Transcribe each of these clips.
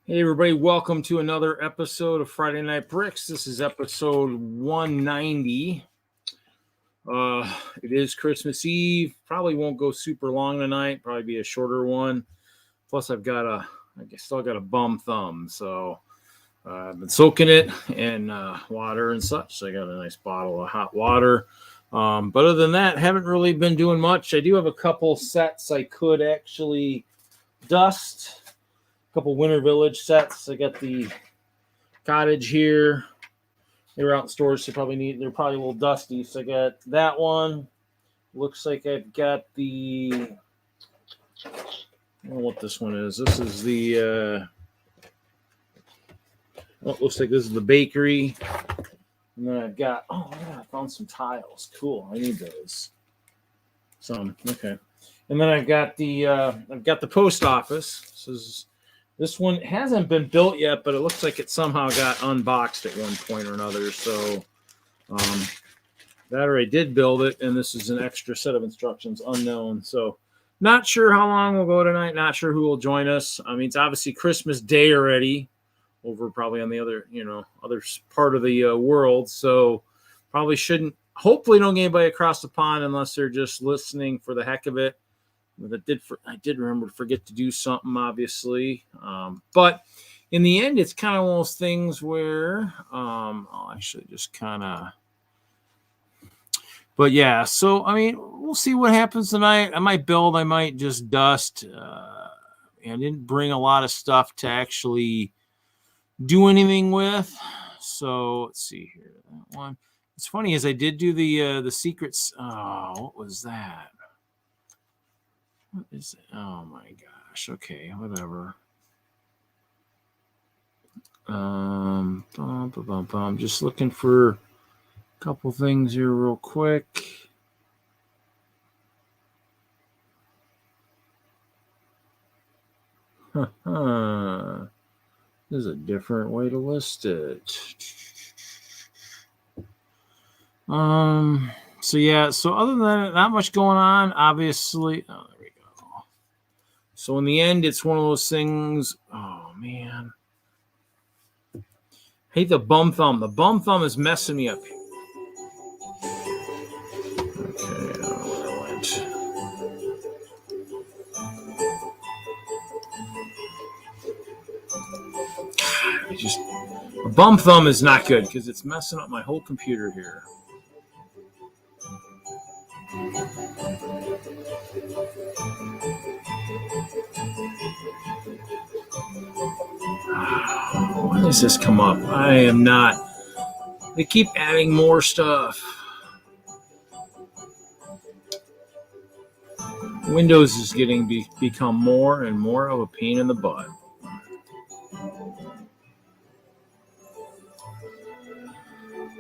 Hey everybody, welcome to another episode of Friday Night Bricks. This is episode 190. It is Christmas Eve. Probably won't go super long tonight. Probably be a shorter one. Plus, I still got a bum thumb, so I've been soaking it in water and such. So I got a nice bottle of hot water. But other than that, haven't really been doing much. I do have a couple sets I could actually dust. Couple Winter Village sets. I got the cottage here. They were out in storage, so they're probably a little dusty. So I got that one. Looks like I've got the, I don't know what this one is. This is the it looks like this is the bakery. And then I've got, I found some tiles. Cool. I need those. Okay. And then I've got the post office. This one hasn't been built yet, but it looks like it somehow got unboxed at one point or another. So that or I did build it, and this is an extra set of instructions, unknown. So not sure how long we'll go tonight. Not sure who will join us. I mean, it's obviously Christmas Day already over probably on the other part of the world. So hopefully don't get anybody across the pond unless they're just listening for the heck of it. But I did remember to forget to do something, obviously. But in the end, it's kind of one of those things where I'll actually just kind of. But yeah, so I mean, we'll see what happens tonight. I might build, I might just dust. I didn't bring a lot of stuff to actually do anything with. So let's see here. That one. It's funny as I did do the secrets. Oh, what was that? What is it? Oh my gosh. Okay, whatever. I'm just looking for a couple things here real quick. There's a different way to list it. So yeah, so other than that, not much going on, obviously. Oh, there we go. So in the end, it's one of those things. Oh man. I hate the bum thumb. The bum thumb is messing me up. Okay, I don't know where it went. A bum thumb is not good because it's messing up my whole computer here. Why does this come up? I am not. They keep adding more stuff. Windows is become more and more of a pain in the butt.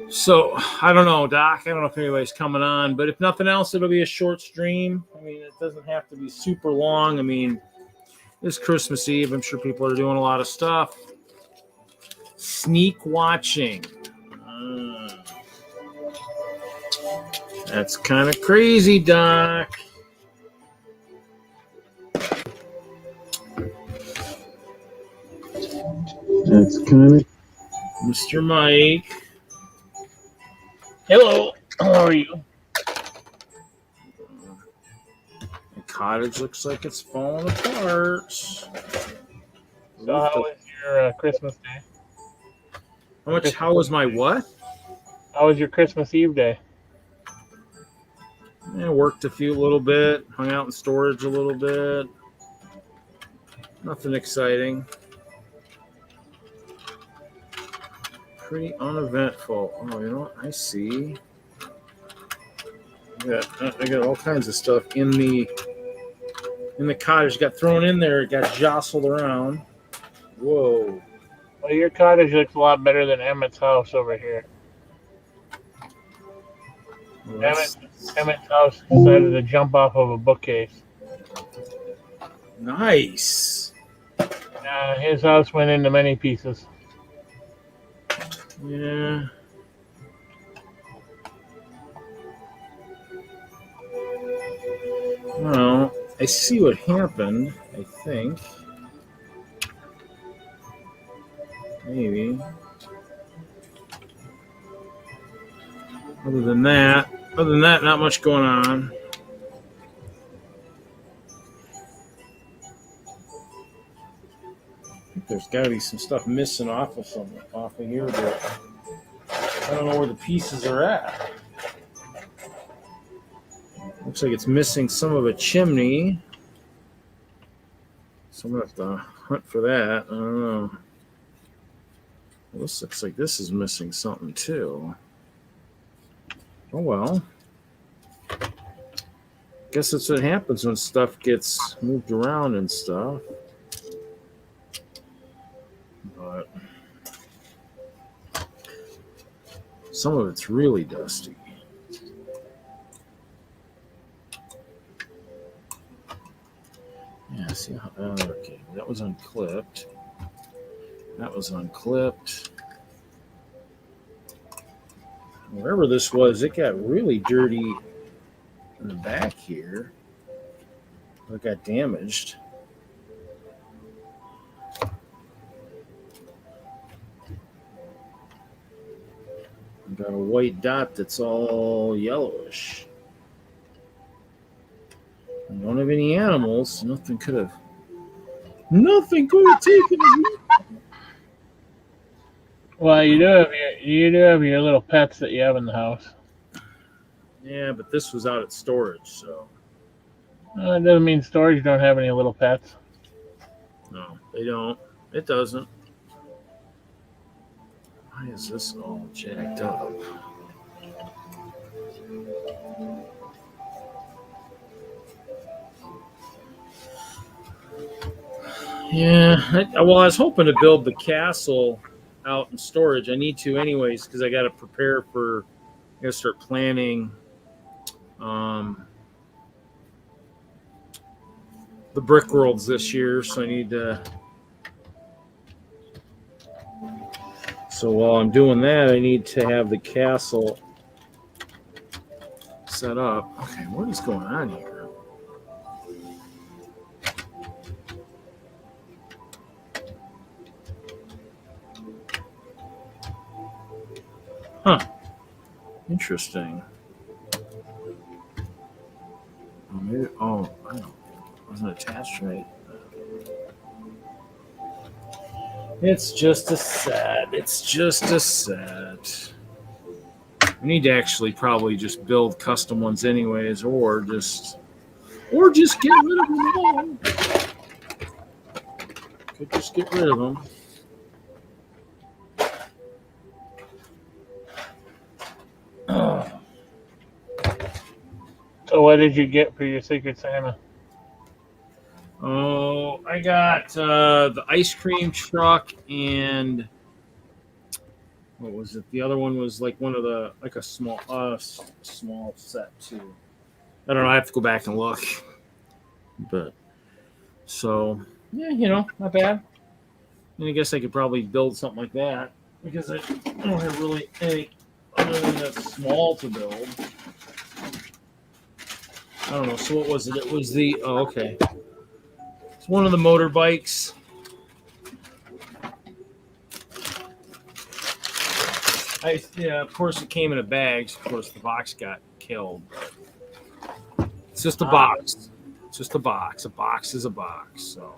So, I don't know, Doc. I don't know if anybody's coming on, but if nothing else, it'll be a short stream. I mean, it doesn't have to be super long. I mean, it's Christmas Eve. I'm sure people are doing a lot of stuff. Sneak watching. That's kind of crazy, Doc. That's kind of Mr. Mike. Hello. How are you? The cottage looks like it's falling apart. So how was your Christmas day? How was my what? How was your Christmas Eve day? I worked a little bit, hung out in storage a little bit. Nothing exciting. Pretty uneventful. Oh, you know what? I see. I got all kinds of stuff in the cottage. Got thrown in there. It got jostled around. Whoa. Well, your cottage looks a lot better than Emmett's house over here. Emmett's house decided to jump off of a bookcase. Nice. His house went into many pieces. Yeah. Well, I see what happened, I think. Maybe. Other than that, not much going on. I think there's got to be some stuff missing off of here, but I don't know where the pieces are at. Looks like it's missing some of a chimney. So I'm gonna have to hunt for that. I don't know. Well, this looks like this is missing something too. Oh well. Guess that's what happens when stuff gets moved around and stuff. But some of it's really dusty. Yeah, see how, okay, that was unclipped. That was unclipped. Wherever this was, it got really dirty in the back here. It got damaged. I've got a white dot that's all yellowish. I don't have any animals. Nothing could have taken it. Well, you do have your little pets that you have in the house. Yeah, but this was out at storage, so. It doesn't mean storage don't have any little pets. No, they don't. It doesn't. Why is this all jacked up? Yeah, I was hoping to build the castle out in storage. I need to anyways because I got to prepare for. I got to start planning the Brickworlds this year, so I need to. So while I'm doing that, I need to have the castle set up. Okay, what is going on here? Huh. Interesting. Oh, maybe. Oh, I don't know. It wasn't attached right. It's just a set. It's just a set. We need to actually probably just build custom ones anyways, or just get rid of them all. Could just get rid of them. So what did you get for your Secret Santa? Oh, I got the ice cream truck and what was it? The other one was like one of the like a small set too. I don't know. I have to go back and look. But so yeah, not bad. And I guess I could probably build something like that because I don't have really any other than that small to build. I don't know. So what was it? It was the okay. It's one of the motorbikes. Of course it came in a bag. Of course the box got killed. It's just a box. It's just a box. A box is a box. So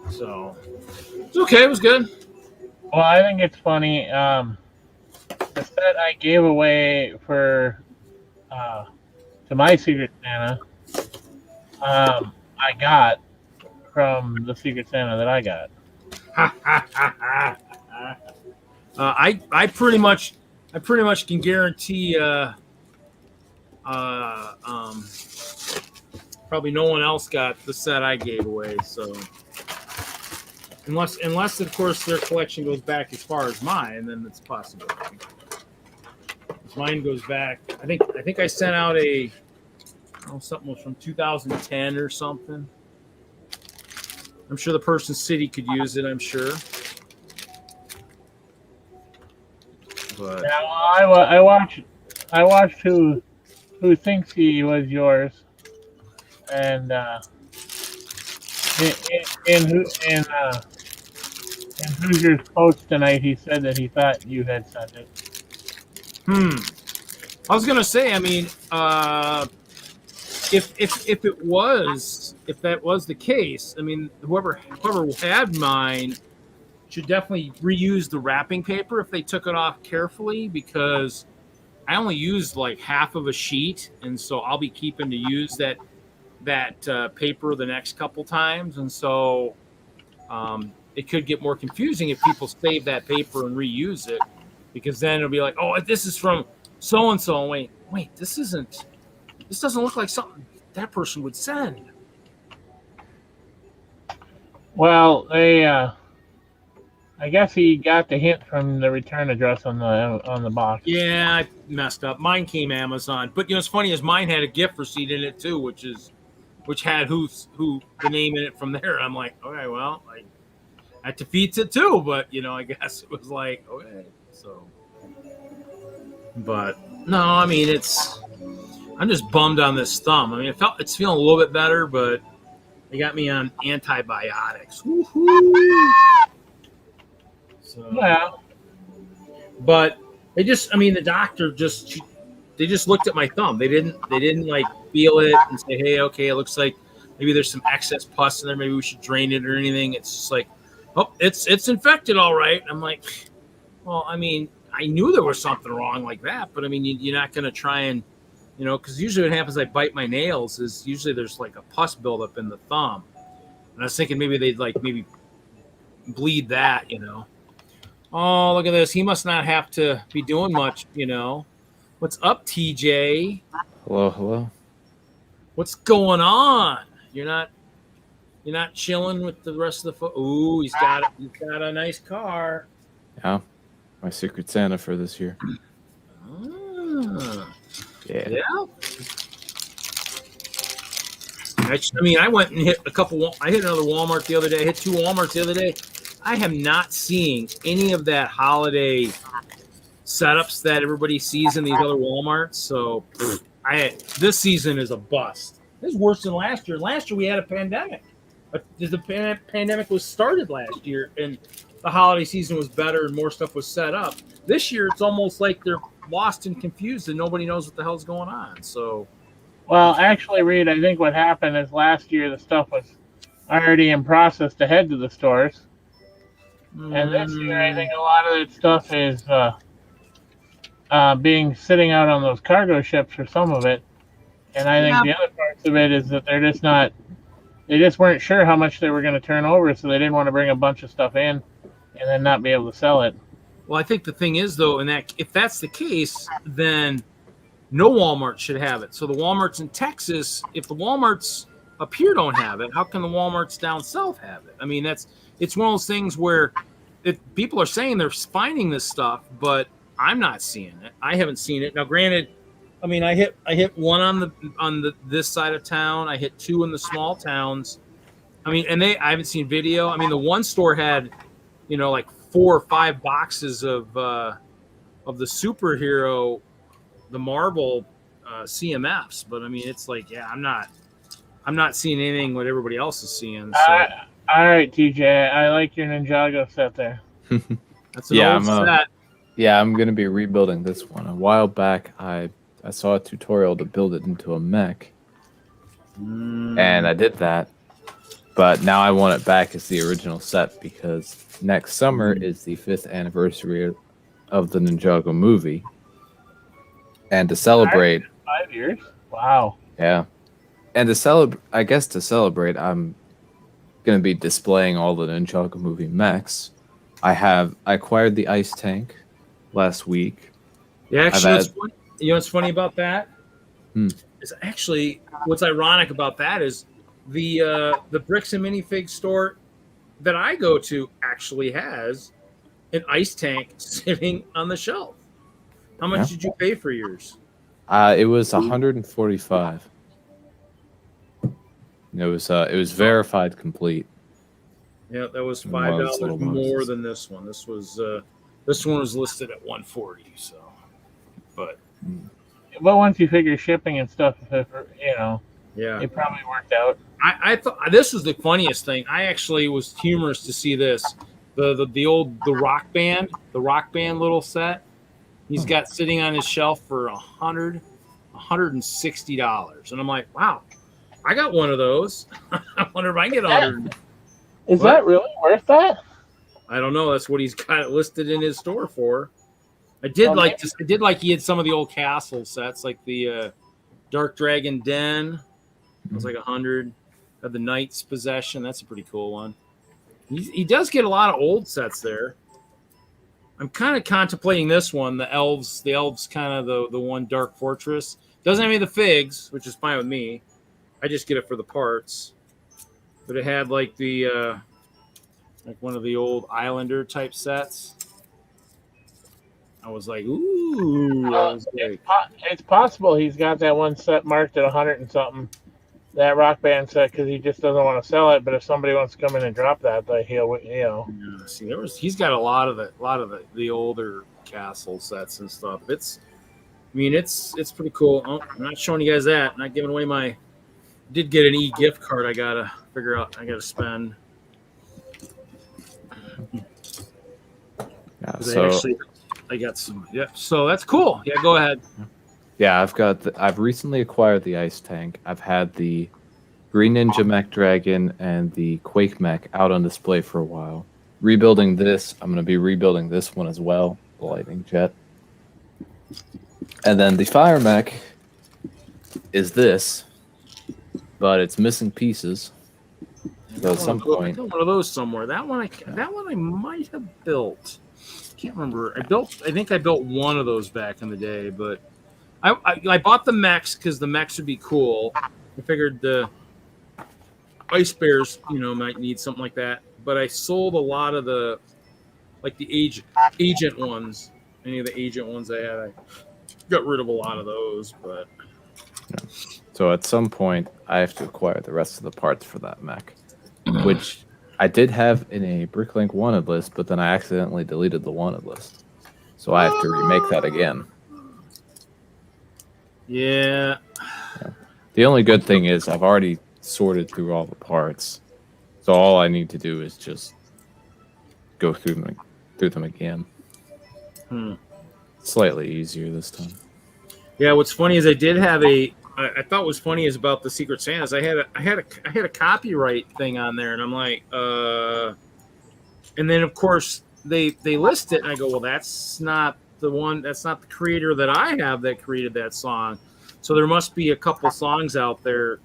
it's okay. It was good. Well, I think it's funny. The set I gave away for to my Secret Santa, I got from the Secret Santa that I got. I pretty much can guarantee probably no one else got the set I gave away. So unless of course their collection goes back as far as mine, then it's a possibility. Mine goes back. I think I sent out something was from 2010 or something. I'm sure the person's city could use it. I'm sure. But yeah, I watched who thinks he was yours, and In Hoosier's post tonight, he said that he thought you had sent it. I was gonna say, I mean, if that was the case, I mean, whoever had mine should definitely reuse the wrapping paper if they took it off carefully, because I only used like half of a sheet, and so I'll be keeping to use that paper the next couple times, and so it could get more confusing if people save that paper and reuse it, because then it'll be like, oh, this is from so and so. Wait, this doesn't look like something that person would send. Well, they, I guess he got the hint from the return address on the box. Yeah, I messed up. Mine came Amazon, but it's funny is mine had a gift receipt in it too, which had who the name in it from there. I'm like, okay, well, that defeats it too. But I guess it was like, okay, so. But no, I mean I'm just bummed on this thumb. I mean, it's feeling a little bit better, but they got me on antibiotics. Woo-hoo! So, yeah. But the doctor they just looked at my thumb. They didn't like feel it and say, hey, okay, it looks like maybe there's some excess pus in there. Maybe we should drain it or anything. It's just like, oh, it's infected, all right. I'm like, well, I mean, I knew there was something wrong like that, but I mean, you're not going to try and, because usually what happens, I bite my nails, is usually there's like a pus buildup in the thumb. And I was thinking maybe they'd maybe bleed that, Oh, look at this. He must not have to be doing much, What's up, TJ? Hello. What's going on? You're not chilling with the rest of the Ooh, he's got a nice car. Yeah. My Secret Santa for this year. Ah, Yeah. I went and hit I hit another Walmart the other day. I hit 2 Walmarts the other day. I am not seeing any of that holiday setups that everybody sees in these other Walmarts. So this season is a bust. This is worse than last year. Last year we had a pandemic. The pandemic was started last year, and the holiday season was better and more stuff was set up. This year it's almost like they're lost and confused and nobody knows what the hell's going on. So, well, actually, Reed, I think what happened is last year the stuff was already in process to head to the stores. And this year, I think a lot of that stuff is sitting out on those cargo ships for some of it. And I think the other parts of it is that they just weren't sure how much they were going to turn over, so they didn't want to bring a bunch of stuff in and then not be able to sell it. Well, I think the thing is, though, if that's the case, then no Walmart should have it. So the Walmarts in Texas, if the Walmarts up here don't have it, how can the Walmarts down south have it? I mean, it's one of those things where people are saying they're finding this stuff, but I'm not seeing it. I haven't seen it. Now, granted, I mean, I hit one on this side of town. I hit 2 in the small towns. I mean, and I haven't seen video. I mean, the one store had, like 4 or 5 boxes of the superhero, the Marvel CMFs. But I mean, it's like, yeah, I'm not seeing anything what everybody else is seeing. So. All right, TJ, I like your Ninjago set there. That's an old set. Yeah, I'm going to be rebuilding this one. A while back, I saw a tutorial to build it into a mech, and I did that. But now I want it back as the original set because next summer is the 5th anniversary of the Ninjago movie. And to celebrate... 5 years? Wow. Yeah. And to celebrate, I'm going to be displaying all the Ninjago movie mechs. I acquired the ice tank last week. Yeah, actually, what's funny about that? Is actually what's ironic about that is the Bricks and Minifig store that I go to actually has an ice tank sitting on the shelf. How much did you pay for yours? It was $145. It was verified complete. Yeah, that was $5 more than this one. This one was listed at $140. So, but once you figure shipping and stuff, it probably worked out. I thought this was the funniest thing. I actually was humorous to see this. the rock band little set. He's got sitting on his shelf for $160, and I'm like, wow, I got one of those. I wonder if I can get 100. Is that really worth that? I don't know. That's what he's got it listed in his store for. I did like he had some of the old castle sets, like the Dark Dragon Den. It was like 100. Had the Knight's Possession. That's a pretty cool one. He does get a lot of old sets there. I'm kind of contemplating this one, the elves kind of the one Dark Fortress. Doesn't have any of the figs, which is fine with me. I just get it for the parts. But it had like the like one of the old Islander type sets. I was like, ooh. It's possible he's got that one set marked at 100 and something. That Rock Band set, because he just doesn't want to sell it. But if somebody wants to come in and drop that, he'll, Yeah, see, he's got a lot of the older castle sets and stuff. It's pretty cool. Oh, I'm not showing you guys that. I'm not giving away my. Did get an gift card. I gotta figure out. I gotta spend. Yeah, so I got some. Yeah, so that's cool. Yeah, go ahead. Yeah, I've recently acquired the ice tank. I've had the Green Ninja Mech Dragon and the Quake Mech out on display for a while. Rebuilding this, I'm going to be rebuilding this one as well, the Lightning Jet. And then the Fire Mech is this, but it's missing pieces. So at some point, I got one of those somewhere. That one I might have built. Can't remember. I think I built one of those back in the day, but. I bought the mechs because the mechs would be cool. I figured the Ice Bears, might need something like that. But I sold a lot of the agent ones. Any of the agent ones I had, I got rid of a lot of those. But so at some point, I have to acquire the rest of the parts for that mech, which I did have in a Bricklink wanted list, but then I accidentally deleted the wanted list, so I have to remake that again. Yeah. The only good thing is I've already sorted through all the parts, so all I need to do is just go through them again. Slightly easier this time. Yeah. What's funny is I did have I thought was funny is about the Secret Santas. I had a copyright thing on there, and I'm like, and then of course they list it, and I go, well, that's not the one. That's not the creator that I have that created that song. So there must be a couple songs out there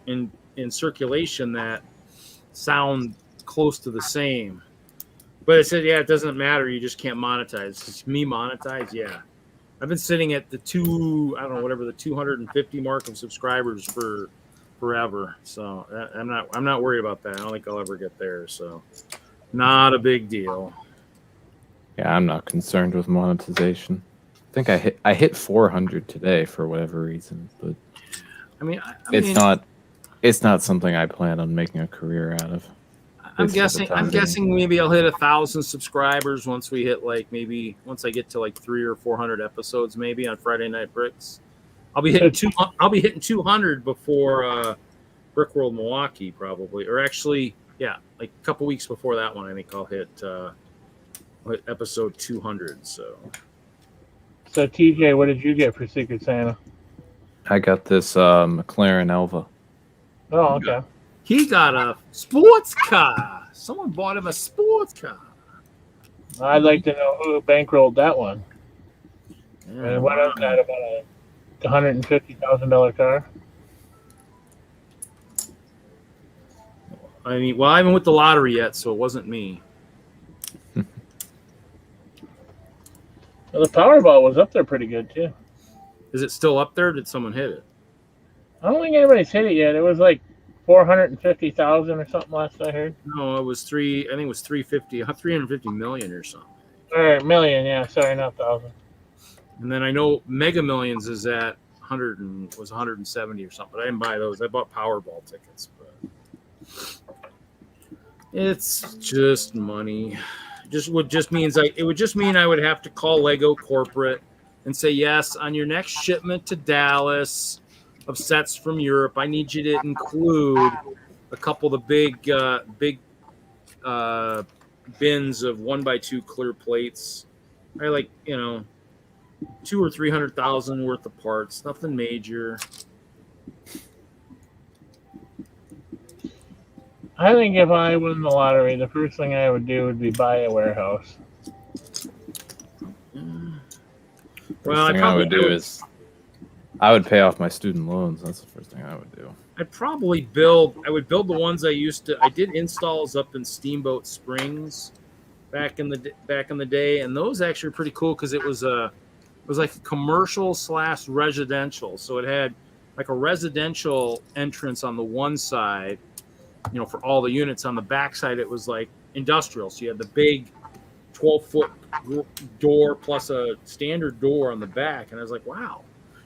in circulation that sound close to the same. But it said, yeah, it doesn't matter. You just can't monetize. It's me monetize. Yeah. I've been sitting at the 250 mark of subscribers for forever. So I'm not worried about that. I don't think I'll ever get there. So not a big deal. Yeah, I'm not concerned with monetization. I think I hit 400 today for whatever reason, but it's not something I plan on making a career out of. I'm guessing maybe I'll hit 1,000 subscribers once we hit once I get to 300 or 400 episodes maybe on Friday Night Bricks. I'll be hitting 200 before Brickworld Milwaukee probably, or actually a couple weeks before that one. I think I'll hit episode 200. So TJ, what did you get for Secret Santa? I got this McLaren Elva. Oh, okay. He got a sports car. Someone bought him a sports car. I'd like to know who bankrolled that one. Yeah, and what else that about a $150,000 car? I mean, well, I haven't won the lottery yet, so it wasn't me. Well, the Powerball was up there pretty good too. Is it still up there? Or did someone hit it? I don't think anybody's hit it yet. It was like 450,000 or something last I heard. No, it was 350 million or something. Or million, yeah. Sorry, not thousand. And then I know Mega Millions is at 170 or something. But I didn't buy those. I bought Powerball tickets. But it's just money. It would just mean I would have to call Lego corporate and say, yes, on your next shipment to Dallas of sets from Europe, I need you to include a couple of the big bins of 1x2 clear plates. I like, 200,000 or 300,000 worth of parts, nothing major. I think if I win the lottery, the first thing I would do would be buy a warehouse. First thing I would do is I would pay off my student loans. That's the first thing I would do. I'd probably I would build the ones I did installs up in Steamboat Springs back in the day, and those actually were pretty cool because it was like a commercial / residential. So it had like a residential entrance on the one side, for all the units. On the back side, it was like industrial. So you had the big 12-foot door plus a standard door on the back. And I was like, wow,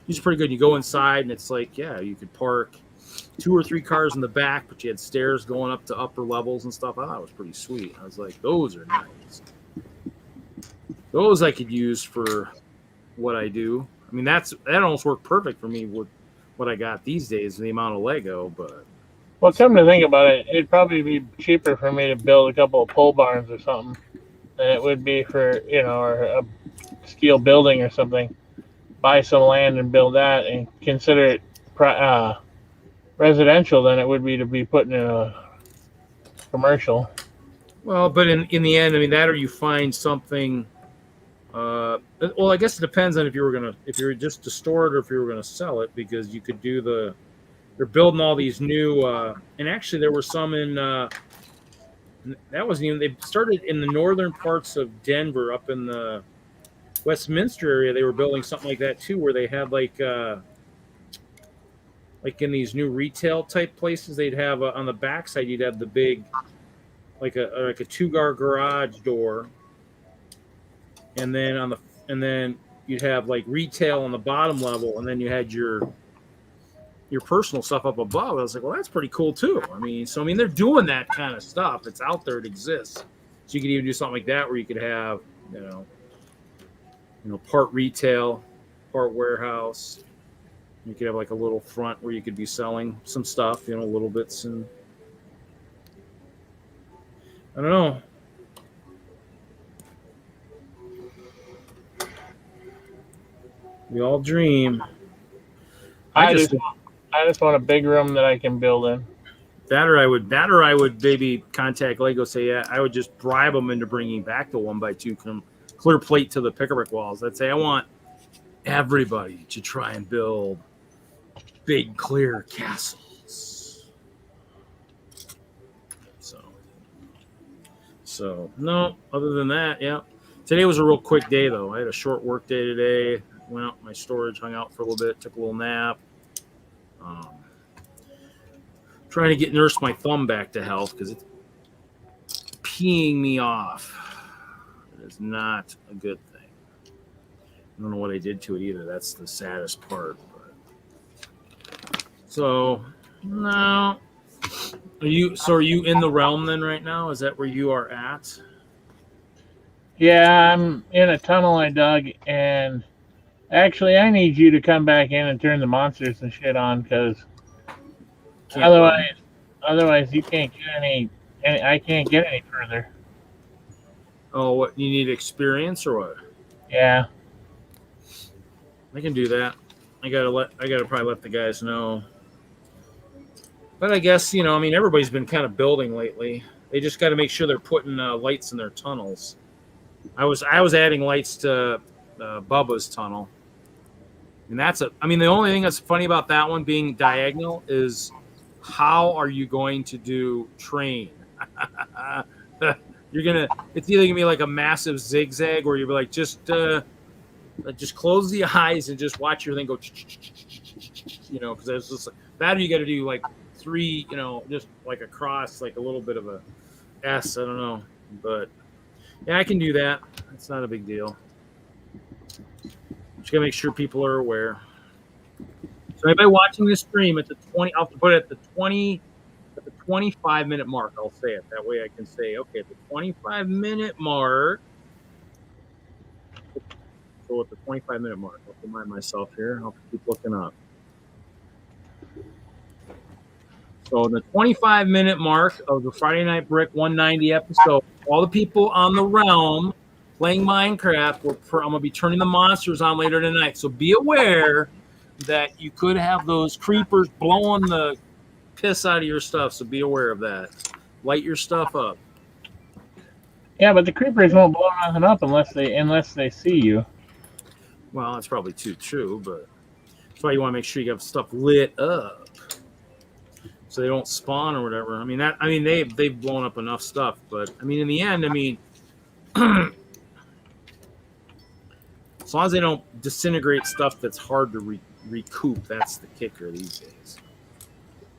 these are pretty good. You go inside and it's like, yeah, you could park 2 or 3 cars in the back, but you had stairs going up to upper levels and stuff. I thought it was pretty sweet. I was like, those are nice. Those I could use for what I do. I mean, that almost worked perfect for me with what I got these days, the amount of Lego. But well, come to think about it, it'd probably be cheaper for me to build a couple of pole barns or something than it would be for, or a steel building or something. Buy some land and build that and consider it residential than it would be to be putting in a commercial. Well, but in the end, I mean, that or you find something. Well, I guess it depends on if you were just to store it or if you were gonna sell it, because you could do they're building all these new, and actually there were some in. That wasn't even. They started in the northern parts of Denver, up in the Westminster area. They were building something like that too, where they had like in these new retail type places, they'd have on the backside, you'd have the big, like a 2-car garage door, and then you'd have like retail on the bottom level, and then you had your personal stuff up above. I was like, well, that's pretty cool too. I mean, they're doing that kind of stuff. It's out there. It exists. So you could even do something like that where you could have, part retail, part warehouse. You could have like a little front where you could be selling some stuff, little bits, and I don't know. We all dream. I just want a big room that I can build in. That or I would maybe contact Lego, say, yeah, I would just bribe them into bringing back the 1x2 clear plate to the pick-a-brick walls. I'd say, I want everybody to try and build big clear castles. So no, other than that, yeah. Today was a real quick day though. I had a short work day today. Went out in my storage, hung out for a little bit, took a little nap. Trying to nurse my thumb back to health because it's peeing me off. It is not a good thing. I don't know what I did to it either. That's the saddest part. So, no. Are you in the realm then right now? Is that where you are at? Yeah, I'm in a tunnel I dug, and actually I need you to come back in and turn the monsters and shit on, because otherwise you can't get any. I can't get any further. Oh, what, you need experience or what? Yeah. I can do that. I gotta probably let the guys know. But I guess, everybody's been kind of building lately. They just got to make sure they're putting lights in their tunnels. I was adding lights to Bubba's tunnel. And the only thing that's funny about that one being diagonal is, how are you going to do train? It's either gonna be like a massive zigzag, or you'll be like, just close the eyes and just watch your thing go, because it's just like that, or you got to do like 3, just like across, like a little bit of a S. I don't know, but yeah, I can do that. It's not a big deal. Just gotta make sure people are aware. So anybody watching this stream at the 20, I'll put it at the 25-minute mark. I'll say it that way. I can say, okay, at the 25-minute mark. So at the 25-minute mark, I'll remind myself here. I'll keep looking up. So the 25-minute mark of the Friday Night Brick 190 episode, all the people on the realm playing Minecraft, I'm going to be turning the monsters on later tonight. So be aware that you could have those creepers blowing the piss out of your stuff. So be aware of that. Light your stuff up. Yeah, but the creepers won't blow nothing up unless they see you. Well, that's probably too true, but that's why you want to make sure you have stuff lit up so they don't spawn or whatever. I mean, they've blown up enough stuff, but I mean, in the end, I mean, as long as they don't disintegrate stuff that's hard to recoup, that's the kicker these days.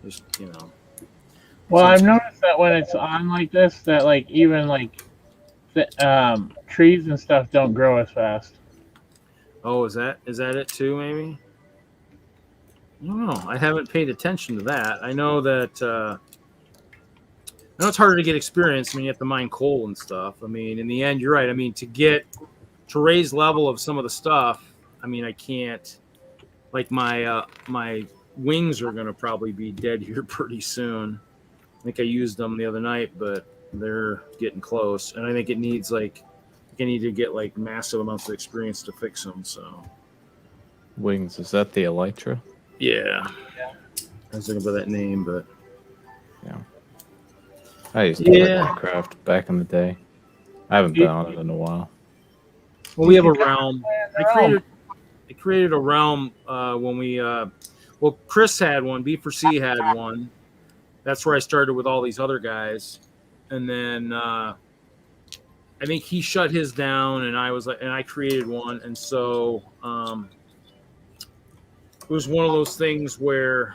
Just, you know. Well, I've noticed that when it's on like this, that like even like the, trees and stuff don't grow as fast. Oh, is that it too? Maybe. I don't know. I haven't paid attention to that. I know that. I know it's harder to get experience. I mean, you have to mine coal and stuff. I mean, in the end, you're right. I mean, to raise level of some of the stuff. I mean, I can't. Like my wings are going to probably be dead here pretty soon. I think I used them the other night, but they're getting close, and I think it needs like I need to get like massive amounts of experience to fix them. So Wings, is that the Elytra? yeah. I was looking for that name, but yeah, I used to play Minecraft back in the day. I haven't been on it in a while. Well, we have a realm. I created a realm when we well, Chris had one, B4C had one. That's where I started with all these other guys, and then I think he shut his down, and I created one, and so it was one of those things where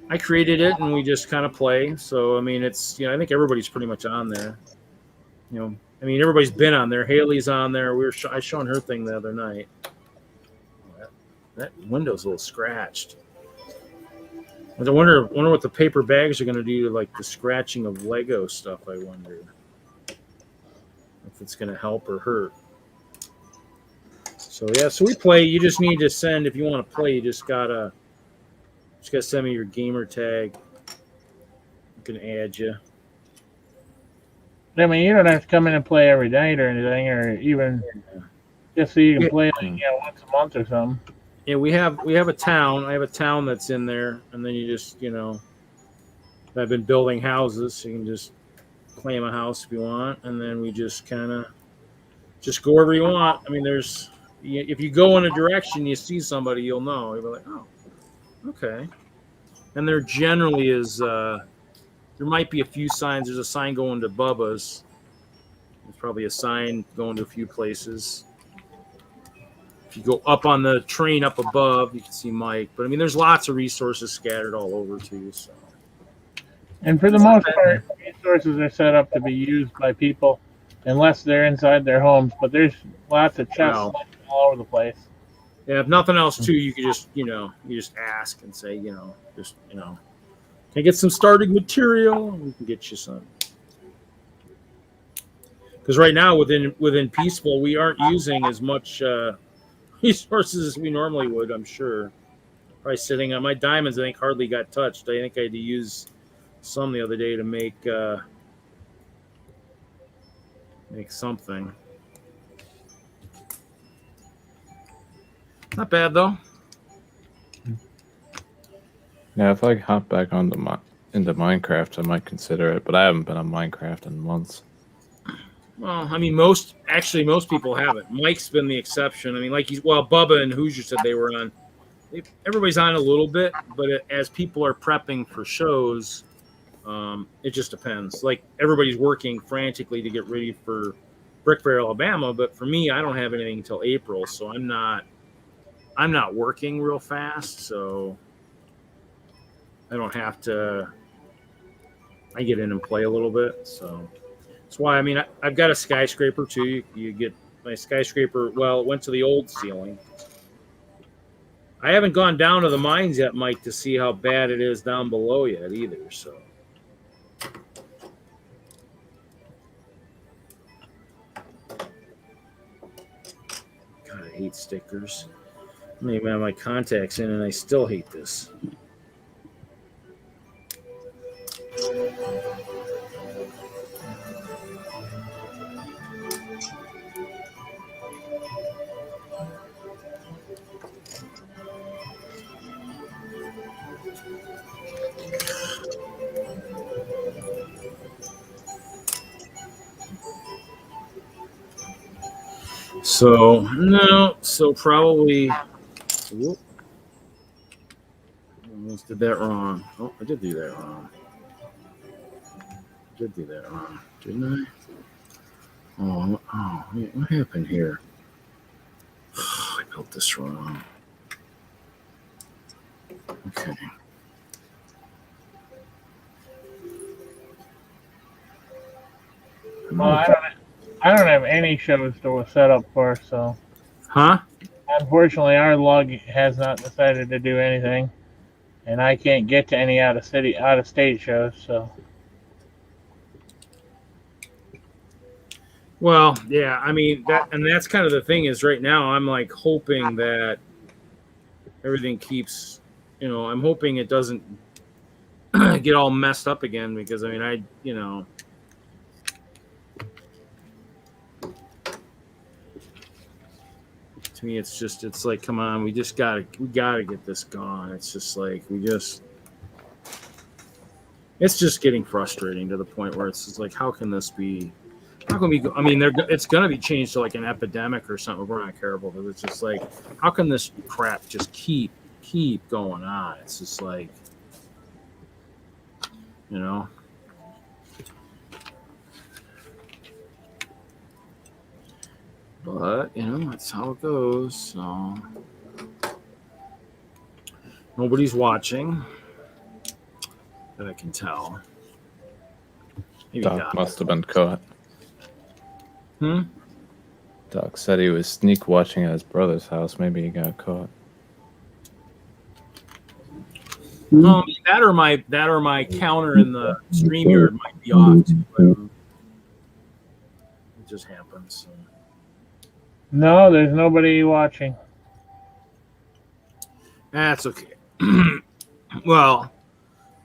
I created it, and we just kind of play. So I mean, it's I think everybody's pretty much on there. I mean, everybody's been on there. Haley's on there. I shown her thing the other night. That window's a little scratched. I wonder what the paper bags are going to do to like the scratching of Lego stuff. I wonder if it's going to help or hurt. So yeah, so we play. You just need to send if you want to play. You just gotta send me your gamer tag. I can add you. I mean, you don't have to come in and play every night or anything, or even just so you can play like once a month or something. Yeah, we have a town. I have a town that's in there, and then you just I've been building houses, so you can just claim a house if you want, and then we just kind of just go wherever you want. I mean, if you go in a direction, you see somebody, you'll know. You'll be like, oh, okay. And there generally is there might be a few signs. There's a sign going to Bubba's. There's probably a sign going to a few places. If you go up on the train up above, you can see Mike. But I mean, there's lots of resources scattered all over too. So. And for the most part, resources are set up to be used by people unless they're inside their homes. But there's lots of chests all over the place. Yeah, if nothing else too, you can just you just ask and say can I get some starting material? We can get you some. Because right now within Peaceful, we aren't using as much resources as we normally would. I'm sure. Probably sitting on my diamonds. I think hardly got touched. I think I had to use some the other day to make something. Not bad though. Yeah, if I hop back into Minecraft, I might consider it, but I haven't been on Minecraft in months. Well, I mean, most people haven't. Mike's been the exception. I mean, Bubba and Hoosier said they were on. Everybody's on a little bit, but as people are prepping for shows, it just depends. Like everybody's working frantically to get ready for Brickworld, Alabama, but for me, I don't have anything until April, so I'm not working real fast, so I don't have to. I get in and play a little bit, so that's why. I mean, I've got a skyscraper too. You get my skyscraper. Well, it went to the old ceiling. I haven't gone down to the mines yet, Mike, to see how bad it is down below yet either. So. God, I hate stickers. I don't even have my contacts in, and I still hate this. So no, so probably. Whoop. I almost did that wrong. Oh, I did do that wrong. Didn't I? Oh, wait, what happened here? I built this wrong. Okay. Well, I don't have any shows to set up for, so Huh? unfortunately our lug has not decided to do anything, and I can't get to any out of state shows. So Well, yeah, I mean that's kind of the thing is right now I'm like hoping that everything keeps, I'm hoping it doesn't get all messed up again because I mean to me it's like come on, we gotta get this gone. It's just like it's just getting frustrating to the point where it's just like how can we go? I mean, it's going to be changed to like an epidemic or something if we're not careful. But it's just like, how can this crap just keep going on? It's just like, But that's how it goes. So nobody's watching that I can tell. Maybe Doc must have been caught. Doc said he was sneak watching at his brother's house. Maybe he got caught. No, that or my counter in the StreamYard might be off too. It just happens. So. No, there's nobody watching. That's okay. Well,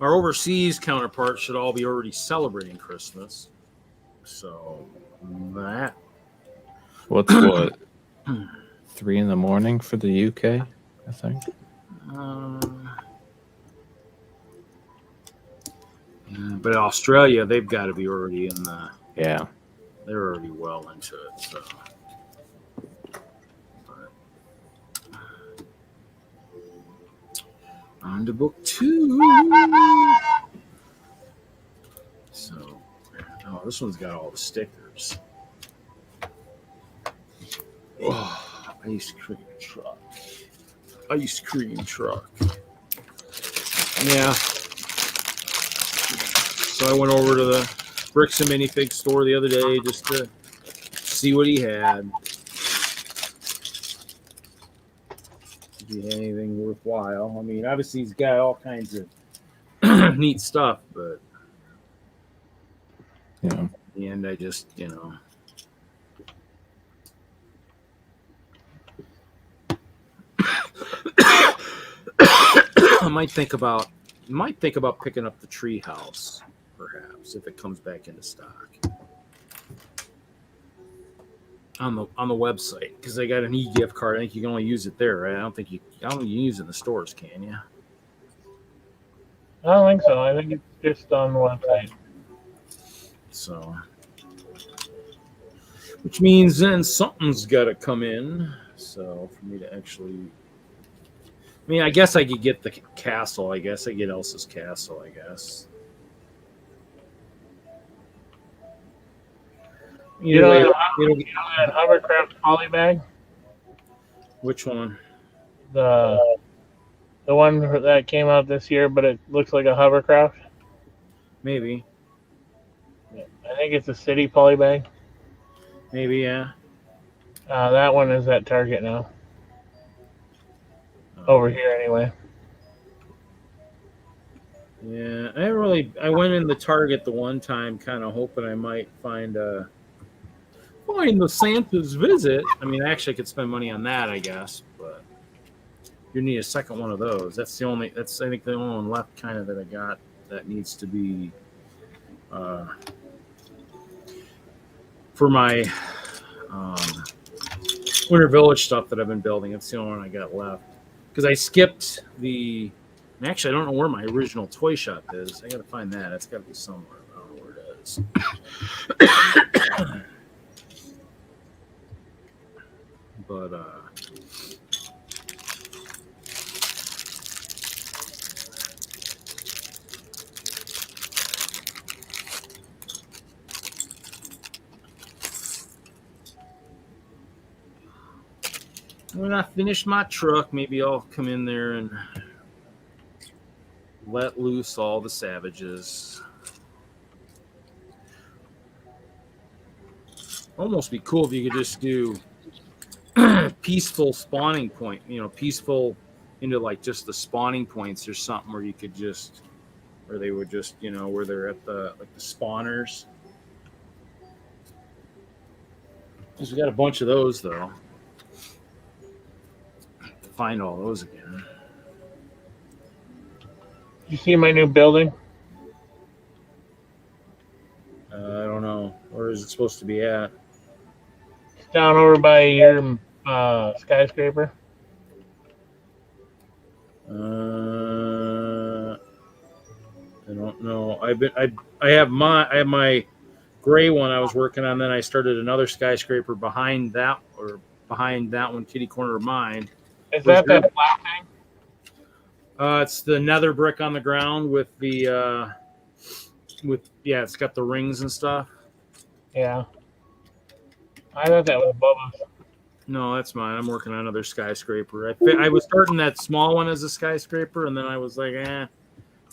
our overseas counterparts should all be already celebrating Christmas. So that. What's 3 a.m. for the UK, I think. But Australia, they've got to be already in the. Yeah. They're already well into it. So. On to book 2. So, this one's got all the stickers. Oh, ice cream truck. Yeah. So I went over to the Bricks and Minifig store the other day just to see what he had. If he had anything worthwhile. I mean, obviously he's got all kinds of neat stuff, but in the end, I just, I might think about picking up the tree house, perhaps, if it comes back into stock on the website, because they got an e-gift card. I think you can only use it there, right? I don't think you can use it in the stores, can you? I don't think so. I think it's just on the website. So, which means then something's got to come in. So for me to actually. I mean, I guess I could get the castle. I guess I get Elsa's castle. I guess. You know that hovercraft poly bag? Which one? The one that came out this year, but it looks like a hovercraft. Maybe. I think it's a city poly bag. Maybe, yeah. That one is at Target now. Over here, anyway. Yeah, I went in the Target the one time, kind of hoping I might find the Santa's visit. I mean, actually, I could spend money on that, I guess, but you need a second one of those. I think the only one left, kind of, that I got that needs to be for my Winter Village stuff that I've been building. It's the only one I got left. Because I skipped actually, I don't know where my original toy shop is. I got to find that. It's got to be somewhere. I don't know where it is. But when I finish my truck, maybe I'll come in there and let loose all the savages. Almost be cool if you could just do peaceful spawning point, peaceful into like just the spawning points or something where you could just, where they would just, where they're at the spawners. Because we got a bunch of those though. To find all those again. You see my new building? I don't know. Where is it supposed to be at? It's down over by your skyscraper. I don't know. I have my gray one I was working on. Then I started another skyscraper behind that one, kitty corner of mine. Is that flat thing? It's the nether brick on the ground with the it's got the rings and stuff. Yeah. I thought that was above us. No, that's mine. I'm working on another skyscraper. I was starting that small one as a skyscraper, and then I was like, I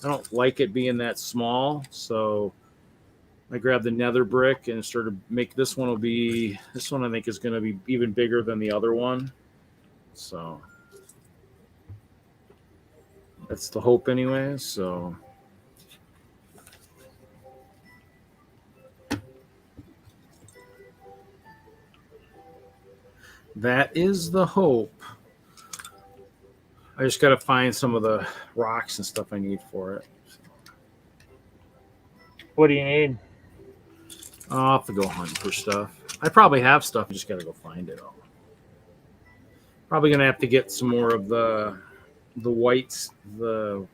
don't like it being that small. So I grabbed the nether brick and started make this one. This one I think is going to be even bigger than the other one. So that's the hope anyway. So that is the hope. I just got to find some of the rocks and stuff I need for it. What do you need? I'll have to go hunt for stuff. I probably have stuff. I just got to go find it all. Probably going to have to get some more of the whites, the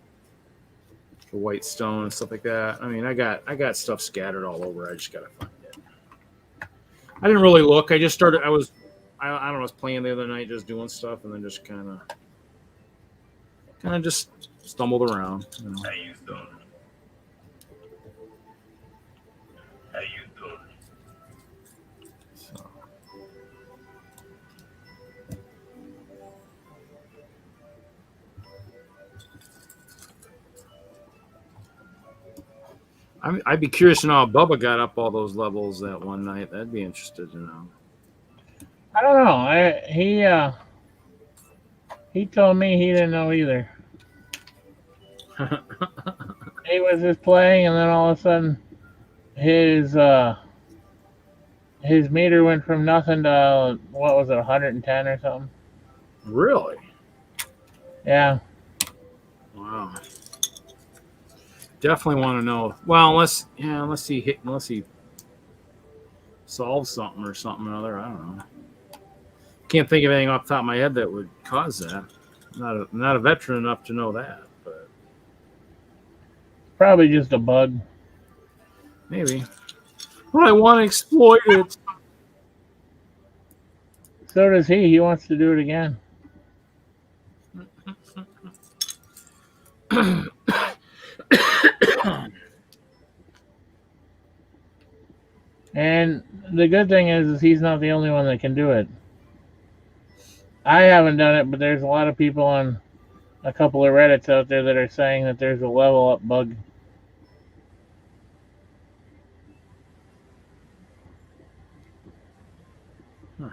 white stone and stuff like that. I mean, I got stuff scattered all over. I just got to find it. I didn't really look. I just started. I don't know. I was playing the other night, just doing stuff, and then just kind of just stumbled around. You know. How you doing? How you doing? So. I'd be curious to know how Bubba got up all those levels that one night. That'd be interested to know. I don't know. He told me he didn't know either. He was just playing, and then all of a sudden, his meter went from nothing to what was it, 110 or something? Really? Yeah. Wow. Definitely want to know. Well, unless he solves something or something or other. I don't know. Can't think of anything off the top of my head that would cause that. Not a veteran enough to know that, but Probably just a bug. maybe. Well, I want to exploit it. So does he. He wants to do it again. And the good thing is he's not the only one that can do it. I haven't done it, but there's a lot of people on a couple of Reddits out there that are saying that there's a level up bug. Huh.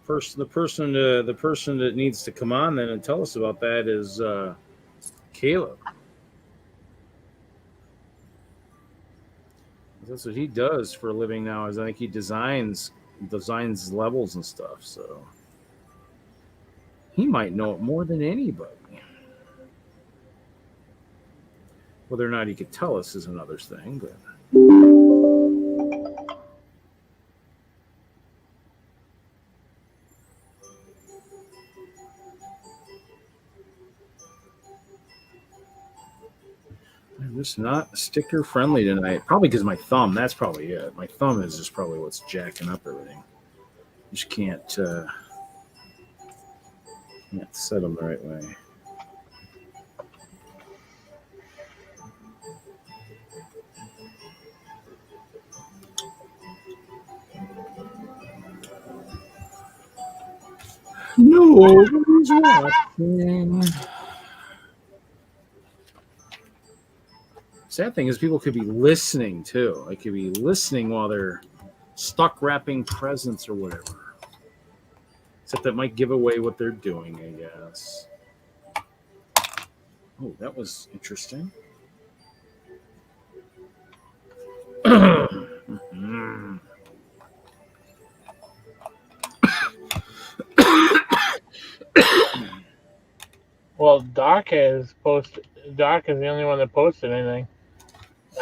First, the person that needs to come on then and tell us about that is Caleb. That's what he does for a living now. Is I think he designs levels and stuff. So he might know it more than anybody. Whether or not he could tell us is another thing. But I'm just not sticker friendly tonight. Probably because my thumb. That's probably it. My thumb is just probably what's jacking up everything. Just can't set them the right way. Nobody's watching. Sad thing is people could be listening too. They could be listening while they're stuck wrapping presents or whatever. Except that might give away what they're doing, I guess. Oh, that was interesting. Mm-hmm. Well, Doc is the only one that posted anything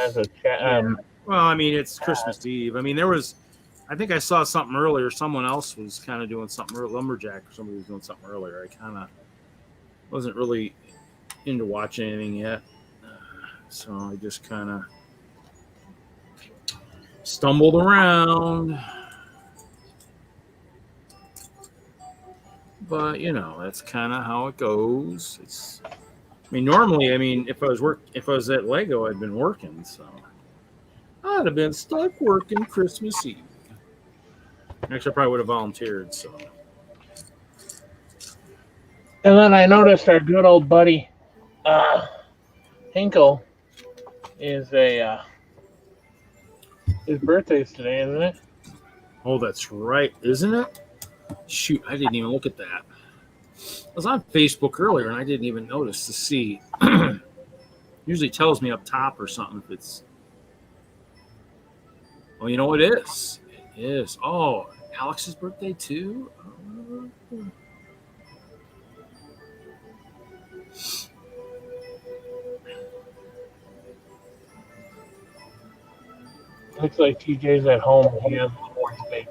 as a chat. Well, I mean, it's Christmas Eve. I mean, I think I saw something earlier. Someone else was kind of doing something. Lumberjack or somebody was doing something earlier. I kind of wasn't really into watching anything yet, so I just kind of stumbled around. But that's kind of how it goes. Normally, if I was at Lego, I'd been working, so I'd have been stuck working Christmas Eve. Actually, I probably would have volunteered. So, And then I noticed our good old buddy Hinkle is his birthday's today, isn't it? Oh, that's right, isn't it? Shoot, I didn't even look at that. I was on Facebook earlier and I didn't even notice to see. Usually tells me up top or something if it's. Oh, you know what it is? It is. Oh, Alex's birthday too? Oh. Looks like TJ's at home. He has more space.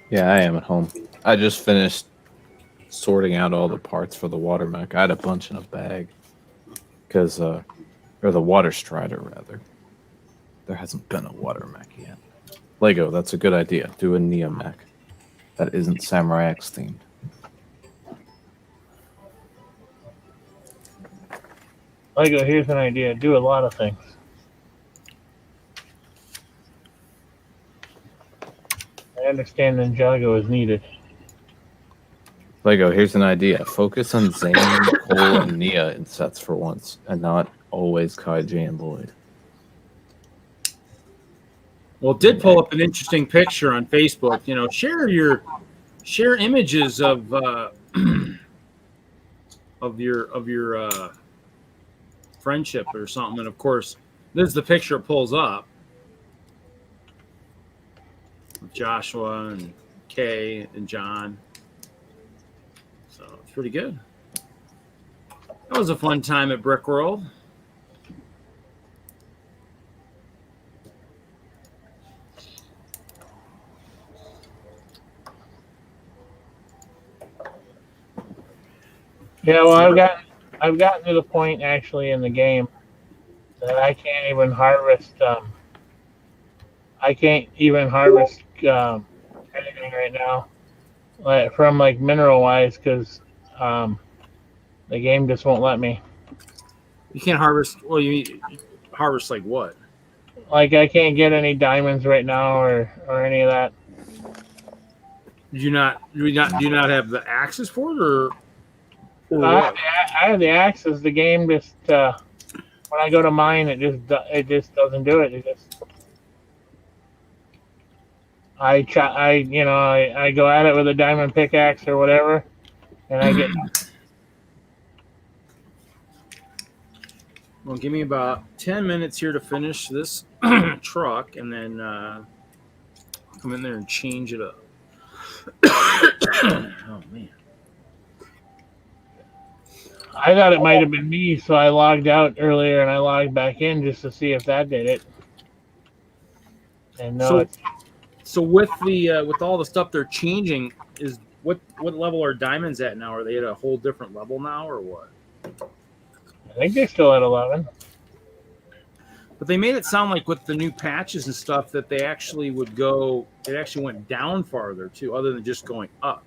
Yeah, I am at home. I just finished sorting out all the parts for the water mech. I had a bunch in a bag or the water strider rather. There hasn't been a water mech yet. Lego, that's a good idea. Do a Nia mech that isn't Samurai X themed. Lego, here's an idea. Do a lot of things. I understand Ninjago is needed. Lego, here's an idea. Focus on Zane, Cole, and Nia in sets for once, and not always Kai, J, and Lloyd. Well, it did pull up an interesting picture on Facebook. Share images of your friendship or something. And of course, this is the picture it pulls up. Joshua and Kay and John. So it's pretty good. That was a fun time at Brickworld. Yeah, well, I've gotten to the point actually in the game that I can't even harvest. I can't even harvest anything right now, from mineral wise, because the game just won't let me. You can't harvest. Well, you harvest like what? Like I can't get any diamonds right now or any of that. Do you not have the access for it, or I have the access. The game just when I go to mine, it just doesn't do it. It just I go at it with a diamond pickaxe or whatever, and I get. Well, give me about 10 minutes here to finish this truck, and then come in there and change it up. Oh man. I thought it might have been me, so I logged out earlier and I logged back in just to see if that did it. And no, so with all the stuff they're changing, is what level are diamonds at now? Are they at a whole different level now, or what? I think they're still at 11. But they made it sound like with the new patches and stuff that they actually would go. It actually went down farther too, other than just going up.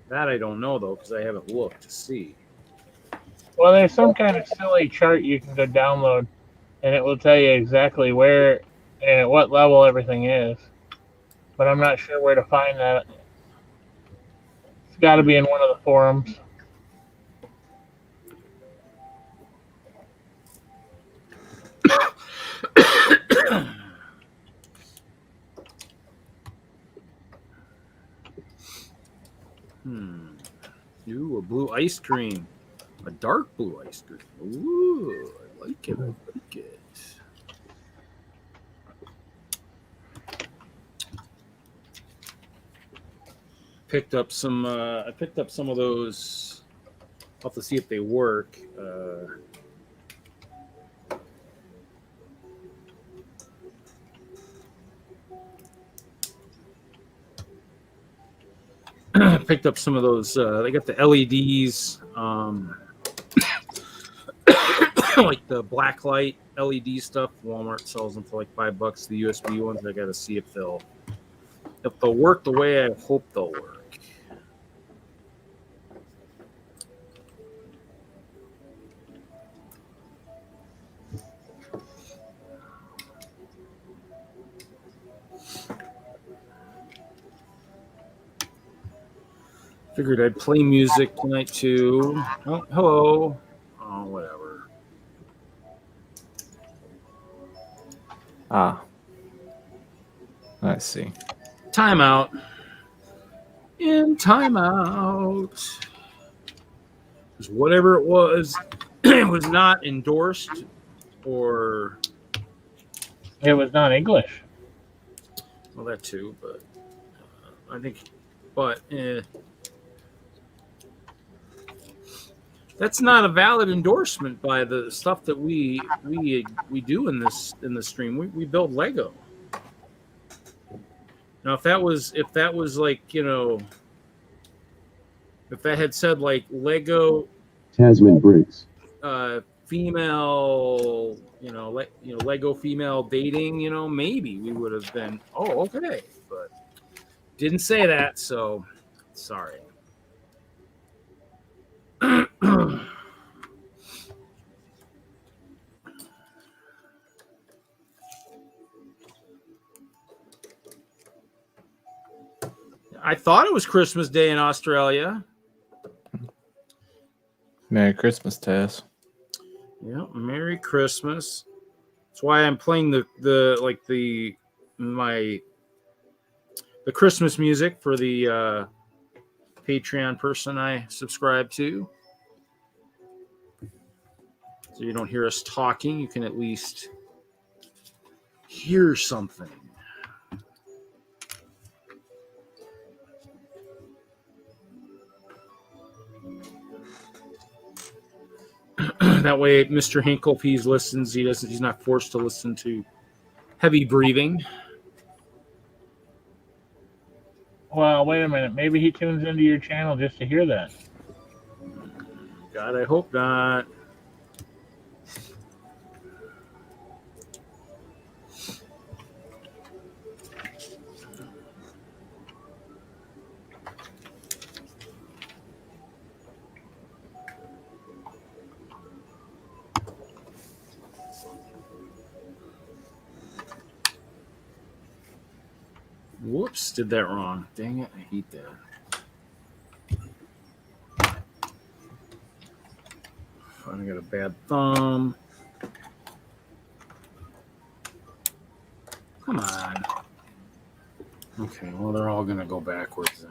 That I don't know though, because I haven't looked to see. Well, there's some kind of silly chart you can go download, and it will tell you exactly where and at what level everything is. But I'm not sure where to find that. It's got to be in one of the forums. Ooh, a blue ice cream. A dark blue ice cream. Ooh, I like it. I like it. Picked up some. I picked up some of those. I'll have to see if they work. Picked up some of those. They got the LEDs, like the black light LED stuff. Walmart sells them for like $5. The USB ones. I got to see if they'll work the way I hope they'll work. Figured I'd play music tonight too. Oh, hello. Oh, whatever. Ah. I see. Timeout. In timeout. Because whatever it was not endorsed or... It was not English. Well, that too, but I think... But... That's not a valid endorsement by the stuff that we do in this stream. We build Lego. Now, if that was like, you know, if that had said like Lego Tasman Briggs, female, Lego female dating, maybe we would have been, oh, okay, but didn't say that, so sorry. I thought it was Christmas Day in Australia. Merry Christmas, Tess. Yeah, Merry Christmas. That's why I'm playing the Christmas music for the Patreon person I subscribe to. So you don't hear us talking, you can at least hear something. That way, Mr. Hinkle, if he listens, he's not forced to listen to heavy breathing. Well, wait a minute. Maybe he tunes into your channel just to hear that. God, I hope not. Whoops, did that wrong. Dang it, I hate that. I got a bad thumb. Come on. Okay, well, they're all going to go backwards then.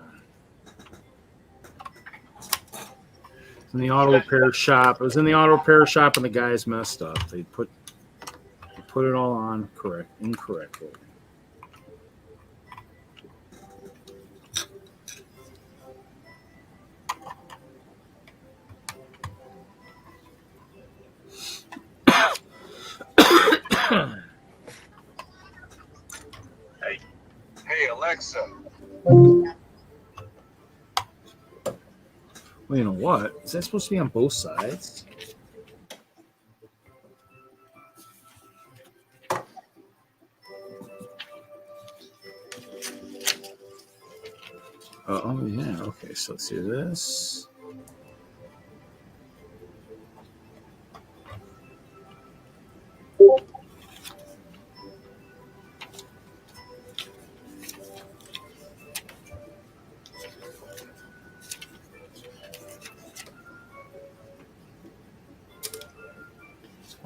In the auto repair shop. It was in the auto repair shop and the guys messed up. They put it all on incorrectly. Hey, Alexa. Well, you know what? Is that supposed to be on both sides? Oh, yeah. Okay, so let's do this.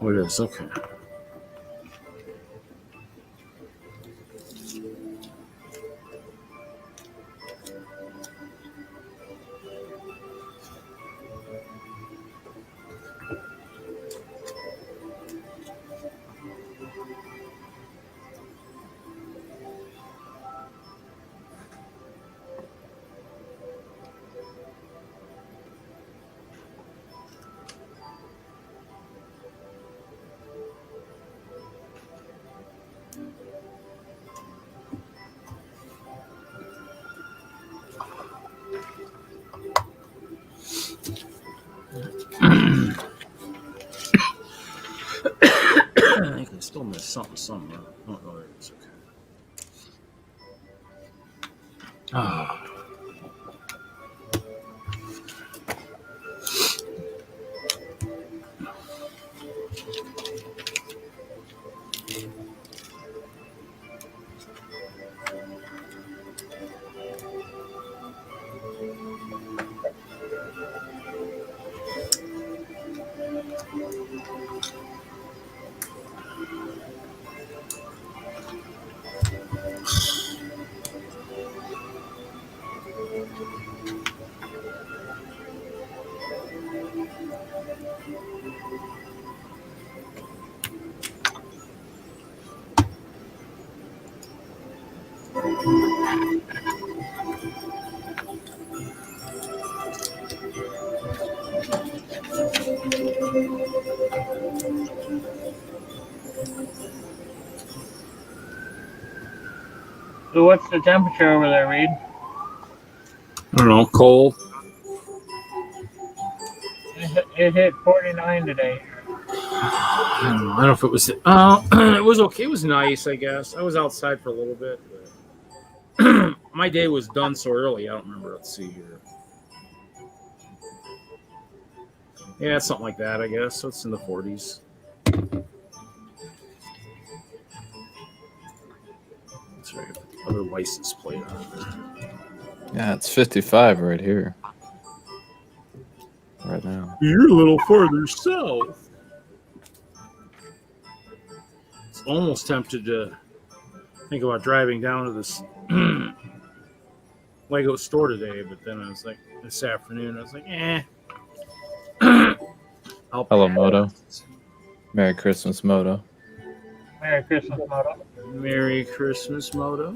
Oh, it is. Okay. I think I still missed something somewhere. Oh, no, there it is. Okay. Ah. So what's the temperature over there, Reed? I don't know. Cold. It hit 49 today. I don't know. I don't know if it was. It was okay. It was nice, I guess. I was outside for a little bit. But my day was done so early. I don't remember. Let's see here. Yeah, it's something like that, I guess. So it's in the 40s. That's right. Other license plate on there. Yeah, it's 55 right here. Right now. You're a little farther south. It's almost tempted to think about driving down to this Lego store today, but then I was like, this afternoon, I was like, Hello, Moto. Merry Christmas, Moto. Merry Christmas, Moto. Merry Christmas, Moto.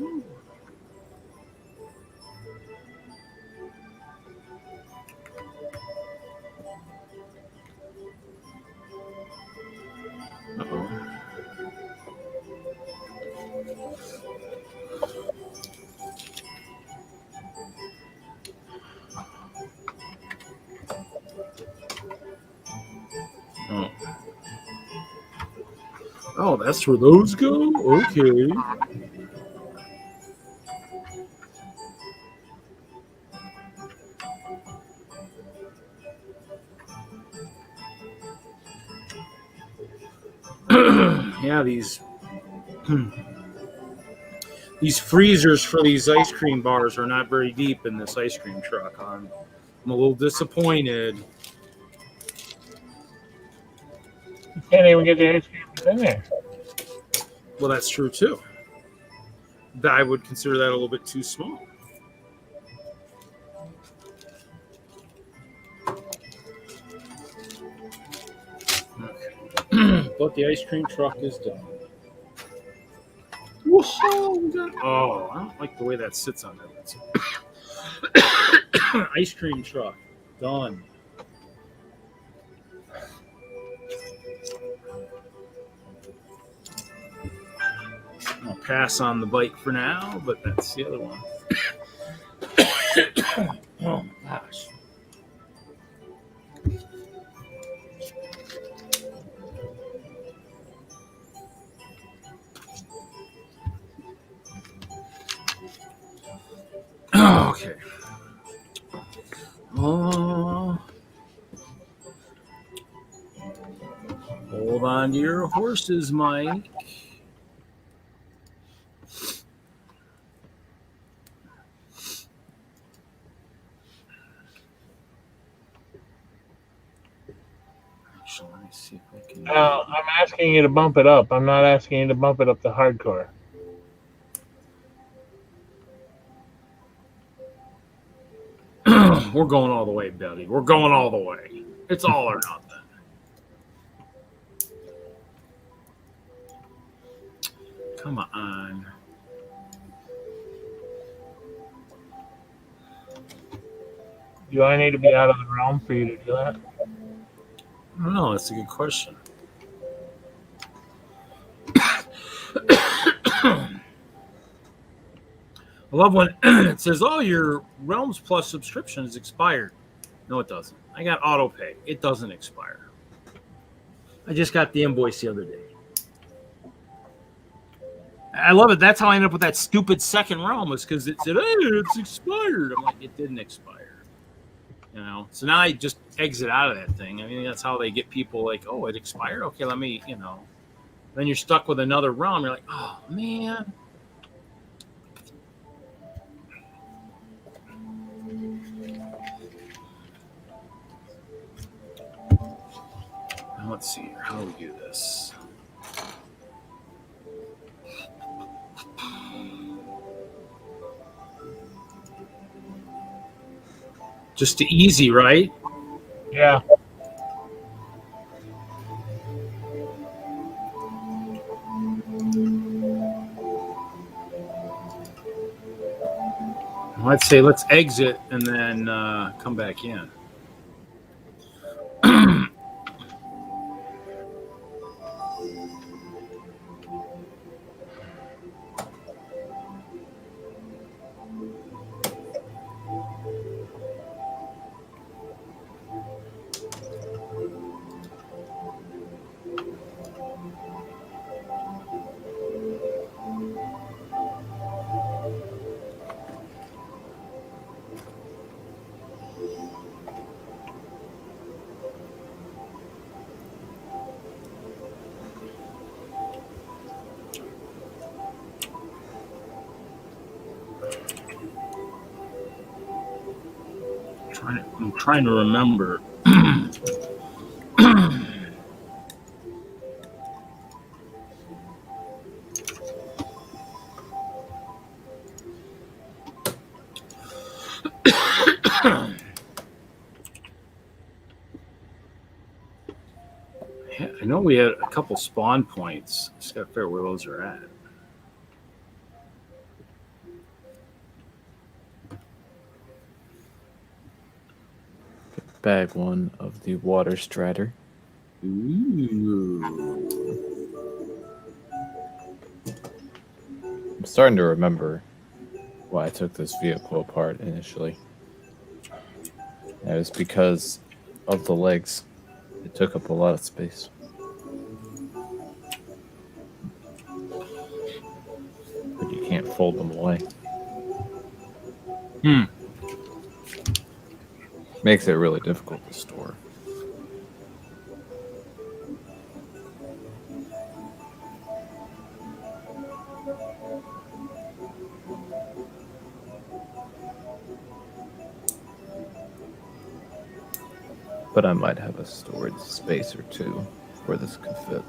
Uh-oh. Oh. Oh, that's where those go? Okay. Yeah, these freezers for these ice cream bars are not very deep in this ice cream truck. I'm a little disappointed. You can't even get the ice cream in there. Well, that's true too. I would consider that a little bit too small. Okay. But the ice cream truck is done. Whoa! Oh, I don't like the way that sits on that. Ice cream truck done. I'll pass on the bike for now, but that's the other one. Oh my gosh. Okay. Hold on to your horses, Mike. Actually, let me see if I can. I'm asking you to bump it up. I'm not asking you to bump it up to hardcore. We're going all the way, buddy. We're going all the way. It's all or nothing. Come on. Do I need to be out of the realm for you to do that? I don't know. That's a good question. I love when it says, "Oh, your Realms Plus subscription is expired." No, it doesn't. I got auto pay. It doesn't expire. I just got the invoice the other day. I love it. That's how I ended up with that stupid second realm, is because it said, "Hey, it's expired." I'm like, it didn't expire. You know. So now I just exit out of that thing. I mean, that's how they get people like, "Oh, it expired. Okay, let me," you know. Then you're stuck with another realm. You're like, "Oh man." Let's see here. How do we do this? Just to easy, right? Yeah. I'd say let's exit and then come back in. I'm trying to remember. I know we had a couple spawn points. Just got to figure where those are at. Bag one of the water stratter. Ooh. I'm starting to remember why I took this vehicle apart initially. It was because of the legs. It took up a lot of space. But you can't fold them away. Makes it really difficult to store. But I might have a storage space or two where this could fit.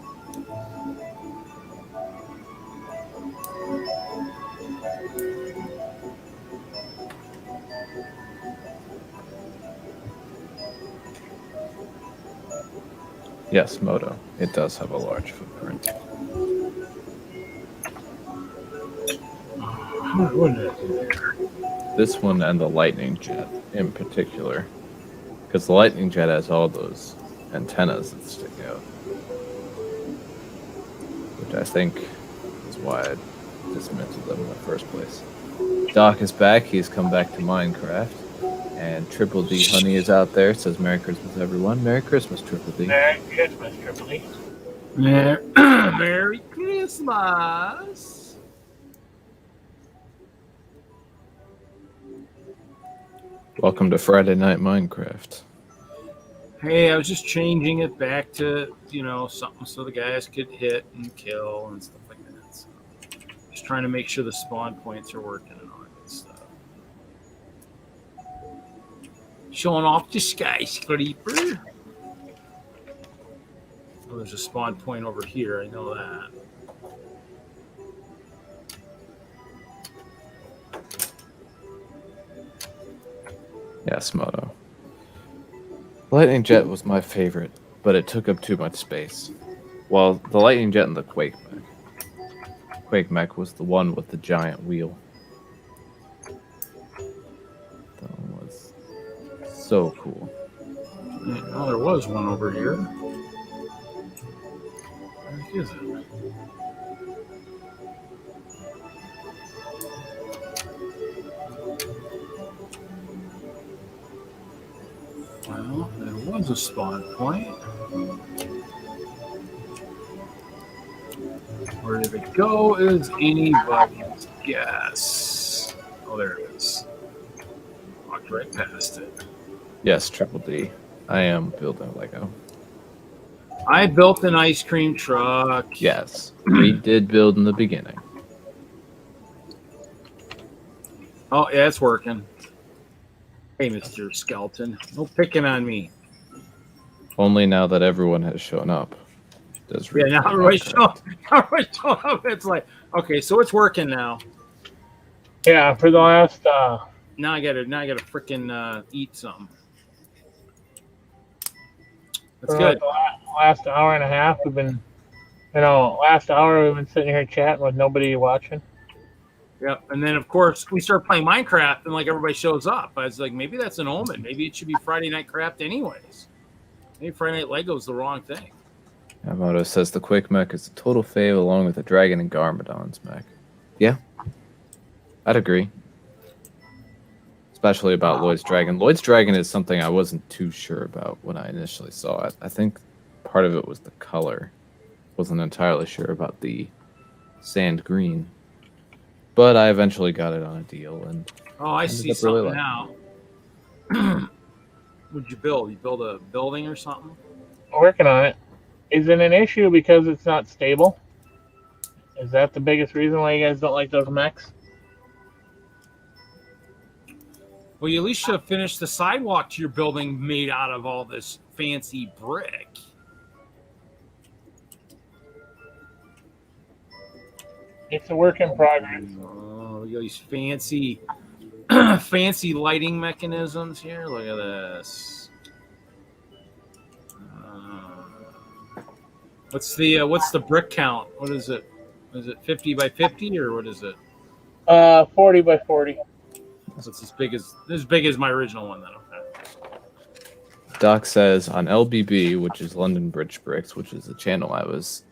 Yes, Moto. It does have a large footprint. This one and the Lightning Jet in particular. Because the Lightning Jet has all those antennas that stick out. Which I think is why I dismantled them in the first place. Doc is back. He's come back to Minecraft. And Triple D Honey is out there. It says Merry Christmas, everyone. Merry Christmas, Triple D. Merry Christmas, Triple D. Merry Christmas. Welcome to Friday Night Minecraft. Hey, I was just changing it back to, something so the guys could hit and kill and stuff like that. So just trying to make sure the spawn points are working and all that good stuff. Showing off the skyscraper. Oh, there's a spawn point over here. I know that. Yes, Moto. Lightning Jet was my favorite, but it took up too much space. Well, the Lightning Jet and the Quake Mech. Quake Mech was the one with the giant wheel. That one was so cool. Oh, there was one over here. Where is it? Well, there was a spawn point. Where did it go is anybody's guess. Oh, there it is. Walked right past it. Yes, Triple D. I am building Lego. I built an ice cream truck. Yes, we did build in the beginning. Oh, yeah, it's working. Hey, Mr. Skeleton. No picking on me. Only now that everyone has shown up. Does Yeah, now everybody's showing up. It's like, okay, so it's working now. Yeah, for the last Now I gotta freaking eat something. That's for good. the last hour and a half we've been last hour we've been sitting here chatting with nobody watching. Yep. And then of course we start playing Minecraft and like everybody shows up. I was like, maybe that's an omen. Maybe it should be Friday Night Craft anyways. Maybe Friday Night Lego's the wrong thing. Yamato says the Quake Mech is a total fave along with the Dragon and Garmadon's mech. Yeah, I'd agree. Especially about Lloyd's Dragon. Lloyd's Dragon is something I wasn't too sure about when I initially saw it. I think part of it was the color. Wasn't entirely sure about the sand green. But I eventually got it on a deal. And Oh, I see something now. What'd you build? You build a building or something? Working on it. Is it an issue because it's not stable? Is that the biggest reason why you guys don't like those mechs? Well, you at least should have finished the sidewalk to your building made out of all this fancy brick. It's a work in progress. Oh, look at these fancy, fancy lighting mechanisms here. Look at this. What's the brick count? What is it? Is it 50 by 50 or what is it? 40 by 40. So it's as big as my original one then. Okay. Doc says on LBB, which is London Bridge Bricks, which is the channel I was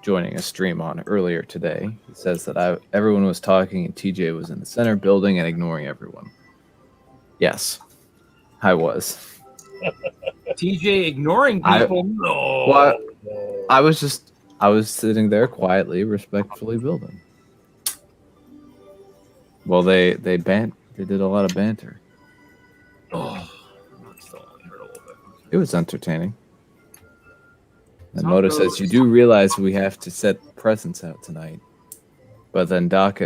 joining a stream on earlier today. He says that everyone was talking and TJ was in the center building and ignoring everyone. Yes, I was. TJ ignoring people? No. Well, I was sitting there quietly, respectfully building. Well, they did a lot of banter. Oh, that still only hurt a little bit. It was entertaining. And Moto says, you do realize we have to set presents out tonight. But then Doc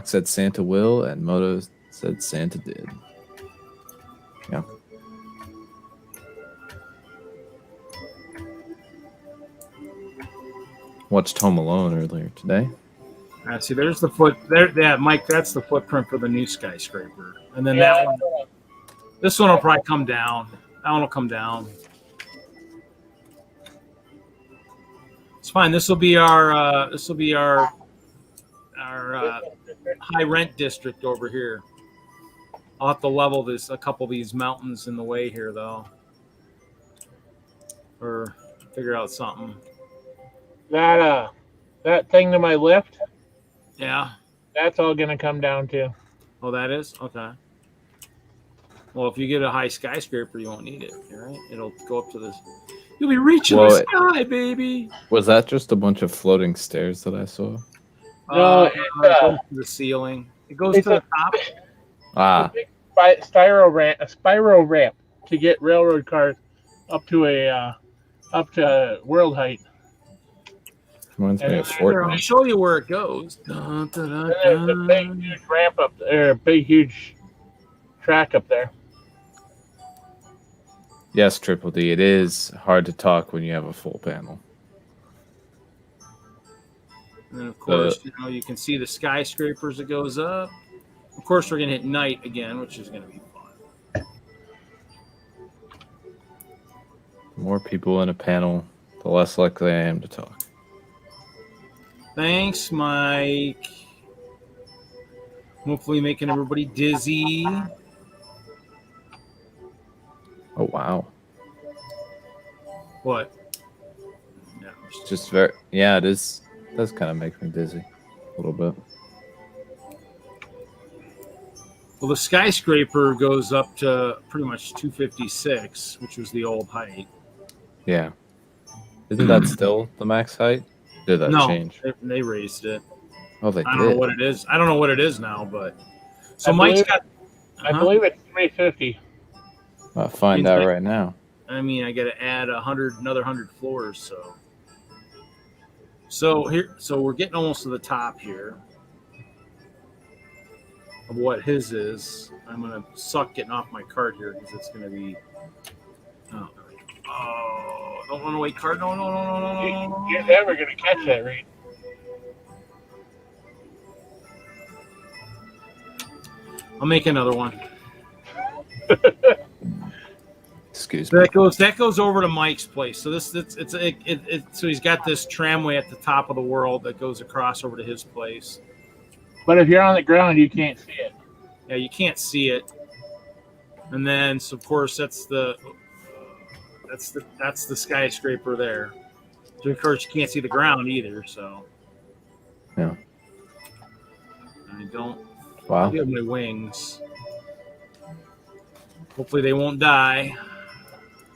said Santa will, and Moto said Santa did. Yeah. Watched Home Alone earlier today. See, there's the foot there. Yeah, Mike, that's the footprint for the new skyscraper. And then that one, this one will probably come down. That one will come down. It's fine. This will be our high rent district over here. I'll have to level a couple of these mountains in the way here though, or figure out something. That thing to my left. Yeah. That's all gonna come down too. Oh, that is? Okay. Well, if you get a high skyscraper, you won't need it, right? It'll go up to this. You'll be reaching the sky, baby. Was that just a bunch of floating stairs that I saw? No, it goes to the ceiling. It goes to the top. Ah. A spiral ramp. to get railroad cars up to world height. Reminds me of Here, I'll Fortnite. show you where it goes. Dun, dun, dun, And there's a big dun. huge ramp up there, big huge track up there. Yes, Triple D. It is hard to talk when you have a full panel. And of course, you can see the skyscrapers that goes up. Of course, we're gonna hit night again, which is gonna be fun. The more people in a panel, the less likely I am to talk. Thanks, Mike. Hopefully, making everybody dizzy. Oh wow! What? No. It's just very it is. It does kind of make me dizzy a little bit. Well, the skyscraper goes up to pretty much 256, which was the old height. Yeah. Isn't that still the max height? Did that No, change? they raised it. Oh, they I did. don't know what it is. I don't know what it is now, but so I Mike's believe- got. I believe it's 350. I'll find out right now. I mean, I got to add another 100 floors. So we're getting almost to the top here of what his is. I'm gonna suck getting off my cart here because it's gonna be. Oh, don't run away, cart! No. You're never going to catch that, Reed. I'll make another one. Excuse me. That goes over to Mike's place. So so he's got this tramway at the top of the world that goes across over to his place. But if you're on the ground, you can't see it. Yeah, you can't see it. And then, so of course, that's the skyscraper there. So of course, you can't see the ground either. So Yeah. I don't Wow. have my wings. Hopefully, they won't die.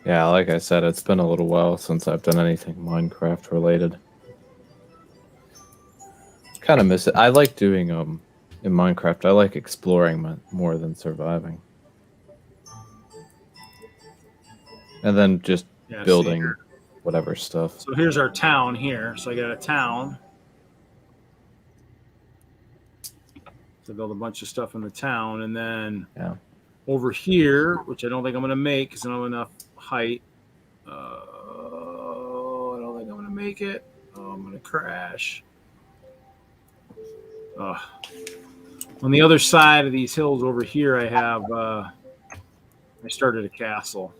Yeah, like I said, it's been a little while since I've done anything Minecraft related. Kind of miss it. I like doing in Minecraft. I like exploring more than surviving, and then just Yeah, building see, whatever stuff. so here's our town here. So I got a town. To build a bunch of stuff in the town, and then over here, which I don't think I'm going to make because I don't have enough height. I don't think I'm going to make it. Oh, I'm going to crash. On the other side of these hills over here, I have. I started a castle,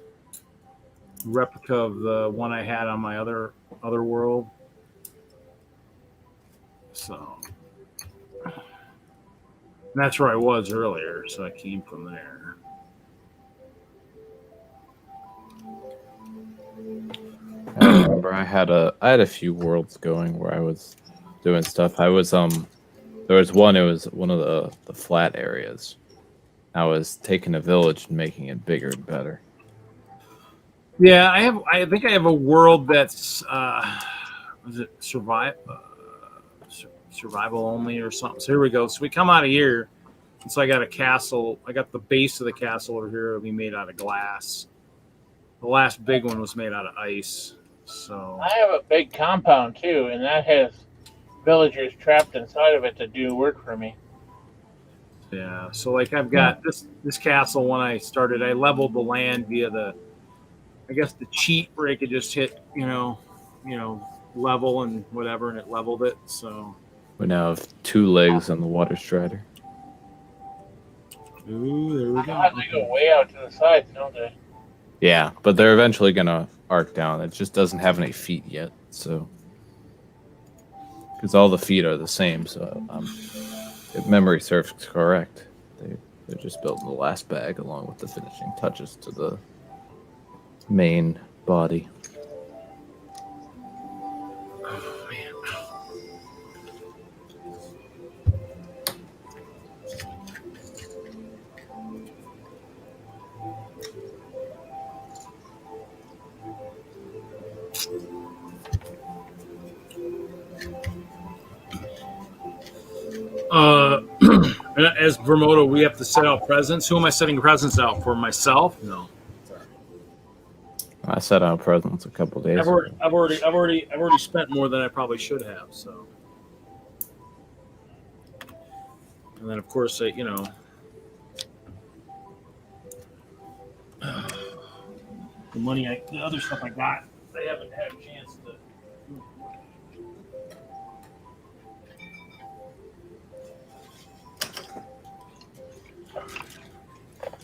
replica of the one I had on my other world. So. And that's where I was earlier, so I came from there. I remember I had a few worlds going where I was doing stuff. I was there was one. It was one of the flat areas. I was taking a village and making it bigger and better. Yeah, I think I have a world that's was it survival only or something. So here we go. So we come out of here. And so I got a castle. I got the base of the castle over here. It'll be made out of glass. The last big one was made out of ice. So I have a big compound too, and that has villagers trapped inside of it to do work for me. yeah. So like I've got this castle when I started. I leveled the land via the cheat where I could just hit level and whatever, and it leveled it. So We now have 2 legs on the water strider. ooh, there we go. They go way out to the sides, don't they? Yeah, but they're eventually gonna arc down. It just doesn't have any feet yet, so because all the feet are the same. So if memory serves correct, they're just building the last bag along with the finishing touches to the main body. As Vermodo, we have to set out presents. Who am I setting presents out for? Myself? No. I set out presents a couple days ago. I've already spent more than I probably should have. So, and then of course, the the other stuff I got, I haven't had a chance to.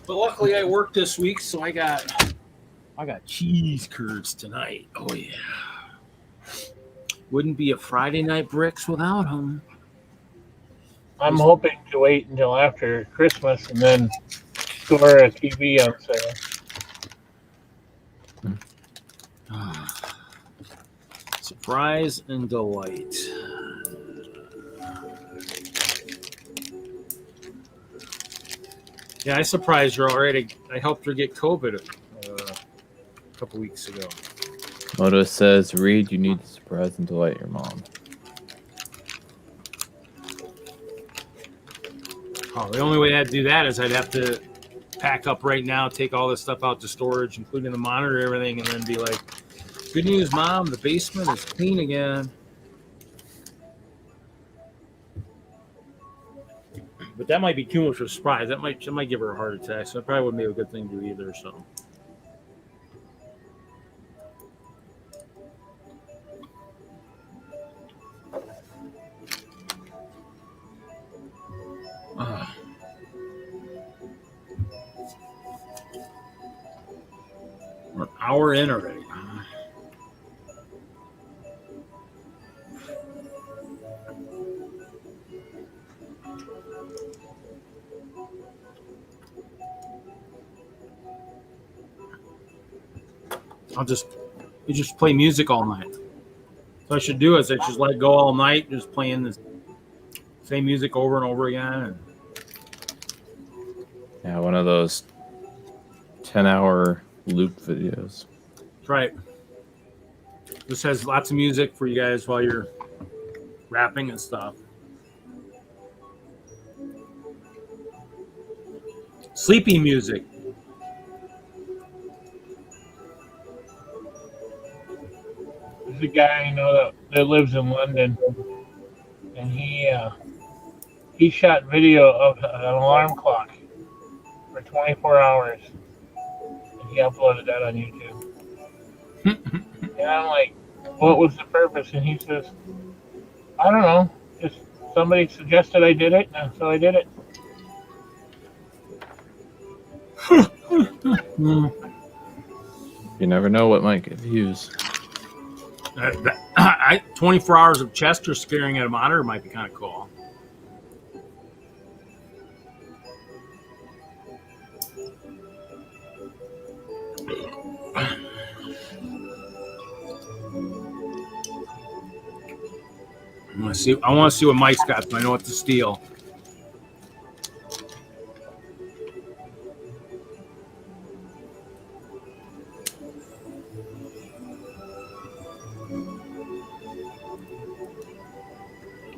But luckily, I worked this week, so I got cheese curds tonight. Oh yeah, wouldn't be a Friday night bricks without them. I'm hoping to wait until after Christmas and then score a TV on sale. Surprise and delight. Yeah, I surprised her already. I helped her get COVID a couple weeks ago. Moto says, Reed, you need to surprise and delight your mom. Oh, the only way I'd do that is I'd have to pack up right now, take all this stuff out to storage, including the monitor, everything, and then be like, good news, Mom, the basement is clean again. But that might be too much of a surprise. That might give her a heart attack, so it probably wouldn't be a good thing to do either. So, we're an hour in already. You just play music all night. So I should do is I just let it go all night, just playing the same music over and over again. And Yeah, one of those 10-hour loop videos. that's right. This has lots of music for you guys while you're rapping and stuff. Sleepy music. There's a guy I know that lives in London, and he shot video of an alarm clock for 24 hours, and he uploaded that on YouTube. And I'm like, what was the purpose? And he says, I don't know, just somebody suggested I did it, and so I did it. You never know what might get views. 24 hours of Chester staring at a monitor might be kind of cool. I want to see what Mike's got, so I know what to steal.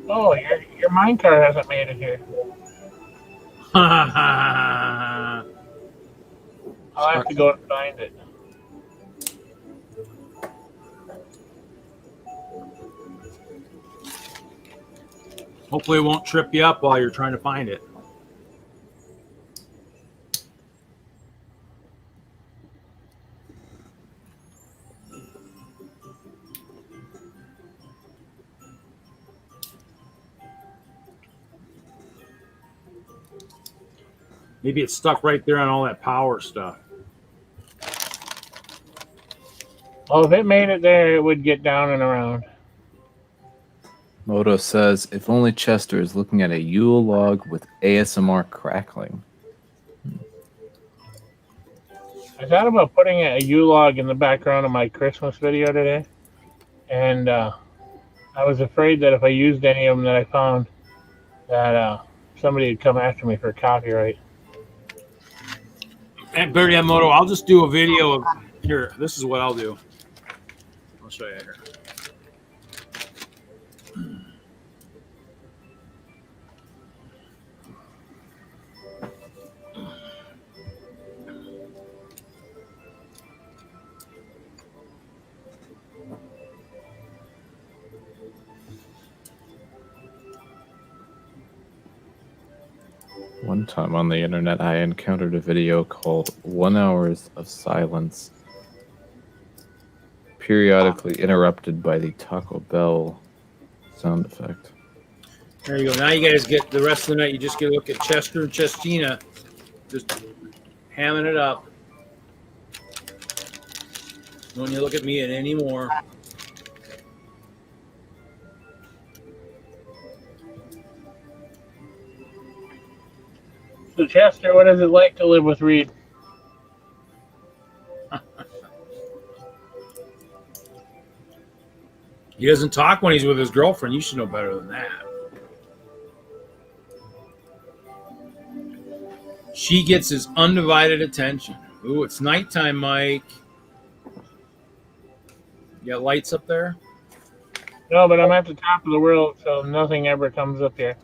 Oh, your minecart hasn't made it here. I'll have to go and find it. Hopefully it won't trip you up while you're trying to find it. Maybe it's stuck right there on all that power stuff. Oh, if it made it there, it would get down and around. Moto says, if only Chester is looking at a Yule log with ASMR crackling. I thought about putting a U-log in the background of my Christmas video today, and I was afraid that if I used any of them that I found, that somebody would come after me for copyright. And Barry Moto, I'll just do a video of here. This is what I'll do. I'll show you here. One time on the internet, I encountered a video called 1 Hours of Silence, periodically interrupted by the Taco Bell sound effect. There you go. Now you guys get the rest of the night. You just get to look at Chester and Chestina just hamming it up. Don't you look at me anymore. So, Chester, what is it like to live with Reed? He doesn't talk when he's with his girlfriend. You should know better than that. She gets his undivided attention. Ooh, it's nighttime, Mike. You got lights up there? No, but I'm at the top of the world, so nothing ever comes up here.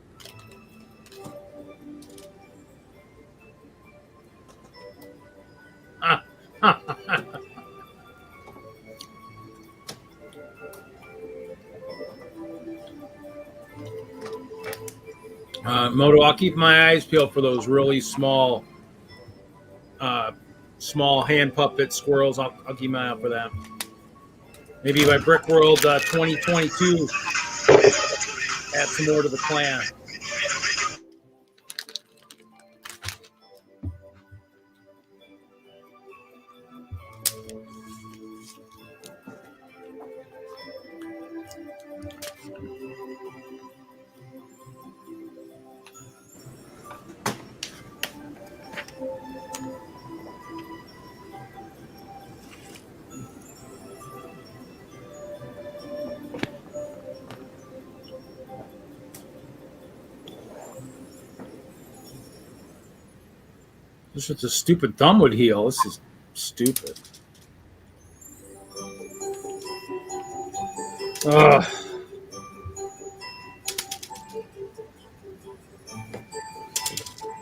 Moto, I'll keep my eyes peeled for those really small hand puppet squirrels. I'll keep my eye out for that. Maybe by Brickworld 2022, add some more to the clan. This is a stupid thumb would heal. This is stupid. Ugh.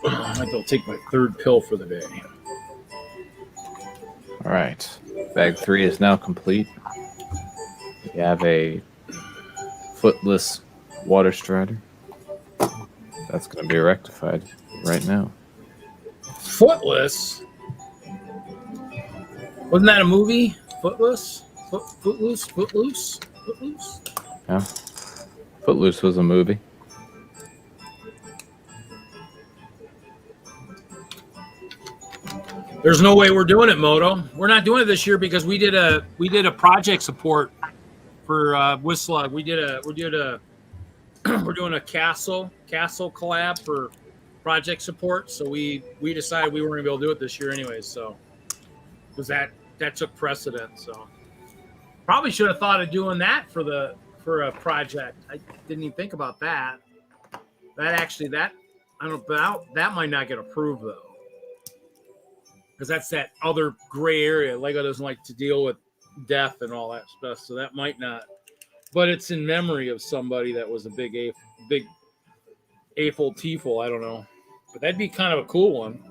I might go take my third pill for the day. All right. Bag 3 is now complete. We have a footless water strider. That's going to be rectified right now. Footless? Wasn't that a movie? Footless? Footloose? Footloose? Footloose? Yeah. Footloose was a movie. There's no way we're doing it, Moto. We're not doing it this year because we did a project support for WISLUG. We're doing a castle collab for project support. So we decided we weren't gonna be able to do it this year anyways. So because that took precedent. So probably should have thought of doing that for a project. I didn't even think about that. That might not get approved though. Because that's that other gray area. Lego doesn't like to deal with death and all that stuff, so that might not. But it's in memory of somebody that was a big AFOL TFOL. I don't know, but that'd be kind of a cool one.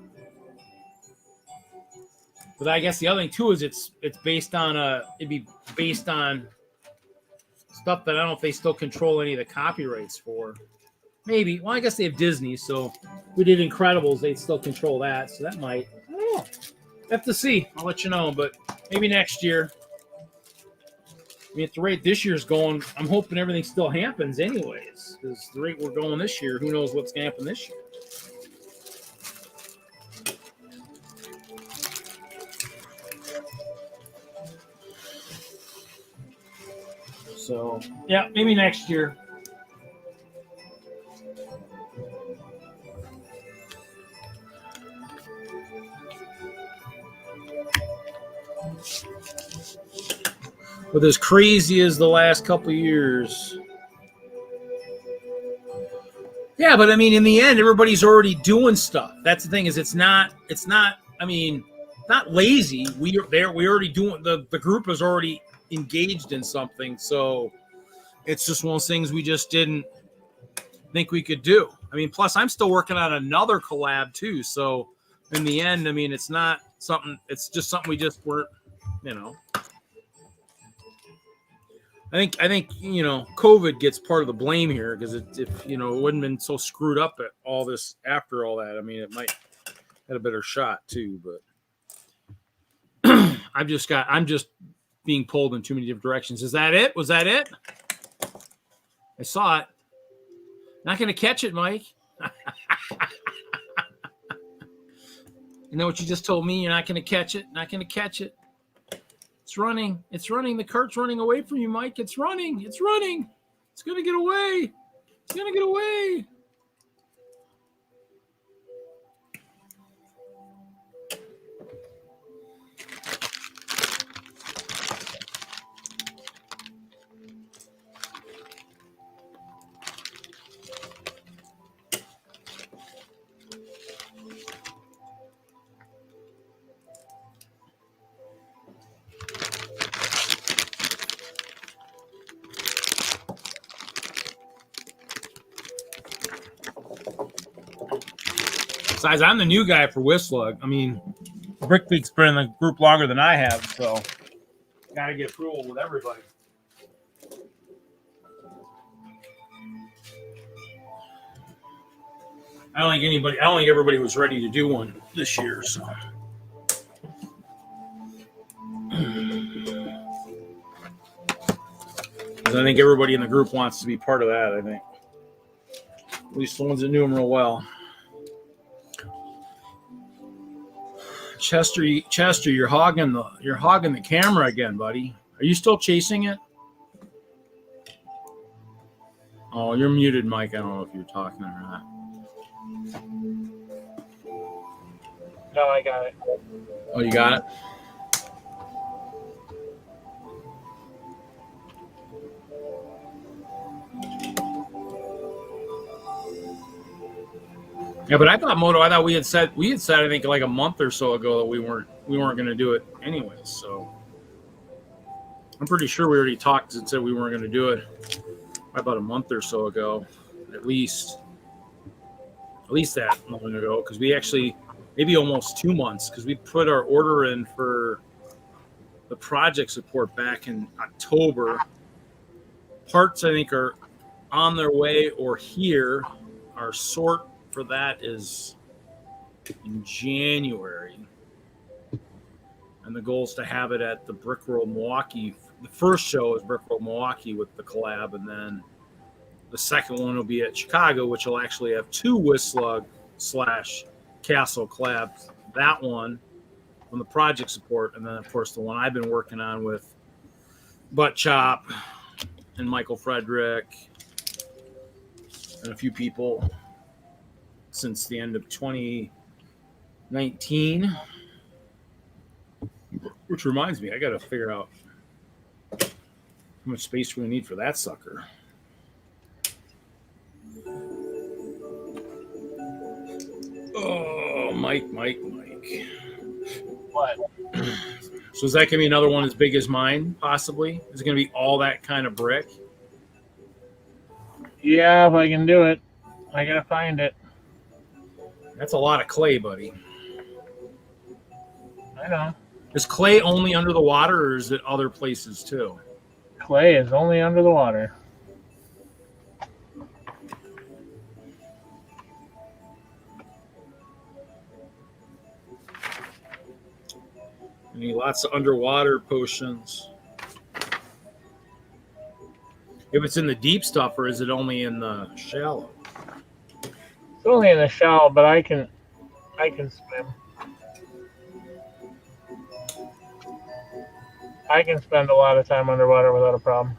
But I guess the other thing too is it's based on it'd be based on stuff that I don't know if they still control any of the copyrights for. Maybe. Well, I guess they have Disney, so if we did Incredibles, they'd still control that. So that might. I don't know. Have to see. I'll let you know, but maybe next year. I mean, at the rate this year's going, I'm hoping everything still happens anyways. Because the rate we're going this year, who knows what's going to happen this year. So, yeah, maybe next year. But as crazy as the last couple of years. Yeah, but I mean, in the end, everybody's already doing stuff. That's the thing is it's not, I mean, not lazy. We already doing, the group is already engaged in something. So it's just one of those things we just didn't think we could do. I mean, plus I'm still working on another collab too. So in the end, I mean, it's not something, it's just something we just weren't, you know. I think COVID gets part of the blame here because if it wouldn't have been so screwed up at all this after all that, I mean, it might had a better shot too. But I'm just being pulled in too many different directions. Is that it? Was that it? I saw it. Not going to catch it, Mike. You know what you just told me? You're not going to catch it. Not going to catch it. It's running. It's running. The cart's running away from you, Mike. It's running. It's running. It's going to get away. It's going to get away. Besides, I'm the new guy for WISLUG. I mean, Brickworld's been in the group longer than I have, so got to get approval with everybody. I don't think everybody was ready to do one this year, so. I think everybody in the group wants to be part of that, I think. At least the ones that knew him real well. Chester, you're hogging the camera again, buddy. Are you still chasing it? Oh, you're muted, Mike. I don't know if you're talking or not. No, I got it. Oh, you got it? Yeah, but I thought we had said I think like a month or so ago that we weren't going to do it anyways. So I'm pretty sure we already talked and said we weren't going to do it about a month or so ago, at least that long ago, because we actually maybe almost 2 months, because we put our order in for the project support back in October. Parts I think are on their way or here. Our sort for that is in January, and the goal is to have it at the Brickworld Milwaukee. The first show is Brickworld Milwaukee with the collab, and then the second one will be at Chicago, which will actually have 2 WISLUG / Castle collabs. That one on the project support, and then of course the one I've been working on with Butt Chop and Michael Frederick and a few people since the end of 2019. Which reminds me, I got to figure out how much space we need for that sucker. Oh, Mike. What? So is that going to be another one as big as mine, possibly? Is it going to be all that kind of brick? Yeah, if I can do it. I gotta find it. That's a lot of clay, buddy. I know. Is clay only under the water, or is it other places too? Clay is only under the water. I need lots of underwater potions. If it's in the deep stuff, or is it only in the shallow? It's only in the shallow, but I can swim. I can spend a lot of time underwater without a problem.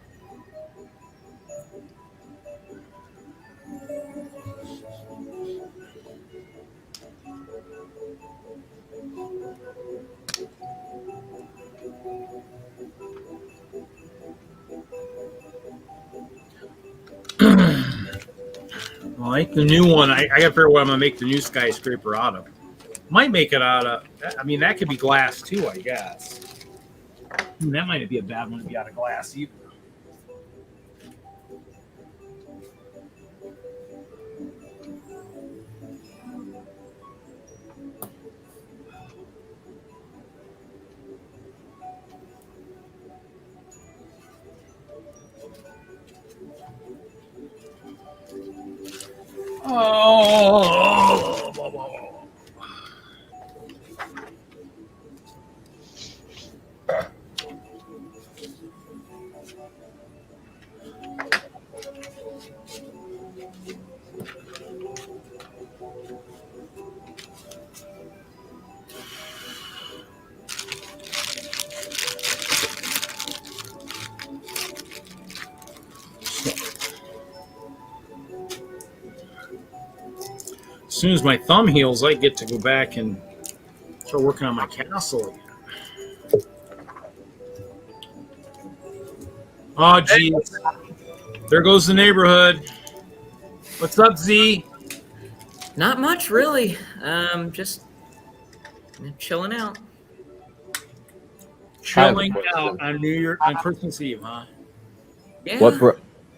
I like the new one. I got to figure out what I'm going to make the new skyscraper out of. Might make it out of, I mean, that could be glass too, I guess. That might not be a bad one to be out of glass either. soon as my thumb heals, I get to go back and start working on my castle again. Oh, geez. There goes the neighborhood. What's up, Z? Not much, really. Just chilling out. Chilling out on Christmas Eve, huh? Yeah.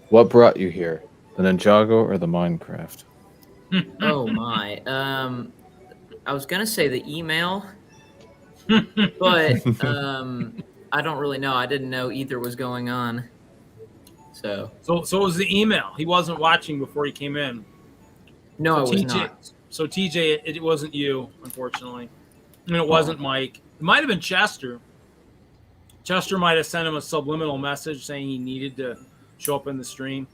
What brought you here? The Ninjago or the Minecraft? Oh my. I was gonna say the email, but I don't really know. I didn't know either was going on. So was the email. He wasn't watching before he came in. No, I was TJ, not. So TJ, it wasn't you, unfortunately. And it wasn't Mike. It might have been Chester. Chester might have sent him a subliminal message saying he needed to show up in the stream.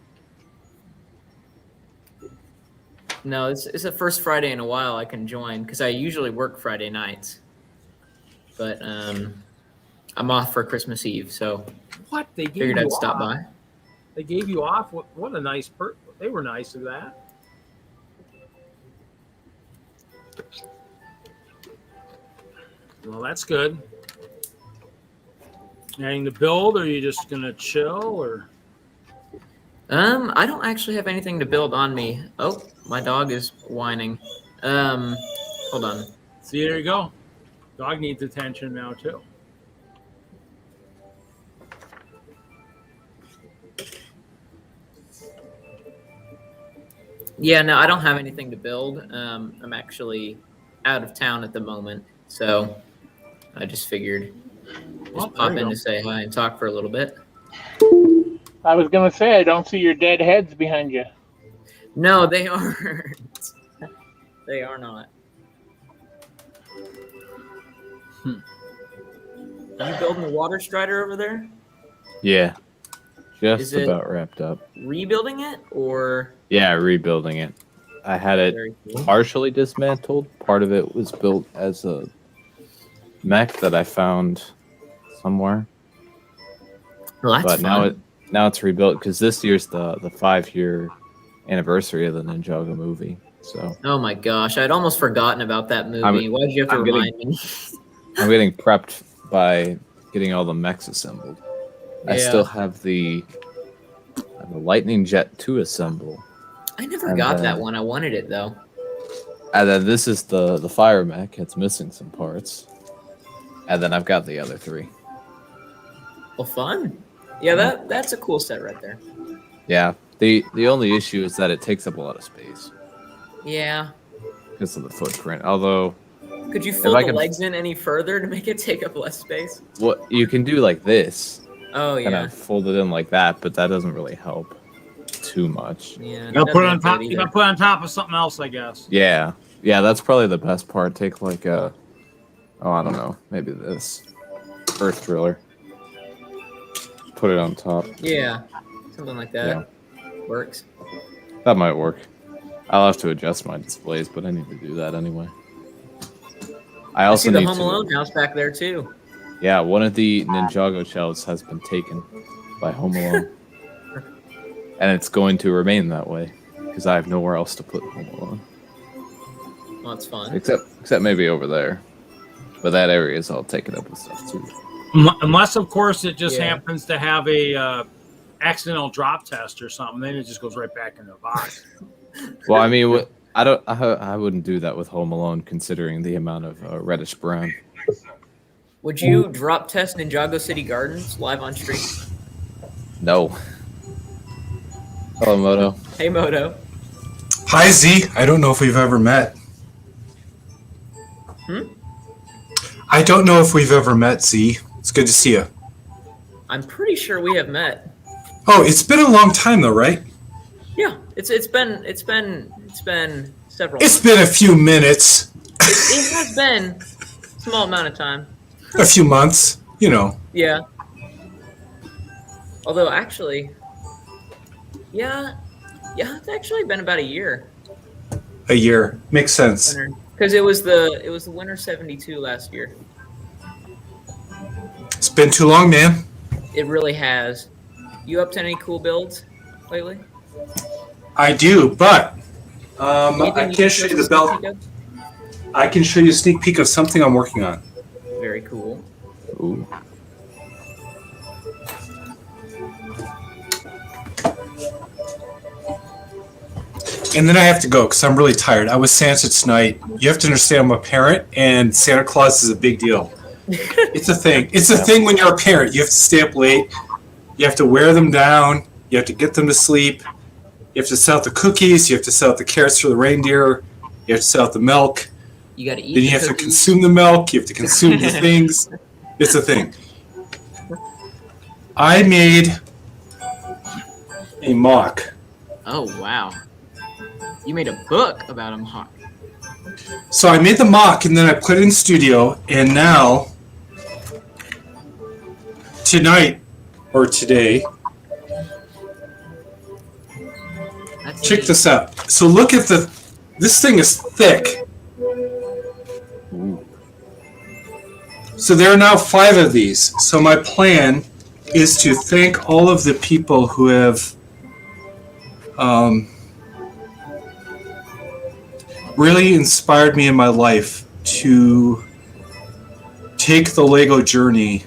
No, it's the first Friday in a while I can join because I usually work Friday nights. But I'm off for Christmas Eve, so What? They gave figured you I'd stop off? by. They gave you off? What a nice They were nice of that. Well, that's good. Anything to build, or are you just gonna chill, or? I don't actually have anything to build on me. Oh, my dog is whining. Hold on. See, there you go. Dog needs attention now too. Yeah, no, I don't have anything to build. I'm actually out of town at the moment, so I just figured just pop in to say hi and talk for a little bit. I was gonna say I don't see your dead heads behind you. No, they aren't. They are not. Are you building the water strider over there? Yeah. Just Is it- about wrapped up. Rebuilding it or Yeah, rebuilding it. I had it very cool. partially dismantled. Part of it was built as a mech that I found somewhere. Well, that's But fun. now it's rebuilt because this year's the 5-year anniversary of the Ninjago movie. So Oh my gosh, I'd almost forgotten about that movie. I'm- Why'd you have to I'm remind me? I'm getting prepped by getting all the mechs assembled. I Yeah. still have the Lightning Jet to assemble. I never And got then- that one. I wanted it though. And then this is the fire mech. It's missing some parts. And then I've got the other 3. Well, fun. Yeah, that's a cool set right there. Yeah. The only issue is that it takes up a lot of space Yeah. because of the footprint. Although Could you fold I the could- legs in any further to make it take up less space? what you can do like this, Oh kind yeah. of fold it in like that, but that doesn't really help too much. Yeah. You gotta put it on doesn't look top. good You either. gotta put it on top of something else, I guess. Yeah, that's probably the best part. Take like I don't know, maybe this Earth Driller. Put it on top. Yeah. Something like that. Works. That might work. I'll have to adjust my displays, but I need to do that anyway. I I also see the need Home to. Alone house back there too. Yeah, one of the Ninjago shelves has been taken by Home Alone, and it's going to remain that way because I have nowhere else to put Home Alone, Well, that's fun. except maybe over there. But that area is all taken up with stuff too. Unless, of course, it just Yeah. happens to have a accidental drop test or something. Then it just goes right back in the box. Well, I mean, I wouldn't do that with Home Alone, considering the amount of reddish brown. Would you drop test Ninjago City Gardens live on stream? No. Hello, Moto. Hey Moto. Hi, Z. I don't know if we've ever met. I don't know if we've ever met, Z. It's good to see you. I'm pretty sure we have met. Oh, it's been a long time though, right? Yeah, it's been several. It's months. been a few minutes, It has been a small amount of time. a few months, you know. Yeah. Although actually, yeah, it's actually been about a year. A year. Makes sense. Because it was the winter '72 last year. It's been too long, man. It really has. You up to any cool builds lately? I do, but Anything I can't show you the belt. Jacob? I can show you a sneak peek of something I'm working on. Very cool. Ooh. And then I have to go because I'm really tired. I was Santa tonight. You have to understand I'm a parent, and Santa Claus is a big deal. It's a thing. It's a thing when you're a parent. You have to stay up late. You have to wear them down. You have to get them to sleep. You have to sell out the cookies. You have to sell out the carrots for the reindeer. You have to sell out the milk. You got to eat. Then you have to consume the milk. You have to consume the things. It's a thing. I made a mock. Oh wow! You made a book about a mock. So I made the mock and then I put it in studio, and now tonight or today, That's check neat. this out. So look at this thing is thick. Ooh. So there are now 5 of these. So my plan is to thank all of the people who have really inspired me in my life to take the Lego journey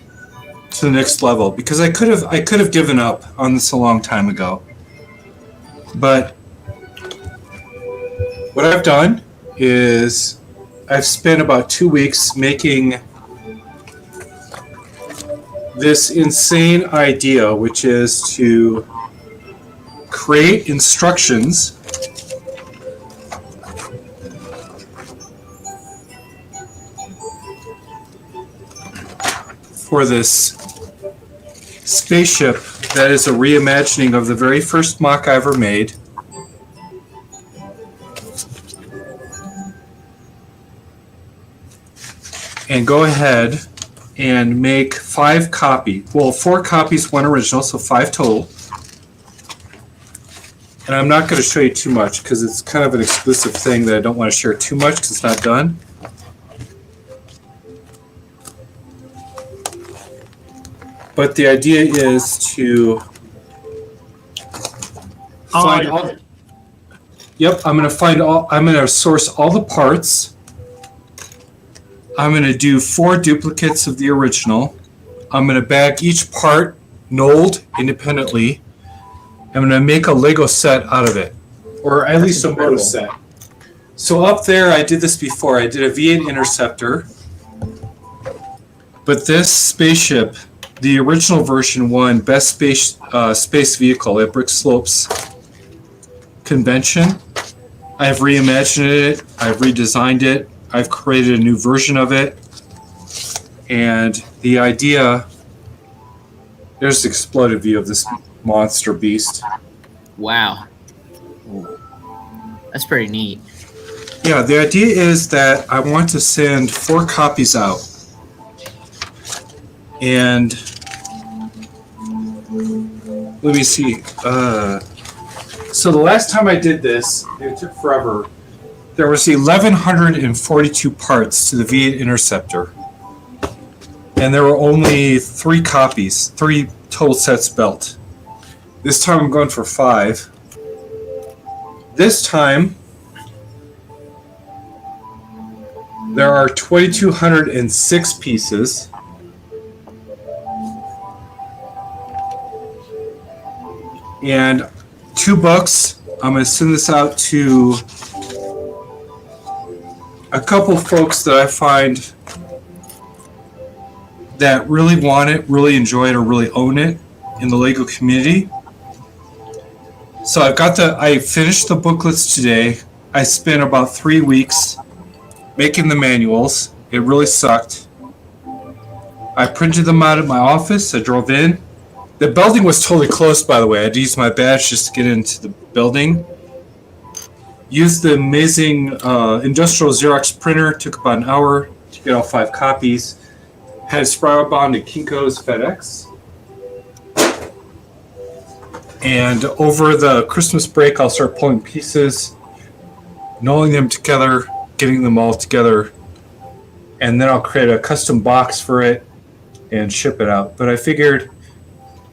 to the next level, because I could have given up on this a long time ago. But what I've done is I've spent about 2 weeks making this insane idea, which is to create instructions for this spaceship that is a reimagining of the very first mock I ever made. And go ahead and make 5 copies. Well, 4 copies, 1 original, so 5 total. And I'm not going to show you too much because it's kind of an exclusive thing that I don't want to share too much because it's not done. But the idea is to find all. Yep, I'm going to source all the parts. I'm going to do 4 duplicates of the original. I'm going to bag each part knolled independently. I'm going to make a Lego set out of it, or at least a moto set. So up there, I did this before. I did a V8 Interceptor. But this spaceship, the original version, won Best Space Vehicle at Brick Slopes convention. I've reimagined it. I've redesigned it. I've created a new version of it. And the idea, there's the exploded view of this monster beast. Wow. That's pretty neat. Yeah, the idea is that I want to send 4 copies out. And let me see. So the last time I did this, it took forever. There was 1,142 parts to the V8 Interceptor. And there were only 3 copies, 3 total sets built. This time I'm going for 5. This time, there are 2,206 pieces. And 2 books. I'm going to send this out to a couple folks that I find that really want it, really enjoy it, or really own it in the Lego community. So I finished the booklets today. I spent about 3 weeks making the manuals. It really sucked. I printed them out at my office. I drove in. The building was totally closed, by the way. I had to use my badge just to get into the building. Used the amazing industrial Xerox printer. Took about an hour to get all 5 copies. Had spiral bound to Kinko's FedEx. And over the Christmas break, I'll start pulling pieces, knolling them together, getting them all together, and then I'll create a custom box for it and ship it out. But I figured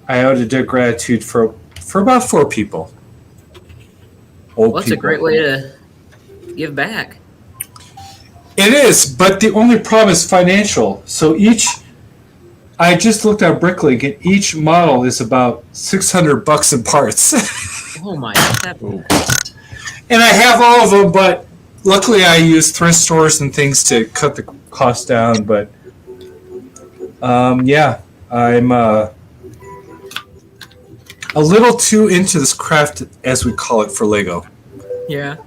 I owed a debt of gratitude for about 4 people. Well, that's a great way to give back. It is, but the only problem is financial. So I just looked at Bricklink, and each model is about $600 in parts. Oh my! And I have all of them, but luckily I use thrift stores and things to cut the cost down. But yeah, I'm a little too into this craft, as we call it, for Lego. Yeah.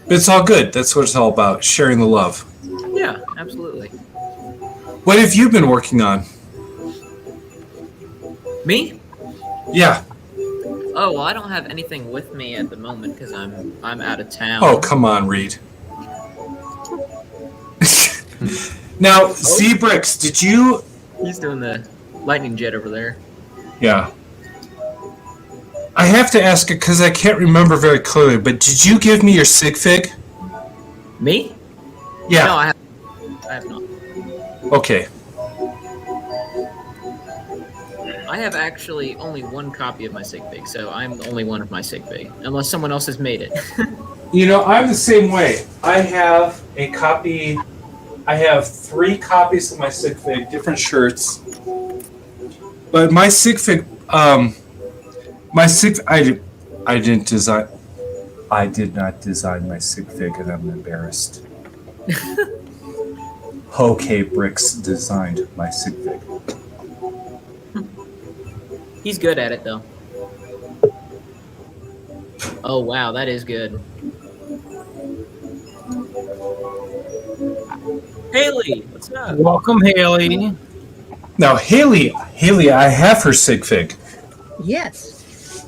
But it's all good. That's what it's all about, sharing the love. Yeah, absolutely. What have you been working on? Me? Yeah. Oh, well, I don't have anything with me at the moment because I'm out of town. Oh, come on, Reed. Now, Z-Bricks, did you... He's doing the lightning jet over there. Yeah. I have to ask it because I can't remember very clearly, but did you give me your sig fig? Me? Yeah. No, I have not. Okay. I have actually only one copy of my sig fig, so I'm the only one of my sig fig, unless someone else has made it. You know, I'm the same way. I have a copy... I have 3 copies of my sig fig, different shirts. But my sig fig... I didn't design... I did not design my sig fig, and I'm embarrassed. Okay, Bricks designed my sig fig. He's good at it, though. Oh, wow, that is good. Haley, what's up? Welcome, Haley. Now, Haley, I have her sig fig. Yes.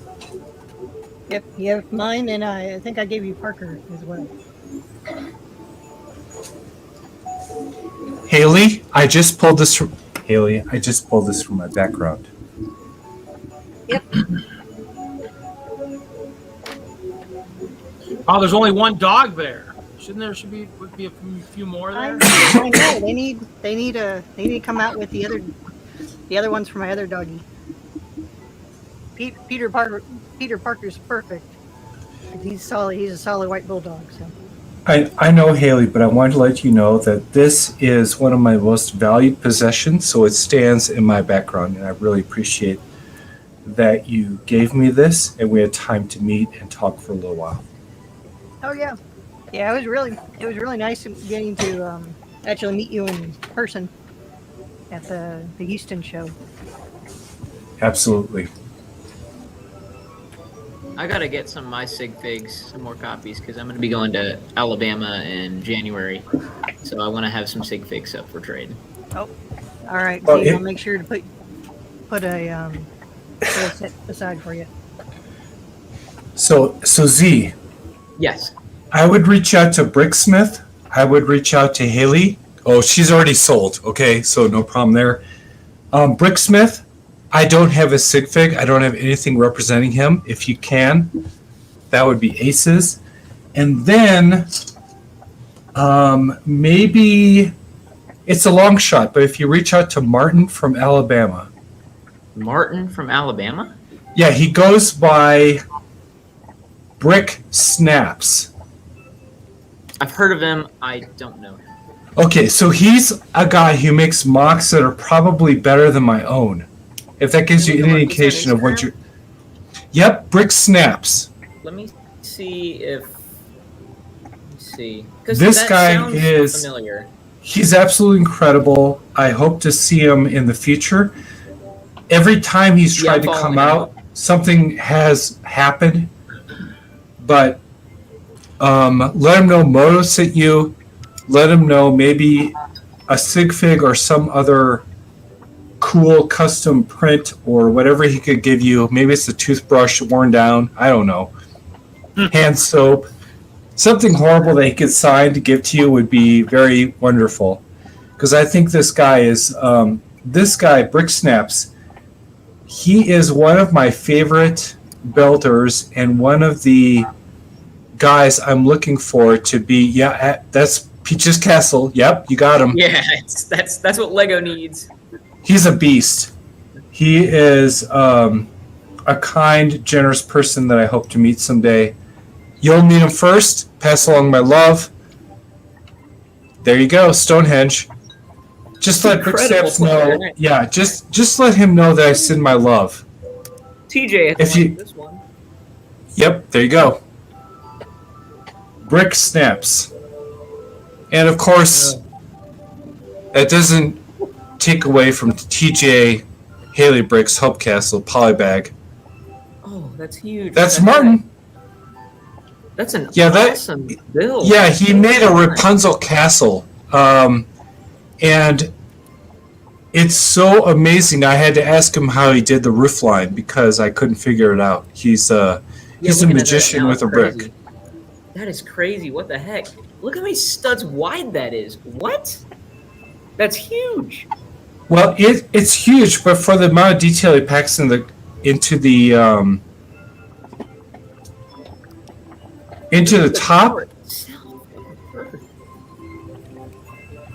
Yep, you have mine, and I think I gave you Parker as well. Haley, I just pulled this from my background. Yep. Oh, there's only one dog there. Shouldn't there would be a few more there? I know. They need to come out with the other ones for my other doggy. Peter Parker's perfect. He's solid. He's a solid white bulldog. So. I know, Haley, but I wanted to let you know that this is one of my most valued possessions, so it stands in my background, and I really appreciate that you gave me this, and we had time to meet and talk for a little while. Oh yeah, yeah. It was really nice getting to actually meet you in person at the Houston show. Absolutely. I gotta get some of my sig figs, some more copies, because I'm gonna be going to Alabama in January, so I want to have some sig figs up for trade. Oh, all right. Well, So I'll make sure to put a set aside for you. So Z, Yes. I would reach out to Bricksmith. I would reach out to Haley. Oh, she's already sold. Okay, so no problem there. Bricksmith, I don't have a sig fig. I don't have anything representing him. If you can, that would be aces. And then maybe it's a long shot, but if you reach out to Martin from Alabama. Martin from Alabama? Yeah, he goes by Brick Snaps. I've heard of him. I don't know him. Okay, so he's a guy who makes MOCs that are probably better than my own. If that gives you any indication of what you're... Yep, Brick Snaps. Let me see if... Let's see. 'Cause This that guy sounds is... familiar. He's absolutely incredible. I hope to see him in the future. Every time he's tried to come out, something has happened. But let him know Moto sent you. Let him know maybe a sig fig or some other cool custom print or whatever he could give you. Maybe it's a toothbrush worn down. I don't know. Hand soap. Something horrible that he could sign to give to you would be very wonderful. Because I think this guy is, Brick Snaps, he is one of my favorite builders and one of the guys I'm looking for to be, that's Peach's Castle. Yep, you got him. Yeah, that's what Lego needs. He's a beast. He is a kind, generous person that I hope to meet someday. You'll meet him first. Pass along my love. There you go, Stonehenge. Just let Brick Incredible Snaps know. player. Yeah, just let him know that I send my love. TJ, If you- this one. Yep, there you go. Brick Snaps. And of course, that doesn't take away from TJ Haley Brick's Hubcastle Polybag. Oh, that's huge. That's Martin. That's an Yeah, awesome build. Yeah, he made a Rapunzel castle. And it's so amazing. I had to ask him how he did the roof line because I couldn't figure it out. He's a magician with a brick. That is crazy. What the heck? Look how many studs wide that is. What? That's huge. Well, it's huge, but for the amount of detail he packs into the top.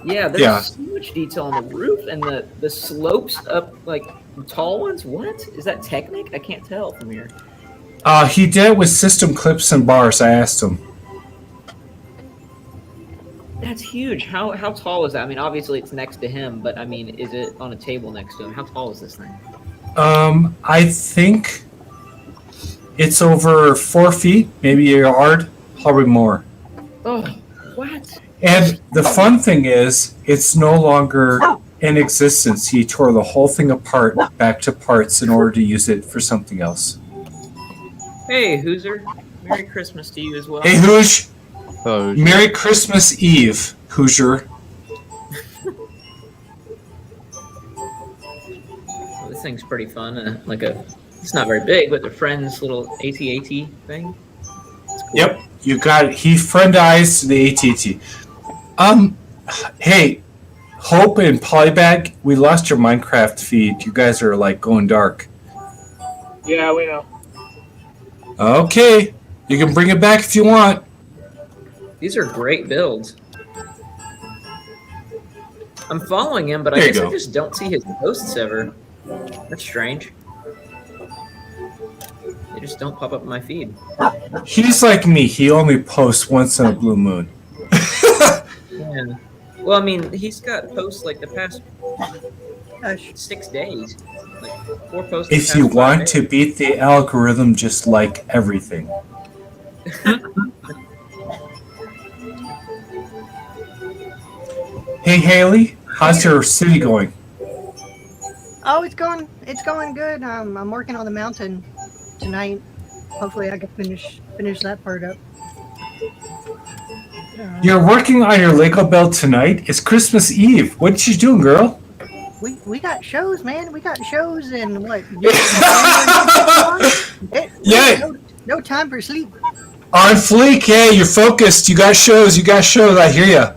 Yeah, there's so much detail on the roof and the slopes up, like tall ones. What is that Technic? I can't tell from here. He did it with system clips and bars. I asked him. That's huge. How tall is that? I mean, obviously it's next to him, but I mean, is it on a table next to him? How tall is this thing? I think it's over 4 feet, maybe a yard, probably more. Oh, what? And the fun thing is, it's no longer in existence. He tore the whole thing apart back to parts in order to use it for something else. Hey, Hooser. Merry Christmas to you as well. Hey, Hoosh. Oh, Merry Christmas Eve, Hoosier. Well, this thing's pretty fun. It's not very big, but the Friends little AT-AT thing. It's cool. Yep, you got it. He friendized the AT&T. Hey, Hope and Polybag, we lost your Minecraft feed. You guys are like going dark. Yeah, we know. Okay, you can bring it back if you want. These are great builds. I'm following him, but I There you guess I go. just don't see his posts ever. That's strange. They just don't pop up in my feed. He's like me. He only posts once in a blue moon. Yeah. Well, I mean, he's got posts like the past 6 days. Like 4 posts. the If past you 5 want days. to beat the algorithm, just like everything. Hey Haley, how's your city going? Oh, it's going good. I'm working on the mountain tonight. Hopefully, I can finish that part up. You're working on your Lego build tonight. It's Christmas Eve. What you doing, girl? We got shows, man. We got shows and what? Yeah. No time for sleep. On fleek, hey, you're focused. You got shows. I hear ya.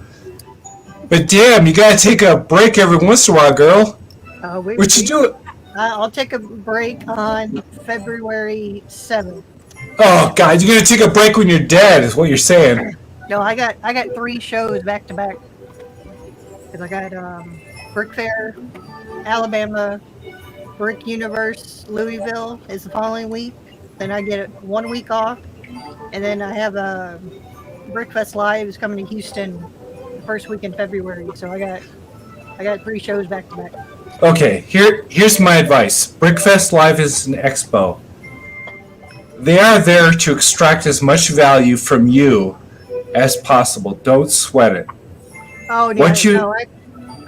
But damn, you gotta take a break every once in a while, girl. What you doing? I'll take a break on February 7th. Oh God, you're gonna take a break when you're dead, is what you're saying. No, I got 3 shows back to back. Cause I got Brick Fair, Alabama, Brick Universe, Louisville is the following week. Then I get 1 week off, and then I have a Brickfest Live is coming to Houston the first week in February. So I got 3 shows back to back. Okay, here's my advice. Brickfest Live is an expo. They are there to extract as much value from you as possible. Don't sweat it. Oh yeah, What you- no,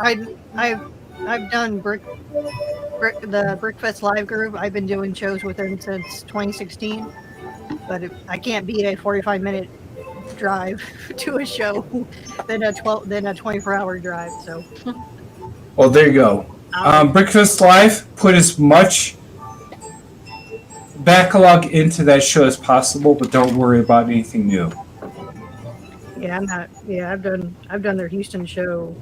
I've done the Brickfest Live group. I've been doing shows with them since 2016, but I can't beat a 45-minute drive to a show than a 24-hour drive. So Well, there you go. Brickfest Live, put as much backlog into that show as possible, but don't worry about anything new. yeah, I've done their Houston show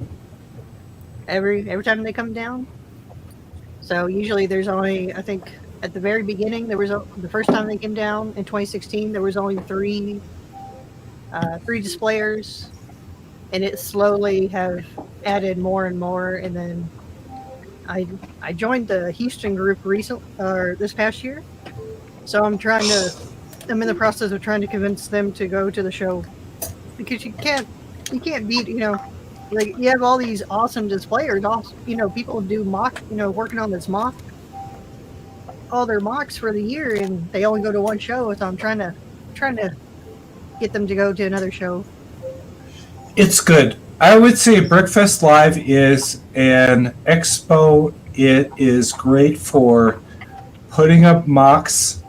every time they come down. So usually there's only, I think at the very beginning the first time they came down in 2016 there was only 3 displayers, and it slowly have added more and more, and then I joined the Houston group this past year, so I'm trying to I'm in the process of trying to convince them to go to the show because you can't beat, like you have all these awesome displayers. Also, people do mock, working on this mock, all their mocks for the year, and they only go to one show. So I'm trying to get them to go to another show. It's good. I would say Brickfest Live is an expo. It is great for putting up mocks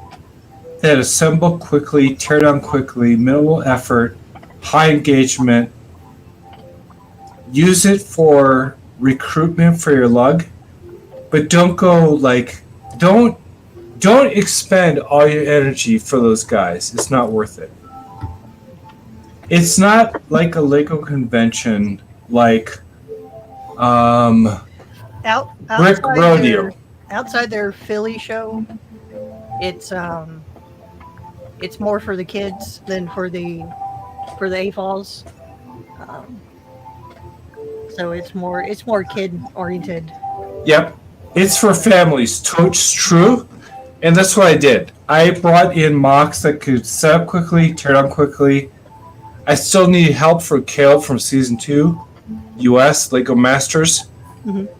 that assemble quickly, tear down quickly, minimal effort, high engagement. Use it for recruitment for your lug, but don't expend all your energy for those guys. It's not worth it. It's not like a Lego convention, like Brick Rodeo. Outside their Philly show, it's more for the kids than for the AFOLs. So it's more kid oriented. Yep, it's for families. It's true, and that's what I did. I brought in mocks that could set up quickly, tear down quickly. I still need help for Caleb from season 2, US Lego Masters,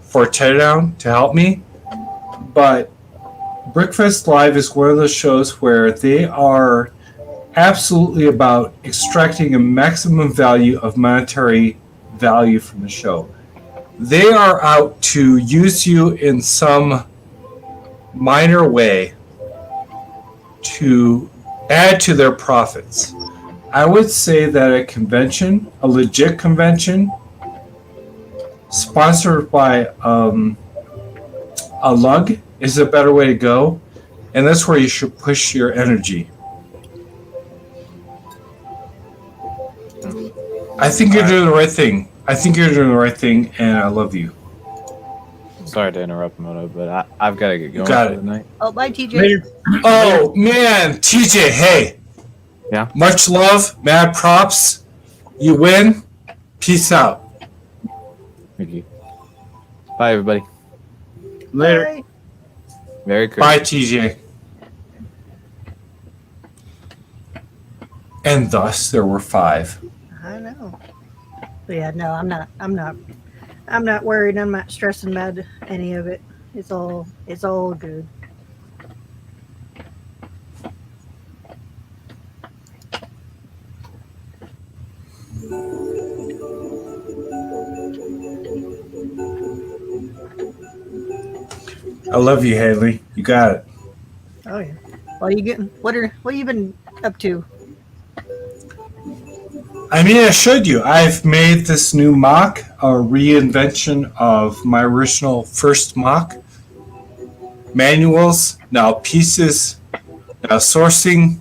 for teardown to help me. But Brickfest Live is one of those shows where they are absolutely about extracting a maximum value of monetary value from the show. They are out to use you in some minor way to add to their profits. I would say that a convention, a legit convention, sponsored by a lug is a better way to go, and that's where you should push your energy. I think you're doing the right thing. And I love you. Sorry to interrupt, Moto, but I've got to get going Got for it. the night. Oh, bye, TJ. Oh, man, TJ, hey. Yeah? Much love, mad props. You win. Peace out. Thank you. Bye, everybody. Later. Bye. Merry Christmas. Bye, TJ. And thus there were 5. I know. But yeah, no, I'm not worried. I'm not stressing about any of it. It's all good. I love you, Haley. You got it. Oh yeah. Well, what have you been up to? I mean, I showed you. I've made this new mock, a reinvention of my original first mock. Manuals, now pieces, now sourcing.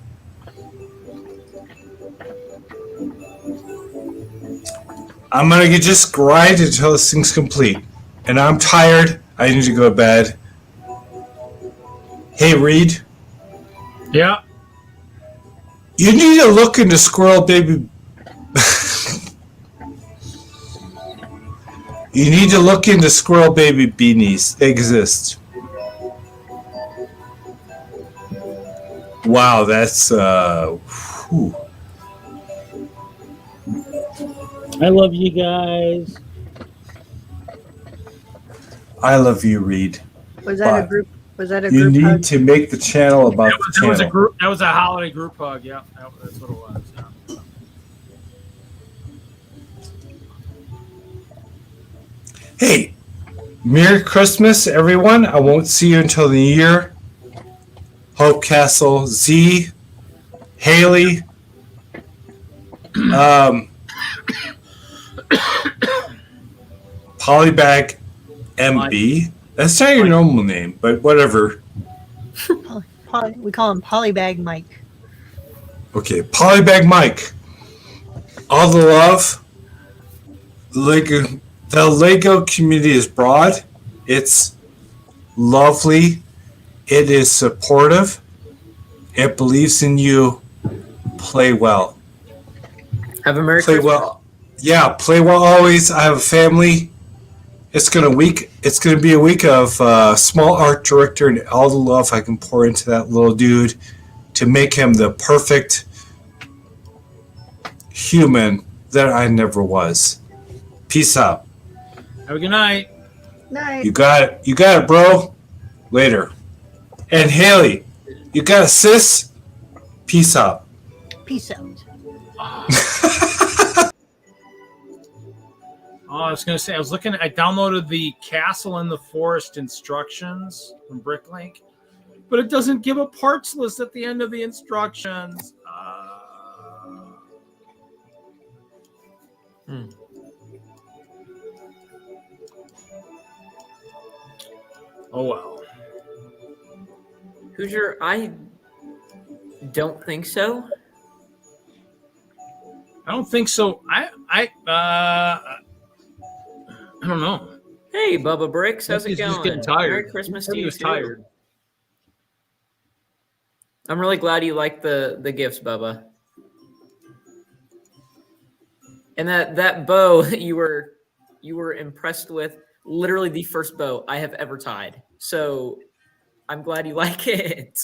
I'm going to just grind until this thing's complete. And I'm tired. I need to go to bed. Hey, Reed. Yeah. You need to look into Squirrel Baby. You need to look into Squirrel Baby beanies. They exist. Wow, that's whew. I love you guys. I love you, Reed. Was that But a group? Was that a you group need hug? to make the channel about That the was a channel. group. That was a holiday group hug. Yeah, that's what it was. Yeah. Hey, Merry Christmas, everyone. I won't see you until the new year. Hope Castle, Z, Haley, Polybag MB. That's not your normal name, but whatever. We call him Polybag Mike. Okay, Polybag Mike. All the love. The Lego community is broad. It's lovely. It is supportive. It believes in you. Play well. Have a Merry Play Christmas. well. Yeah, play well always. I have a family. It's gonna be a week of small art director and all the love I can pour into that little dude. to make him the perfect human that I never was. Peace out. Have a good night. Night. You got it. You got it, bro. Later. And Haley, you got it, sis. Peace out. Peace out. Oh, I was going to say, I downloaded the Castle in the Forest instructions from Bricklink, but it doesn't give a parts list at the end of the instructions. Oh, well. Hoosier, I don't think so. I don't think so. I don't know. Hey, Bubba Bricks, how's it He's just going? getting tired. Merry Christmas to He you was too. tired. I'm really glad you like the gifts, Bubba. And that bow you were impressed with, literally the first bow I have ever tied. So I'm glad you like it.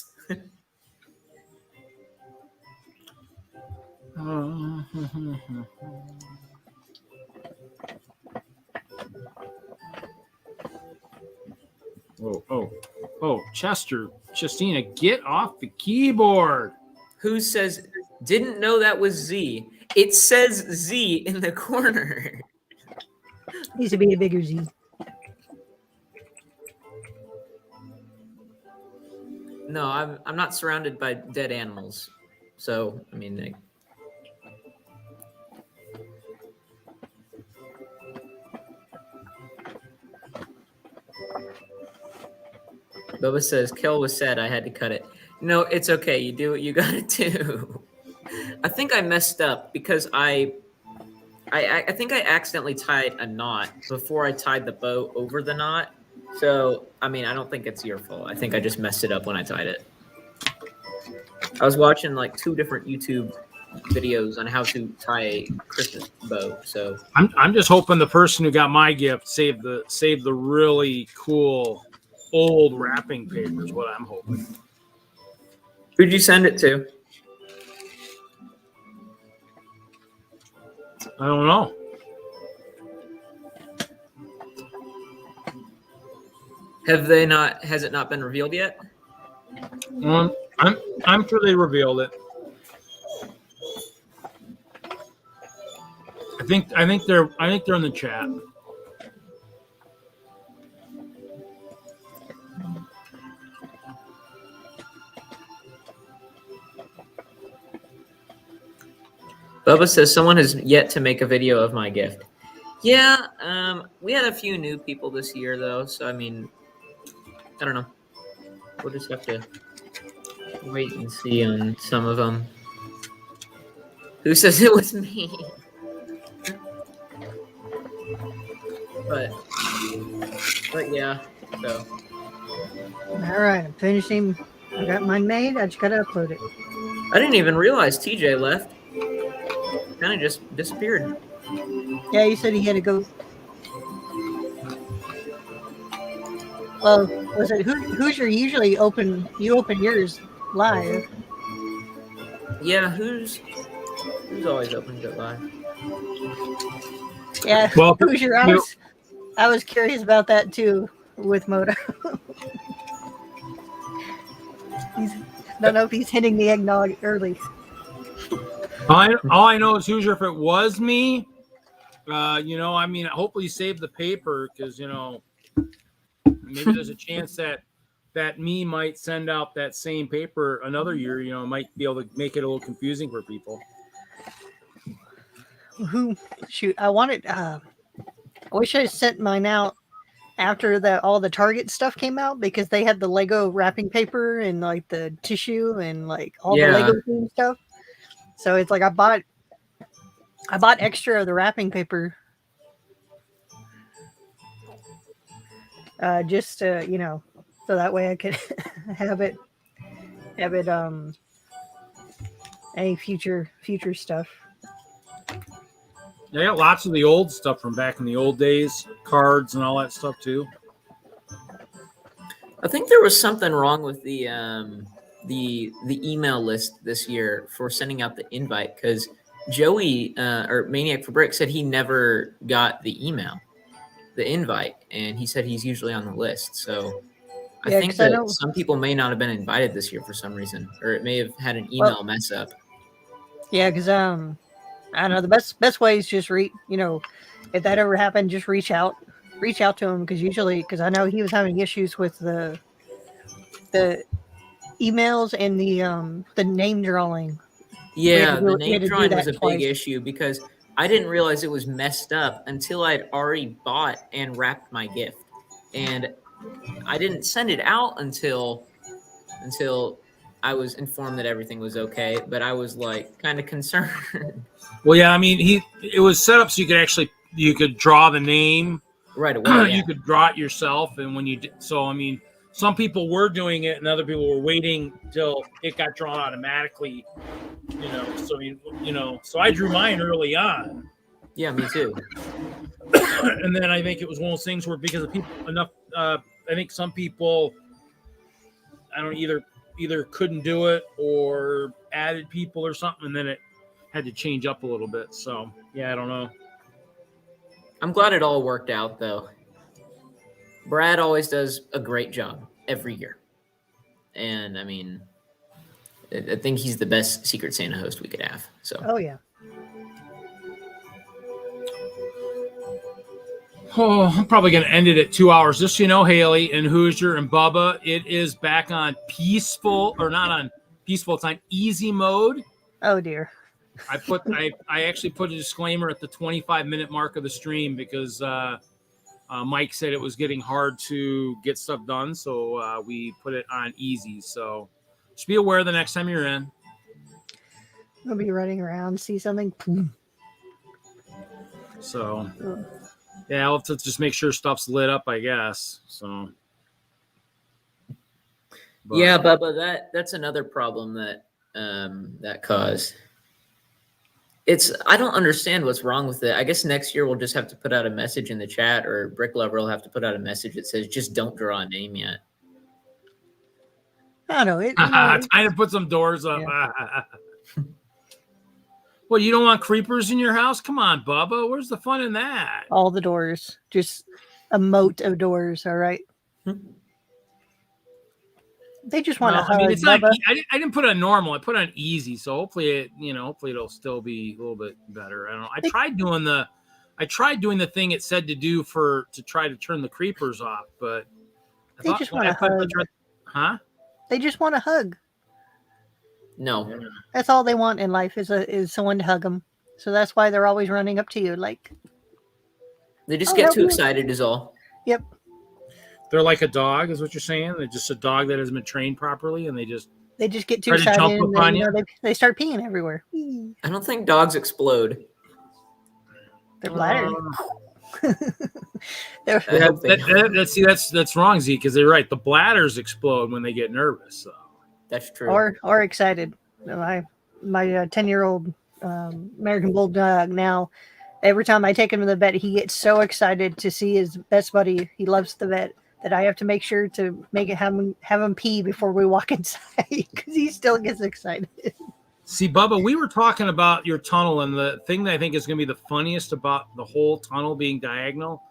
Oh, Chestina, get off the keyboard. Who says, didn't know that was Z? It says Z in the corner. Needs to be a bigger Z. No, I'm not surrounded by dead animals. So, I mean, Bubba says, Kel was sad I had to cut it. No, it's okay. You do what you gotta do. I think I messed up because I think I accidentally tied a knot before I tied the bow over the knot. So, I mean, I don't think it's your fault. I think I just messed it up when I tied it. I was watching like 2 different YouTube videos on how to tie a Christmas bow. So I'm just hoping the person who got my gift saved the really cool old wrapping paper is what I'm hoping. who'd you send it to? I don't know. Has it not been revealed yet? I'm sure they revealed it. I think they're in the chat. Bubba says someone has yet to make a video of my gift. Yeah, we had a few new people this year though, so I mean, I don't know. We'll just have to wait and see on some of them. Who says it was me? But yeah, so. All right, I'm finishing. I got mine made. I just gotta upload it. I didn't even realize TJ left. Kind of just disappeared. Yeah, you said he had to go. Well, was it Hoosier? Usually you open yours live. Yeah, who's always open to it live? Yeah, Well, Hoosier. I was curious about that too with Moto. Don't know if he's hitting the eggnog early. All I know is Hoosier, if it was me, I mean, hopefully save the paper because, maybe there's a chance that me might send out that same paper another year, might be able to make it a little confusing for people. Shoot, I wanted, I wish I sent mine out after all the Target stuff came out because they had the Lego wrapping paper and like the tissue and like all the Lego theme stuff. So it's like I bought extra of the wrapping paper, just to, so that way I could have it any future stuff. Yeah, I got lots of the old stuff from back in the old days, cards and all that stuff too. I think there was something wrong with the the email list this year for sending out the invite, because Joey or Maniac for Brick said he never got the invite, and he said he's usually on the list. So I Yeah, think 'cause I that know- some people may not have been invited this year for some reason, or it may have had an email mess up. Yeah, because I don't know, the best way is just if that ever happened, just reach out to him, because I know he was having issues with the emails and the name drawing. Yeah, We the had name to do drawing was that a twice. big issue because I didn't realize it was messed up until I'd already bought and wrapped my gift. And I didn't send it out until I was informed that everything was okay, but I was like kind of concerned. Well, yeah, I mean, it was set up so you could draw the name Right away. Yeah. You could draw it yourself, and when you did, so I mean, some people were doing it, and other people were waiting till it got drawn automatically. So I drew mine early on. Yeah, me too. And then I think it was one of those things where because of people enough, I think some people, I don't either couldn't do it or added people or something, and then it had to change up a little bit. So yeah, I don't know. I'm glad it all worked out, though. Brad always does a great job every year. And, I mean, I think he's the best Secret Santa host we could have. So. Oh, yeah. Oh, I'm probably going to end it at 2 hours. Just so you know, Haley and Hoosier and Bubba, it is back on peaceful, or not on peaceful, it's on easy mode. Oh, dear. I actually put a disclaimer at the 25-minute mark of the stream because Mike said it was getting hard to get stuff done, so we put it on easy. So just be aware the next time you're in. I'll be running around, see something. So yeah, I'll have to just make sure stuff's lit up, I guess. So yeah, Bubba, that's another problem that caused. I don't understand what's wrong with it. I guess next year we'll just have to put out a message in the chat, or Brick Lover will have to put out a message that says, just don't draw a name yet. I don't know. Trying to put some doors up. Yeah. Well, you don't want creepers in your house? Come on, Bubba. Where's the fun in that? All the doors. Just a moat of doors, all right? They just want to hug. I mean, it's Bubba. not. I didn't put on normal. I put on easy. So hopefully, hopefully it'll still be a little bit better. I don't know. I tried doing the thing it said to do to try to turn the creepers off, but they just want to hug. Huh? They just want to hug. No, that's all they want in life is someone to hug them. So that's why they're always running up to you, like. They just get too excited, is all. Yep. They're like a dog, is what you're saying. They're just a dog that hasn't been trained properly, and they just get too excited. And they start peeing everywhere. I don't think dogs explode. Their bladder. That's wrong, Z, because they're right. The bladders explode when they get nervous. So. That's true. Or excited. My 10-year-old American Bulldog now, every time I take him to the vet, he gets so excited to see his best buddy. He loves the vet that I have to make sure to have him pee before we walk inside because he still gets excited. See, Bubba, we were talking about your tunnel, and the thing that I think is going to be the funniest about the whole tunnel being diagonal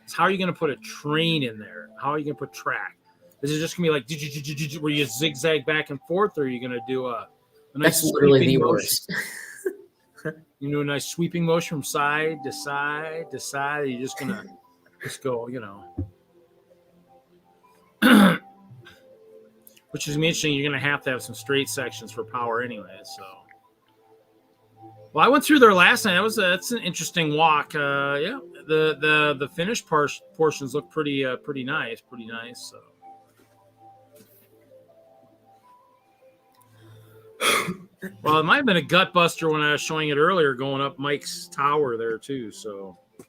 is how are you going to put a train in there? How are you going to put track? Is it just going to be like where you zigzag back and forth, or are you going to do a nice literally the worst? You do a nice sweeping motion from side to side to side. You're just going to just go, which is interesting. You're going to have some straight sections for power anyway. So, well, I went through there last night. That's an interesting walk. Yeah, the finished portions look pretty nice. So. Well, it might have been a gut buster when I was showing it earlier, going up Mike's tower there too. So I'm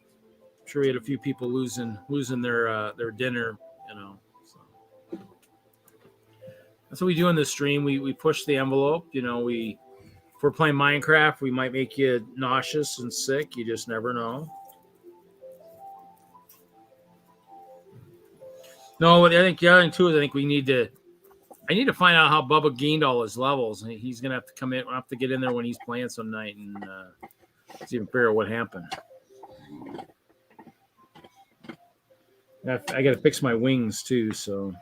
sure we had a few people losing their dinner, So that's what we do in this stream. We push the envelope. If we're playing Minecraft, we might make you nauseous and sick. You just never know. No, I think the other thing too is I think we need to. I need to find out how Bubba gained all his levels. He's gonna have to come in. I'll have to get in there when he's playing some night and see if figure out what happened. I got to fix my wings too, so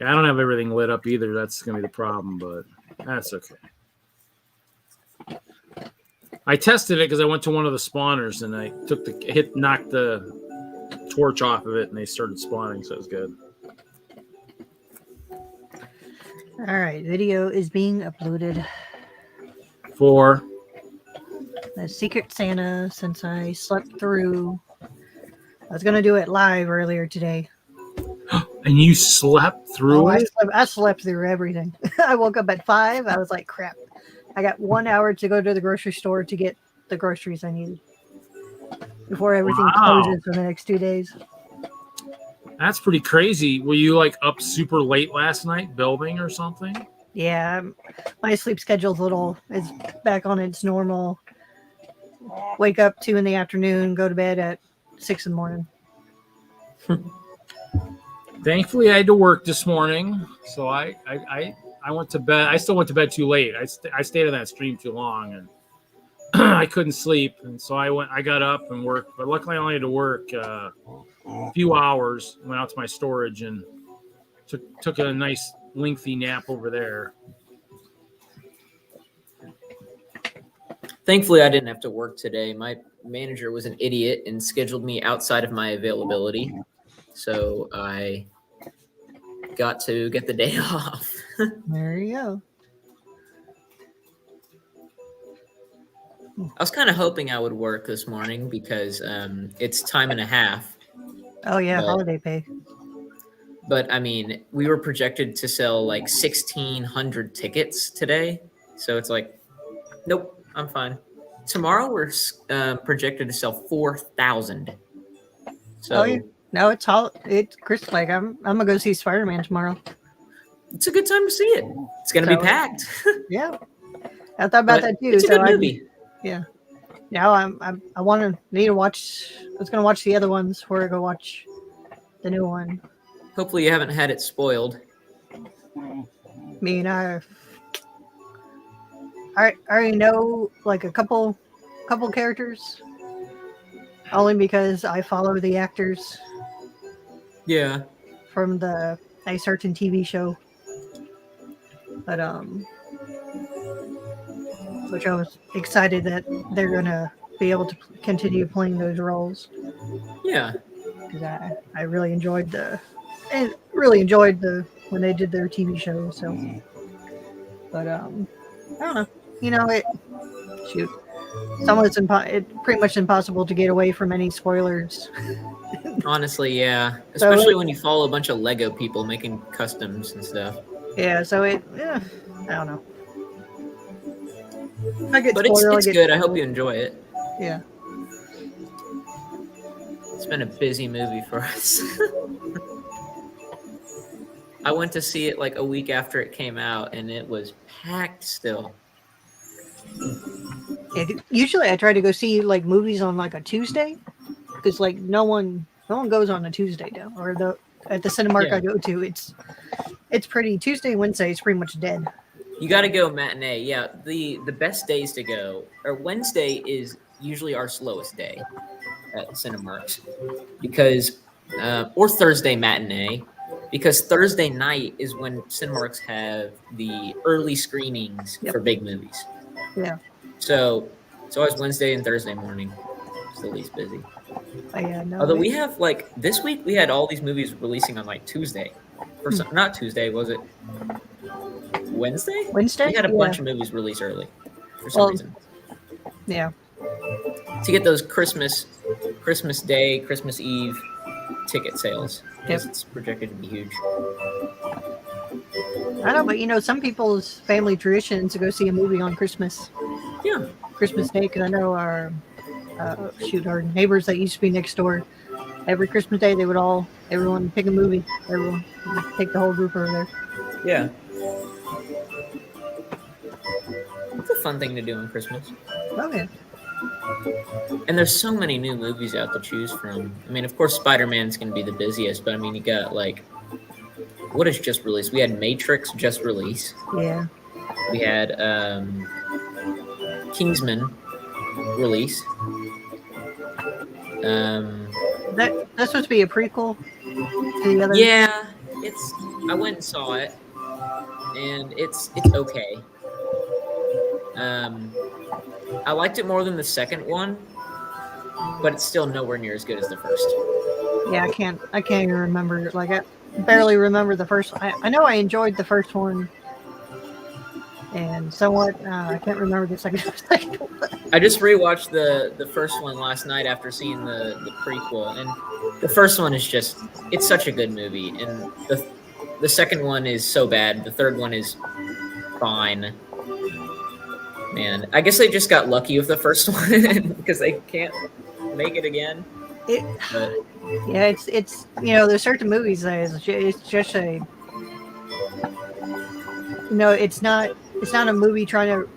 yeah, I don't have everything lit up either. That's gonna be the problem, but that's okay. I tested it because I went to one of the spawners and I knocked the torch off of it, and they started spawning, so it was good. All right, video is being uploaded. For The Secret Santa, since I slept through. I was gonna do it live earlier today. and you slept through it? I slept through everything. I woke up at 5. I was like, crap. I got 1 hour to go to the grocery store to get the groceries I needed before everything closes for the next 2 days. That's pretty crazy. Were you like up super late last night building or something? Yeah, my sleep schedule's is back on its normal. Wake up 2 in the afternoon, go to bed at 6 in the morning. Thankfully, I had to work this morning, so I went to bed. I still went to bed too late. I stayed on that stream too long, and I couldn't sleep. And so I got up and worked, but luckily I only had to work a few hours. Went out to my storage and took a nice lengthy nap over there. Thankfully, I didn't have to work today. My manager was an idiot and scheduled me outside of my availability. So I got to get the day off. There you go. I was kind of hoping I would work this morning because it's time and a half. Oh, yeah, holiday pay. But, I mean, we were projected to sell like 1,600 tickets today. So it's like, nope. I'm fine. Tomorrow we're projected to sell 4,000. So no, it's Chris. Like I'm gonna go see Spider-Man tomorrow. It's a good time to see it. It's gonna be packed. Yeah, I thought about that too. It's a good movie. Yeah. Now I need to watch. I was gonna watch the other ones before I go watch the new one. Hopefully you haven't had it spoiled. Me and I already know like a couple characters, only because I follow the actors. Yeah. From a certain TV show, but which I was excited that they're gonna be able to continue playing those roles. Yeah. Because I really enjoyed when they did their TV show. So, but I don't know. You know, it's pretty much impossible to get away from any spoilers. Honestly, yeah. Especially when you follow a bunch of Lego people making customs and stuff. Yeah, so I don't know. But it's good. I hope you enjoy it. Yeah. It's been a busy movie for us. I went to see it like a week after it came out, and it was packed still. Yeah, usually I try to go see like movies on like a Tuesday, because like no one goes on a Tuesday now, or at the Cinemark I go to, it's pretty Tuesday, Wednesday is pretty much dead. You got to go matinee. Yeah, the best days to go, or Wednesday is usually our slowest day at Cinemarks, because or Thursday matinee, because Thursday night is when Cinemarks have the early screenings for big movies. Yeah. So it's always Wednesday and Thursday morning. It's the least busy. Although we have like this week, we had all these movies releasing on like Tuesday. Not Tuesday, was it? Wednesday? Wednesday? We had a bunch of movies released early for some reason. Yeah. To get those Christmas Day, Christmas Eve ticket sales. Because it's projected to be huge. I know, but some people's family tradition is to go see a movie on Christmas. Yeah. Christmas Day, because I know our neighbors that used to be next door, every Christmas Day everyone pick a movie. Everyone take the whole group over there. Yeah. It's a fun thing to do on Christmas. Okay. And there's so many new movies out to choose from. I mean, of course, Spider-Man's going to be the busiest, but I mean, you got like what is just released? We had Matrix just release. Yeah. We had Kingsman release. That's supposed to be a prequel to the other. Yeah, I went and saw it, and it's okay. I liked it more than the second one, but it's still nowhere near as good as the first. Yeah, I can't even remember. Like, I barely remember the first. I know I enjoyed the first one, and somewhat. I can't remember the second one. I just rewatched the first one last night after seeing the prequel, and the first one is it's such a good movie, and the second one is so bad. The third one is fine. Man, I guess they just got lucky with the first one because they can't make it again. But Yeah, it's there's certain movies that it's just a it's not a movie trying to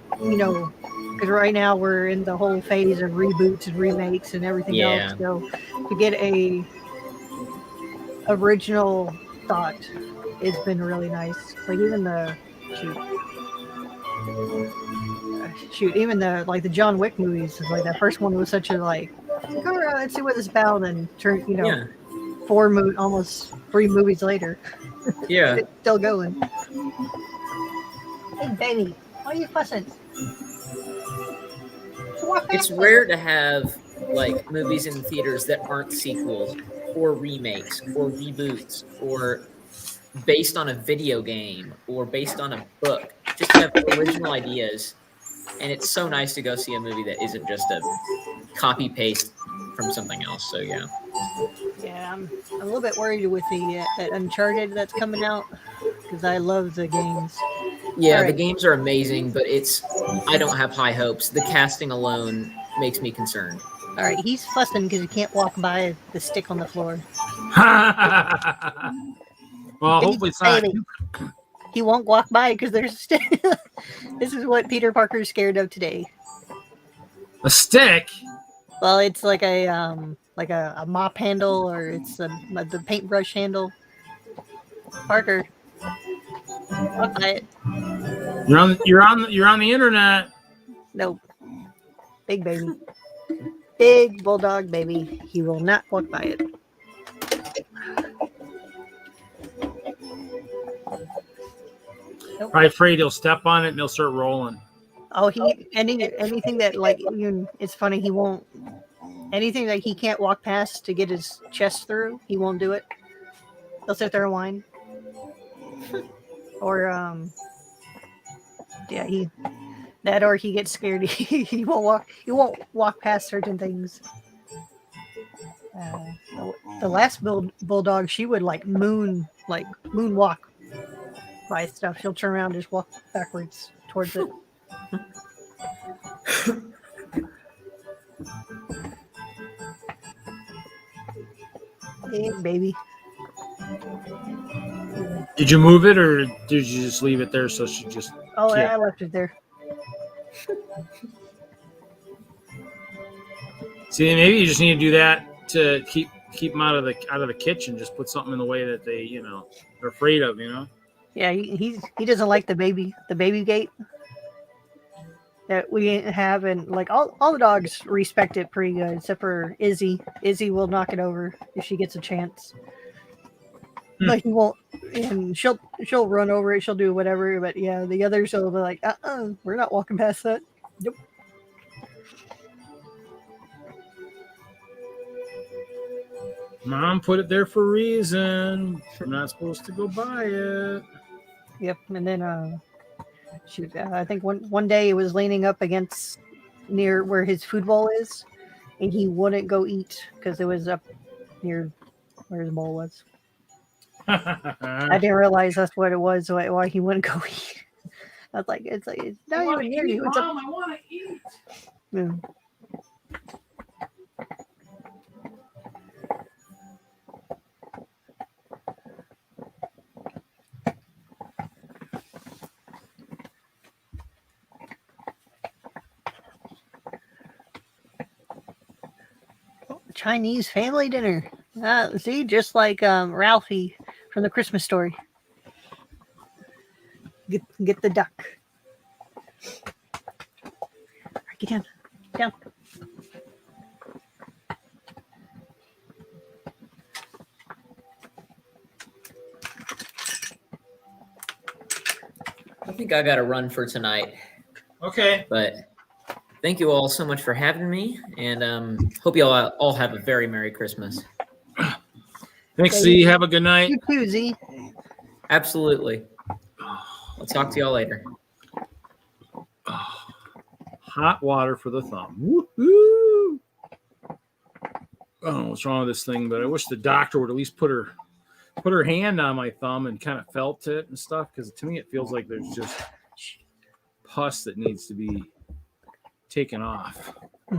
because right now we're in the whole phase of reboots and remakes and everything else. So to get a original thought, it's been really nice. Like even even the John Wick movies, like that first one was such a let's see what this about, and turn almost 3 movies later. Yeah. It's still going. Hey baby, why are you fussing? It's rare to have like movies in theaters that aren't sequels or remakes or reboots or based on a video game or based on a book. Just have original ideas, and it's so nice to go see a movie that isn't just a copy paste from something else. So yeah. Yeah, I'm a little bit worried with that Uncharted that's coming out because I love the games. Yeah, Right. The games are amazing, but I don't have high hopes. The casting alone makes me concerned. All right, he's fussing because he can't walk by the stick on the floor. Well, hopefully it's not. Baby. He won't walk by because there's a stick. This is what Peter Parker's scared of today. A stick? Well, it's like a mop handle, or it's the paintbrush handle. Parker, walk by it. You're on the internet. Nope. Big baby. Big bulldog baby. He will not walk by it. Nope. Probably afraid he'll step on it and he'll start rolling. Oh, anything that it's funny, he won't, anything that he can't walk past to get his chest through, he won't do it. He'll sit there and whine. Or or he gets scared. He won't walk past certain things. The last bulldog, she would moonwalk by stuff. She'll turn around and just walk backwards towards it. Hey, baby. Did you move it or did you just leave it there so she just... Oh, Yeah. I left it there. See, maybe you just need to do that to keep them out of the kitchen. Just put something in the way that they, they're afraid of, Yeah, he doesn't like the baby gate that we have, and like all the dogs respect it pretty good, except for Izzy. Izzy will knock it over if she gets a chance. Like he won't, and she'll run over it. She'll do whatever, but yeah, the others will be like, we're not walking past that. Nope. Mom put it there for a reason. I'm not supposed to go by it. Yep, and then I think one day it was leaning up against near where his food bowl is, and he wouldn't go eat because it was up near where his bowl was. I didn't realize that's what it was. Why he wouldn't go eat? I was like, it's not even near you. It's up. I want to eat. Yeah. Chinese family dinner. See, just like Ralphie from the Christmas Story. Get the duck. All right, get down. Down. I think I got to run for tonight. Okay. But thank you all so much for having me, and hope you all have a very Merry Christmas. Thanks, Z. Have a good night. You too, Z. Absolutely. I'll talk to y'all later. Hot water for the thumb. Woo-hoo! I don't know what's wrong with this thing, but I wish the doctor would at least put her hand on my thumb and kind of felt it and stuff, because to me it feels like there's just pus that needs to be taken off. I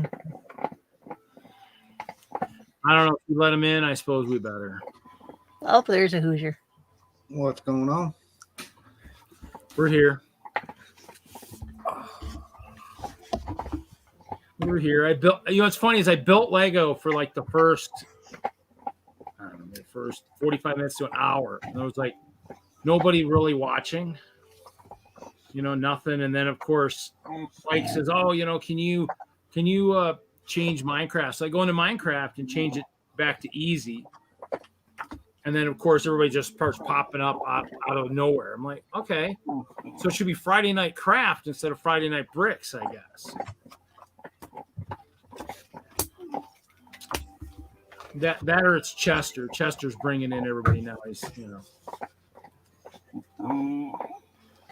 don't know if you let him in. I suppose we better. Oh, there's a Hoosier. What's going on? We're here. We're here. I built. You know, what's funny is I built Lego for like the first 45 minutes to an hour, and there was like nobody really watching. You know, nothing. And then of course, Mike says, "Oh, you know, can you change Minecraft?" So I go into Minecraft and change it back to easy. And then, of course, everybody just starts popping up out of nowhere. I'm like, okay, so it should be Friday Night Craft instead of Friday Night Bricks, I guess. That or it's Chester. Chester's bringing in everybody now. He's, you know,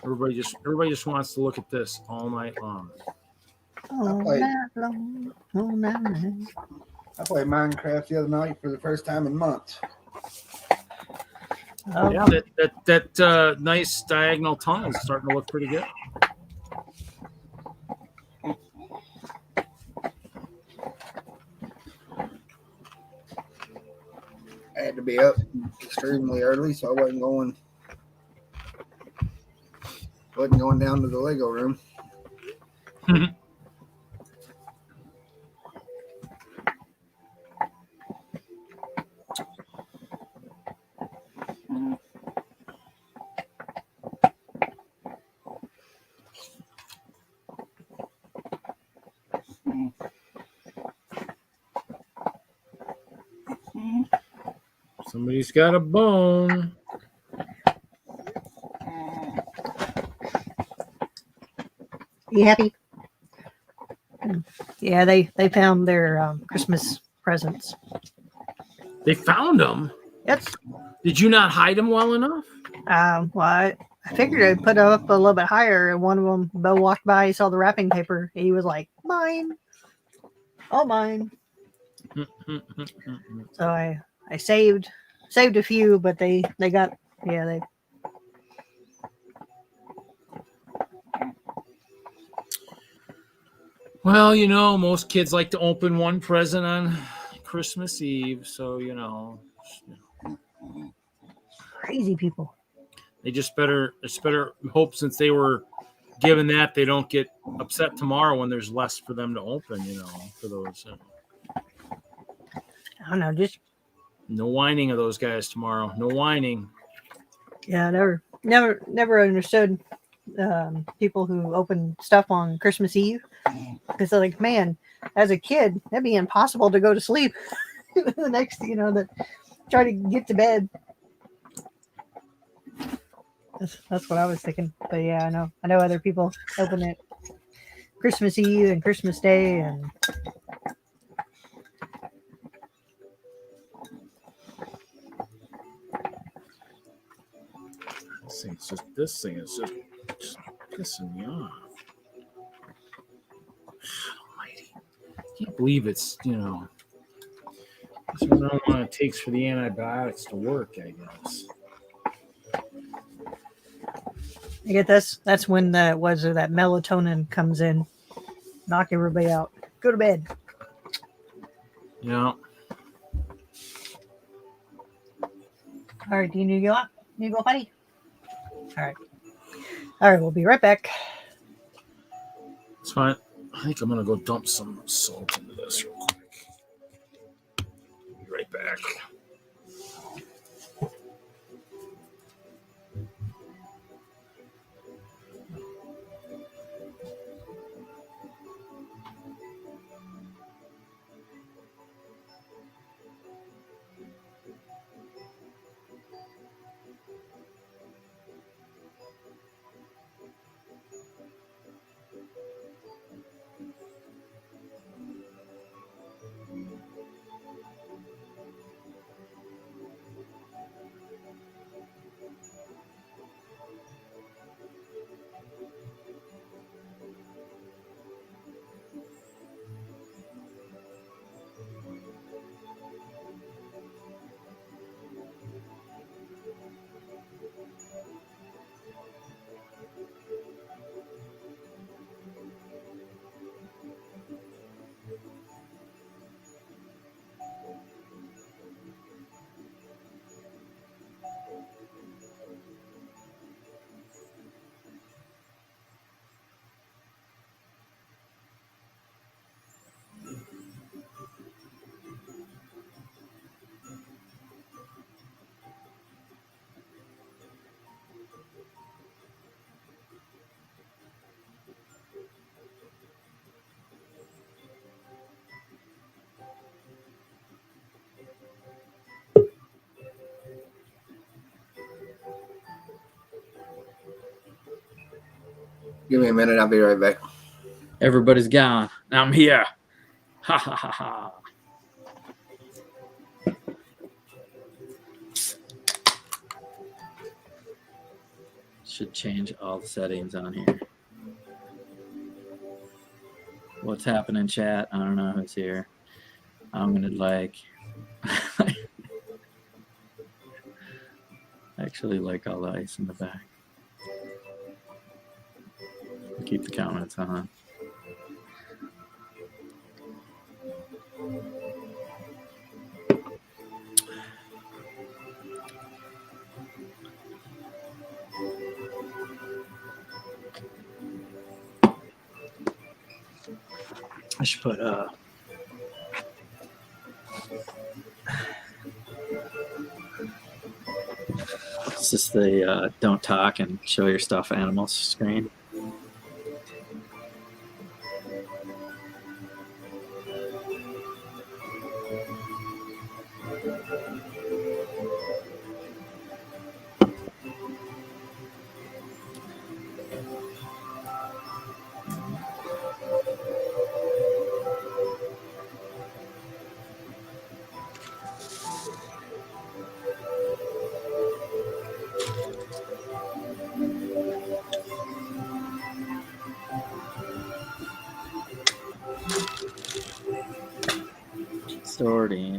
everybody just wants to look at this all night long. All night long, all night long. I played Minecraft the other night for the first time in months. Oh, Yeah, that nice diagonal tunnel is starting to look pretty good. I had to be up extremely early, so I wasn't going down to the Lego room. Somebody's got a bone. You happy? Yeah, they found their Christmas presents. They found them. Yes. Did you not hide them well enough? Well, I figured I'd put it up a little bit higher, and one of them, Bo walked by, he saw the wrapping paper. He was like, "Mine, all mine." So I saved a few, but they got, yeah, they. Well, you know, most kids like to open one present on Christmas Eve, so you know. Crazy people. They just better hope, since they were given that, they don't get upset tomorrow when there's less for them to open, you know, for those. I don't know, just No whining of those guys tomorrow. No whining. yeah, never understood people who open stuff on Christmas Eve, because they're like, man, as a kid, that'd be impossible to go to sleep. The next, you know, that try to get to bed. That's what I was thinking. But yeah, I know other people open it Christmas Eve and Christmas Day, and this thing is just pissing me off. Almighty. I can't believe it's, you know, that's what how long it takes for the antibiotics to work, I guess. I get this. That's when that melatonin comes in, knock everybody out. Go to bed. Yeah. All right, do you need to go out? You go, buddy? All right, we'll be right back. It's fine. I think I'm gonna go dump some salt into this real quick. Be right back. Give me a minute. I'll be right back. Everybody's gone. I'm here. Ha ha ha ha. Should change all the settings on here. What's happening, chat? I don't know who's here. I'm gonna like actually like all the ice in the back. Keep the comments on. I should put it's just the don't talk and show your stuffed animals screen.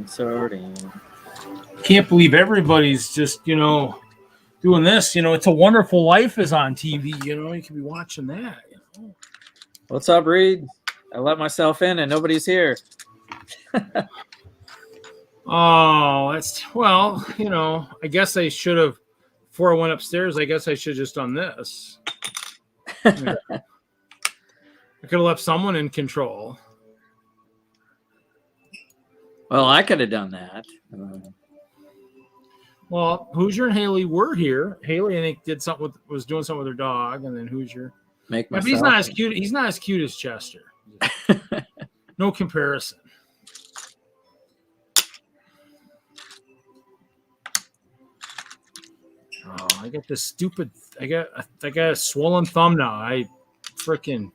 Sorting. Can't believe everybody's just, doing this. It's a Wonderful Life is on TV. You can be watching that. What's up, Reed? I let myself in and nobody's here. Oh, I guess I should have, before I went upstairs, I guess I should have just done this. I could have left someone in control. Well, I could have done that. Well, Hoosier and Haley were here. Haley, I think, was doing something with her dog, and then Hoosier. But he's not as cute. He's not as cute as Chester. No comparison. Oh, I got this stupid. I got a swollen thumb now. I freaking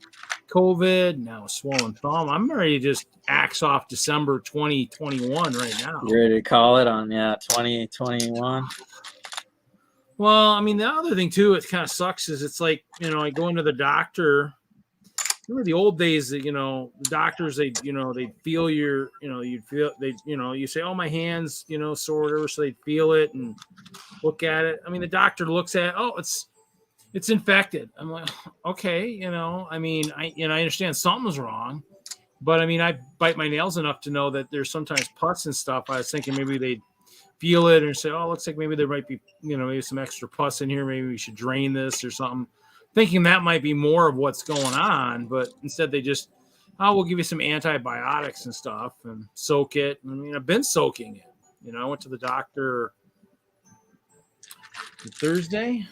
COVID, now a swollen thumb. I'm ready to just axe off December 2021 right now. You ready to call it on 2021? Well, the other thing too, it kind of sucks is it's like, I go into the doctor. Remember the old days that, the doctors, they feel your, you say, oh, my hands, sore, whatever, so they feel it and look at it. The doctor looks at it, oh, it's infected. I'm like, okay, I understand something's wrong, but I bite my nails enough to know that there's sometimes pus and stuff. I was thinking maybe they'd feel it and say, oh, looks like maybe there might be, maybe some extra pus in here. Maybe we should drain this or something. Thinking that might be more of what's going on, but instead they just, we'll give you some antibiotics and stuff and soak it. I've been soaking it. I went to the doctor Thursday.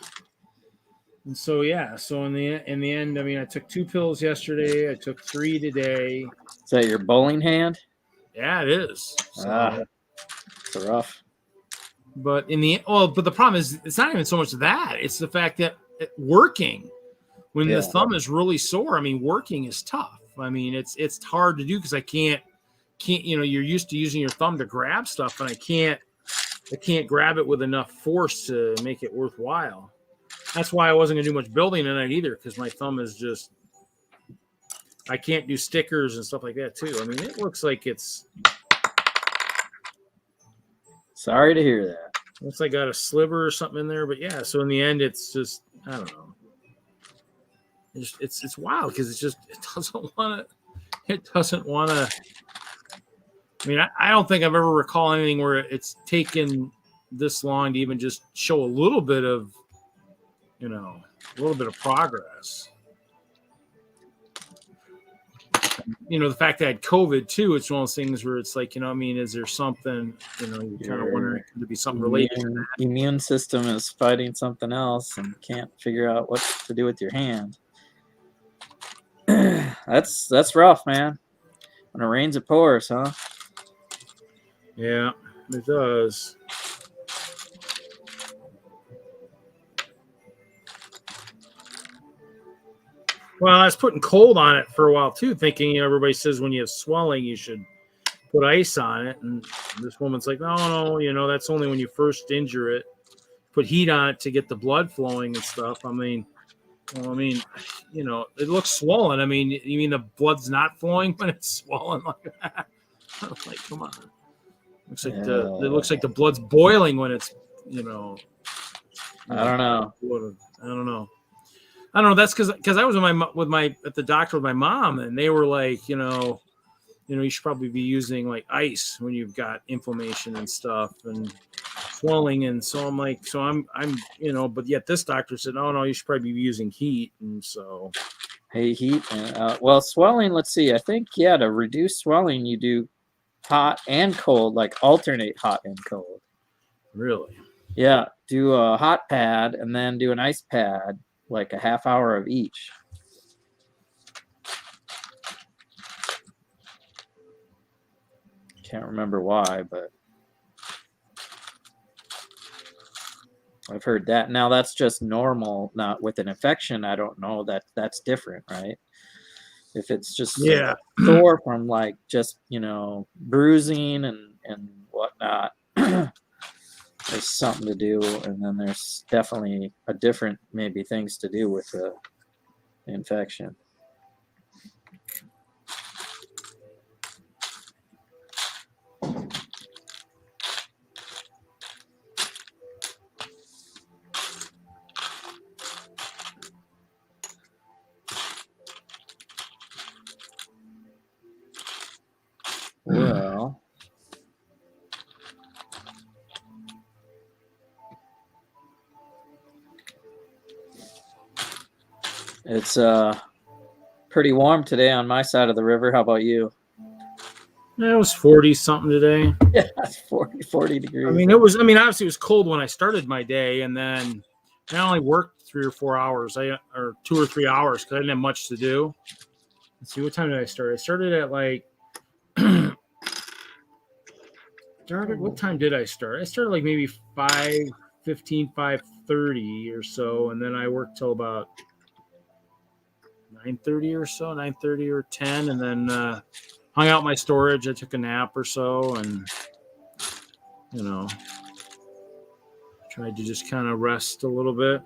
And so, so in the end, I took 2 pills yesterday. I took 3 today. Is that your bowling hand? Yeah, it is. So, it's rough. But but the problem is it's not even so much that. It's the fact that working when the thumb is really sore. Working is tough. It's hard to do because I can't. You're used to using your thumb to grab stuff, and I can't grab it with enough force to make it worthwhile. That's why I wasn't gonna do much building tonight either, because my thumb is just. I can't do stickers and stuff like that too. It looks like it's. Sorry to hear that. Looks like I got a sliver or something in there, but yeah. So in the end, it's just I don't know. It's wild because it doesn't want to. I don't think I've ever recall anything where it's taken this long to even just show a little bit of, progress. The fact that I had COVID too, it's one of those things where it's like, is there something, you kind of wondering, could there be something related to that? Immune system is fighting something else and can't figure out what to do with your hand. That's rough, man. When it rains, it pours, huh? Yeah, it does. Well, I was putting cold on it for a while too, thinking everybody says when you have swelling you should put ice on it, and this woman's like, no, that's only when you first injure it. Put heat on it to get the blood flowing and stuff. I mean, it looks swollen. I mean, you mean the blood's not flowing when it's swollen like that? I was like, come on. It looks like the blood's boiling when it's, I don't know. I don't know. That's because I was at the doctor with my mom, and they were like, you should probably be using like ice when you've got inflammation and stuff and swelling. And so I'm like, but yet this doctor said, oh no, you should probably be using heat. And so, Hey, heat. Swelling. Let's see. I think to reduce swelling, you do hot and cold, like alternate hot and cold. Really? Yeah. Do a hot pad and then do an ice pad, like a half hour of each. Can't remember why, but I've heard that. Now that's just normal. Not with an infection, I don't know. That's different, right? If it's just sore from like just bruising and whatnot, there's something to do, and then there's definitely a different maybe things to do with the infection. Well, it's pretty warm today on my side of the river. How about you? It was 40 something today. Yeah, 40 degrees. I mean, obviously it was cold when I started my day, and then I only worked 3 or 4 hours, or 2 or 3 hours, because I didn't have much to do. Let's see, what time did I start? I started at like what time did I start? I started like maybe 5:15, 5:30 or so, and then I worked till about 9:30 or so, 9:30 or 10, and then hung out my storage. I took a nap or so, and tried to just kind of rest a little bit.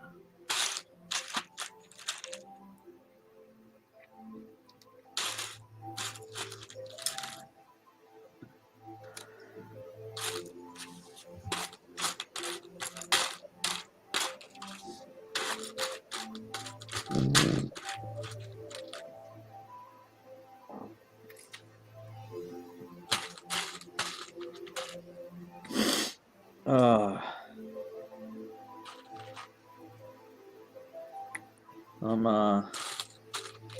I'm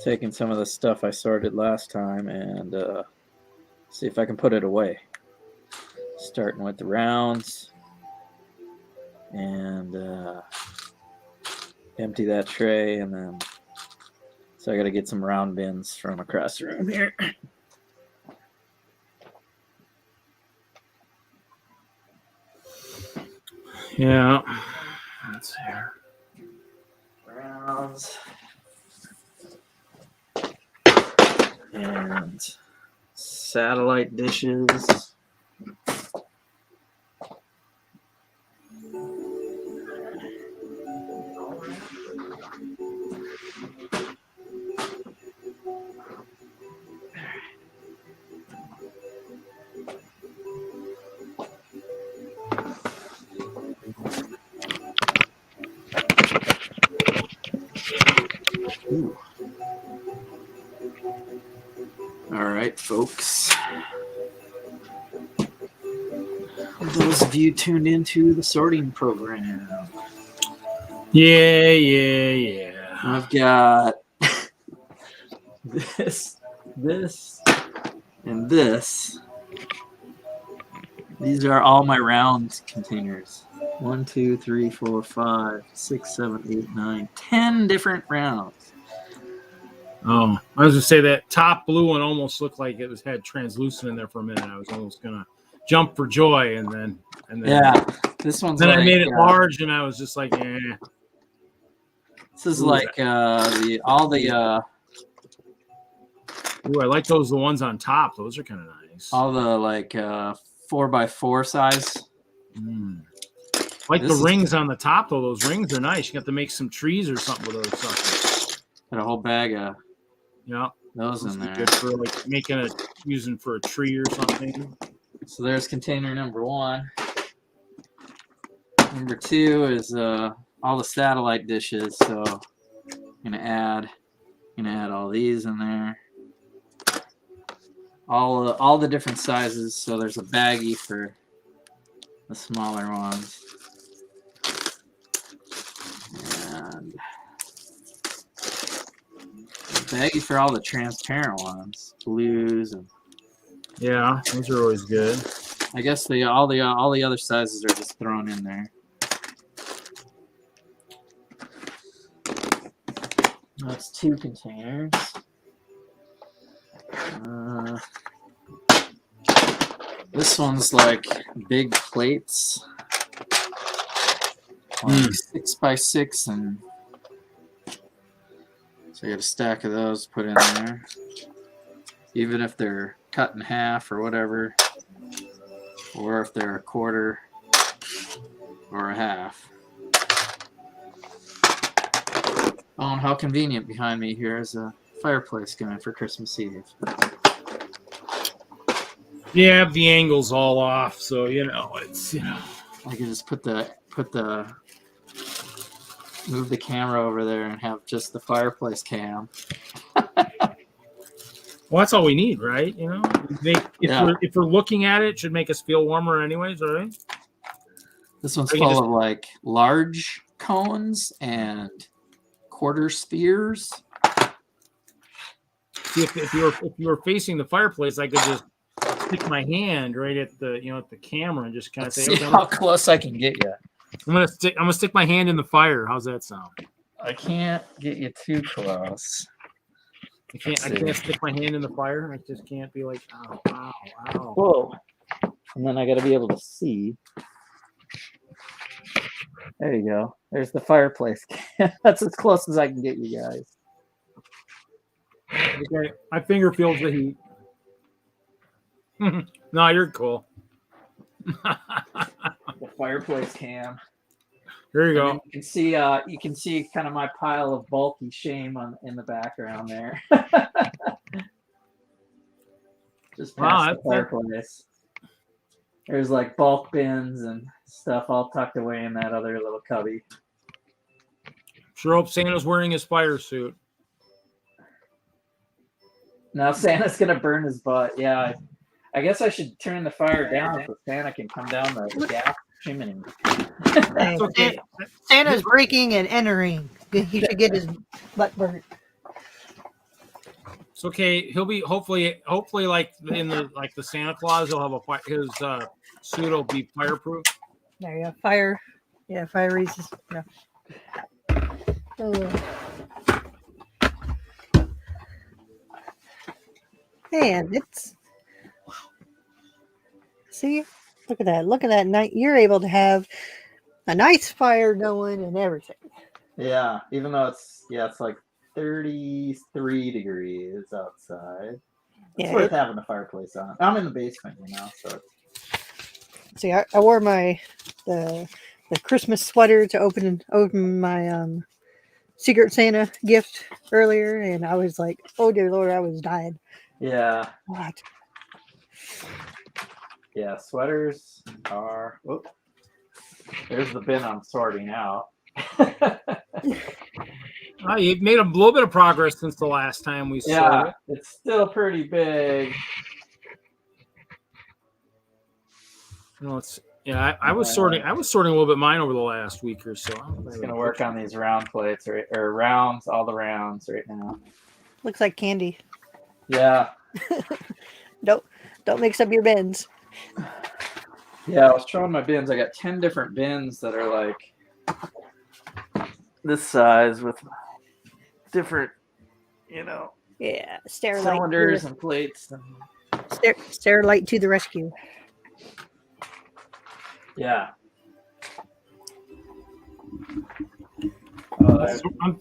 taking some of the stuff I sorted last time and see if I can put it away. Starting with the rounds and empty that tray, and then so I got to get some round bins from across the room here. Yeah. That's here. Rounds and satellite dishes. Ooh. All right, folks. Those of you tuned into the sorting program. Yeah. I've got this, and this. These are all my round containers. 1, 2, 3, 4, 5, 6, 7, 8, 9, 10 different rounds. Oh, I was gonna say that top blue one almost looked like it had translucent in there for a minute. I was almost gonna jump for joy, and then yeah, this one's. Then like, I made it large, and I was just like, eh. This is Ooh, like all the Ooh, I like those. The ones on top. Those are kind of nice. like 4x4 size. Like This the is- rings on the top, though. Those rings are nice. You got to make some trees or something with those suckers. Got a whole bag of Yeah, those those in are there. good for like using for a tree or something. So there's container number 1. Number 2 is all the satellite dishes. So I'm gonna add all these in there. All the different sizes. So there's a baggie for the smaller ones. And baggie for all the transparent ones, blues, and Yeah, those are always good. I guess all the other sizes are just thrown in there. That's 2 containers. This one's like big plates, like 6x6, and so you got a stack of those put in there. Even if they're cut in half or whatever, or if they're a quarter or a half. Oh, and how convenient! Behind me here is a fireplace going for Christmas Eve. Yeah, the angle's all off, so it's I can just move the camera over there and have just the fireplace cam. Well, that's all we need, right? If we're looking at it, it should make us feel warmer, anyways, right? This one's full of like large cones and quarter spheres. See, if you were facing the fireplace, I could just stick my hand right at the at the camera and just kind of say, See how close I can get you. I'm gonna stick my hand in the fire. How's that sound? I can't get you too close. I can't stick my hand in the fire. I just can't be like, ow, ow, ow. Whoa. And then I got to be able to see. There you go. There's the fireplace. That's as close as I can get you guys. Okay, my finger feels the heat. No, you're cool. The fireplace cam. There you go. You can see kind of my pile of bulky shame in the background there. Just past the fireplace. There's like bulk bins and stuff all tucked away in that other little cubby. Sure hope Santa's wearing his fire suit. Now Santa's gonna burn his butt. Yeah, I guess I should turn the fire down so Santa can come down the gas chimney. Okay. Santa's breaking and entering. He should get his butt burnt. It's okay. He'll be hopefully like in the Santa Claus. He'll have his suit will be fireproof. There you go. Fire. Yeah, fire resist. No. Oh. Man, it's. See, look at that. Look at that night. You're able to have a nice fire going and everything. Yeah, even though it's like 33 degrees outside. It's worth having a fireplace on. I'm in the basement, so. See, I wore the Christmas sweater to open my Secret Santa gift earlier, and I was like, oh dear Lord, I was dying. Yeah. What? Yeah, sweaters are. Whoop. There's the bin I'm sorting out. You've made a little bit of progress since the last time we saw it. It's still pretty big. I was sorting a little bit mine over the last week or so. I'm just gonna work on these round plates or rounds, all the rounds right now. Looks like candy. Yeah. Don't mix up your bins. Yeah, I was showing my bins. I got 10 different bins that are like this size with different, Yeah, Sterilite cylinders and plates. And... Sterilite to the rescue. Yeah.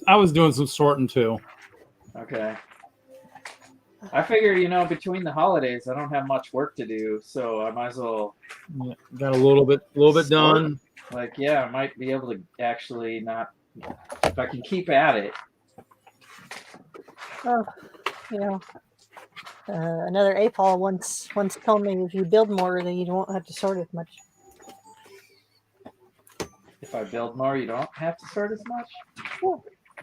I was doing some sorting too. Okay. I figure, you know, between the holidays, I don't have much work to do, so I might as well. Yeah, got a little bit done. Like, yeah, I might be able to actually not, if I can keep at it. Oh, you know, another AFOL once told me if you build more, then you won't have to sort as much. If I build more, you don't have to sort as much. Yeah,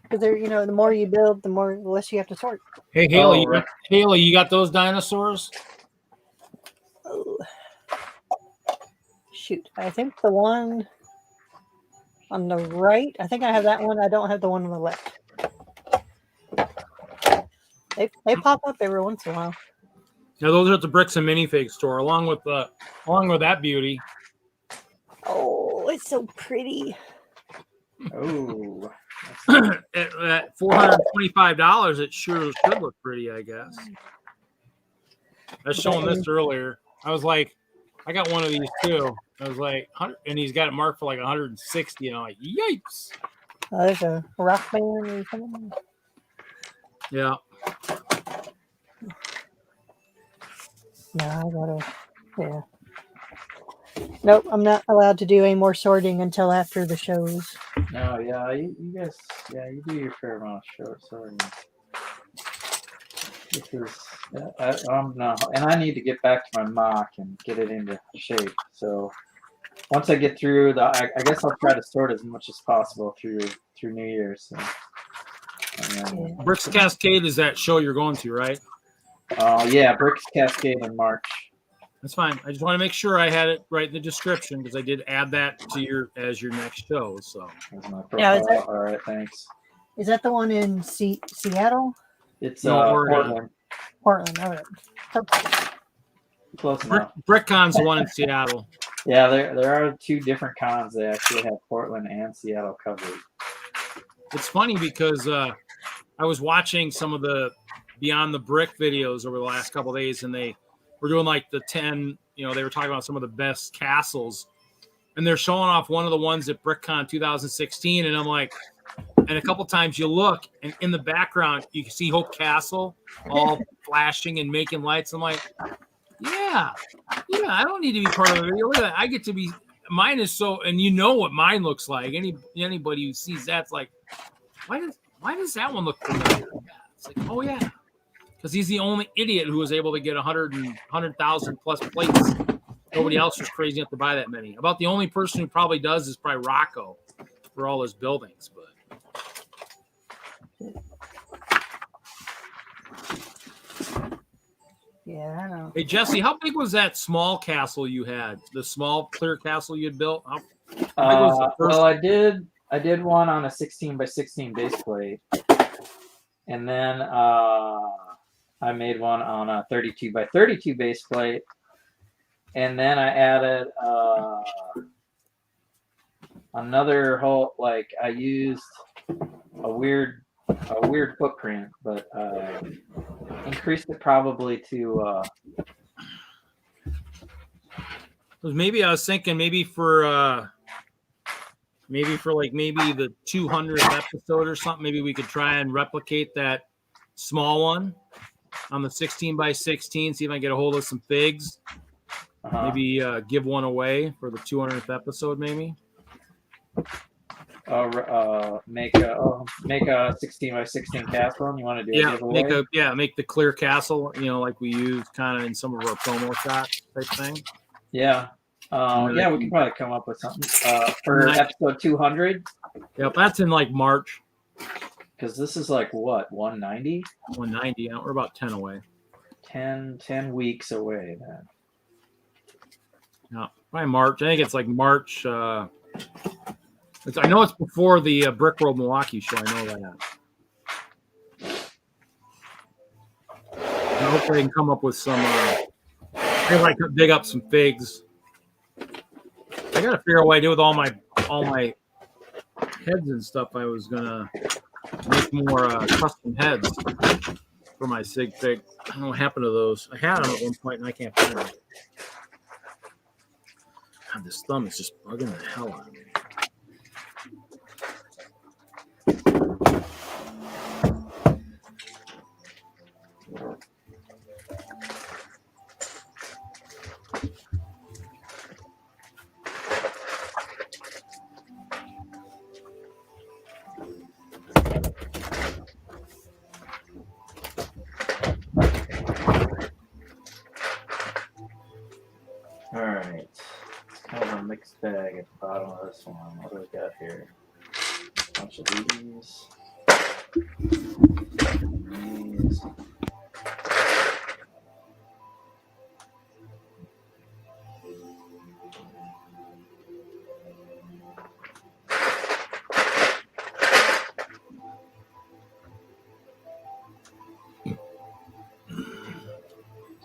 because you know, the more you build, the less you have to sort. Hey, Haley, right. Haley, you got those dinosaurs? Oh. Shoot, I think the one on the right, I think I have that one. I don't have the one on the left. They pop up every once in a while. Now those are at the Bricks and Minifig store, along with that beauty. Oh, it's so pretty. Oh. At $425, it sure should look pretty, I guess. I was showing this earlier. I was like, I got one of these too. I was like, and he's got it marked for like 160, and I'm like, yikes. Oh, there's a rock band or something. Yeah. No, I gotta. Yeah. Nope, I'm not allowed to do any more sorting until after the shows. No, yeah, you guys, yeah, you do your fair amount of sorting. And I need to get back to my mock and get it into shape. So once I get through I guess I'll try to sort as much as possible through New Year's. So. Then, Bricks Cascade is that show you're going to, right? Yeah, Bricks Cascade in March. That's fine. I just want to make sure I had it right in the description because I did add that to your next show. So that's my profile. Yeah, all right, thanks. Is that the one in Seattle? It's Portland. Portland. All right. Close enough. BrickCon's the one in Seattle. Yeah, there are two different cons. They actually have Portland and Seattle covered. It's funny because I was watching some of the Beyond the Brick videos over the last couple of days, and they were doing like the 10, they were talking about some of the best castles, and they're showing off one of the ones at BrickCon 2016, and I'm like, and a couple times you look, and in the background you can see Hope Castle all flashing and making lights. I'm like, yeah, I don't need to be part of the video. Look at that. I get to be. Mine is so, and you know what mine looks like. Anybody who sees that's like, why does that one look familiar? It's like, oh yeah, because he's the only idiot who was able to get 100,000 plus plates. Nobody else was crazy enough to buy that many. About the only person who probably does is probably Rocco for all his buildings, but. Yeah, I know. Hey Jesse, how big was that small castle you had? The small clear castle you had built? How big was the first? Well, I did one on a 16 by 16 base plate, and then I made one on a 32 by 32 base plate, and then I added another whole, like I used a weird footprint, but increased it probably to maybe I was thinking maybe for the 200th episode or something, maybe we could try and replicate that small one on the 16 by 16, see if I can get a hold of some figs. Maybe give one away for the 200th episode, maybe. Make a 16 by 16 castle, and you want to do a giveaway? Make the clear castle, like we use kind of in some of our promo shots type thing. Yeah. Yeah, we can probably come up with something for episode 200. Yep, that's in like March. Because this is like what, 190? 190. We're about 10 away. 10 weeks away then. Yeah, probably March. I think it's like March. I know it's before the Brickworld Milwaukee show. I know that. And hopefully, I can come up with some. I dig up some figs. I gotta figure out what I do with all my heads and stuff. I was gonna make more custom heads for my sig fig. I don't know what happened to those. I had them at one point and I can't find them. God, this thumb is just bugging the hell out of me. bag at the bottom of this one. What do we got here? A bunch of these. These.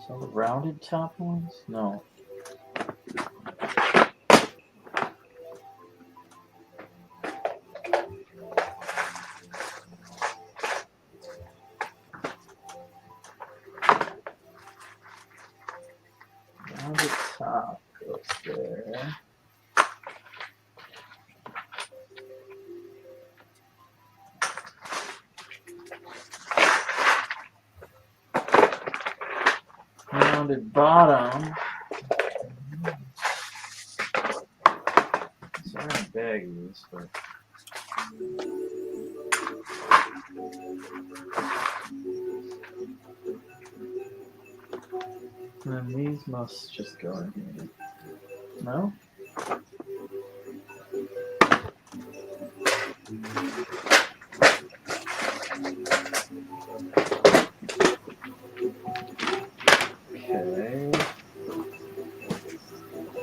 So the rounded top ones? No. Rounded top goes there. Rounded bottom. Sorry, baggies, but and then these must just go in here. No? Okay.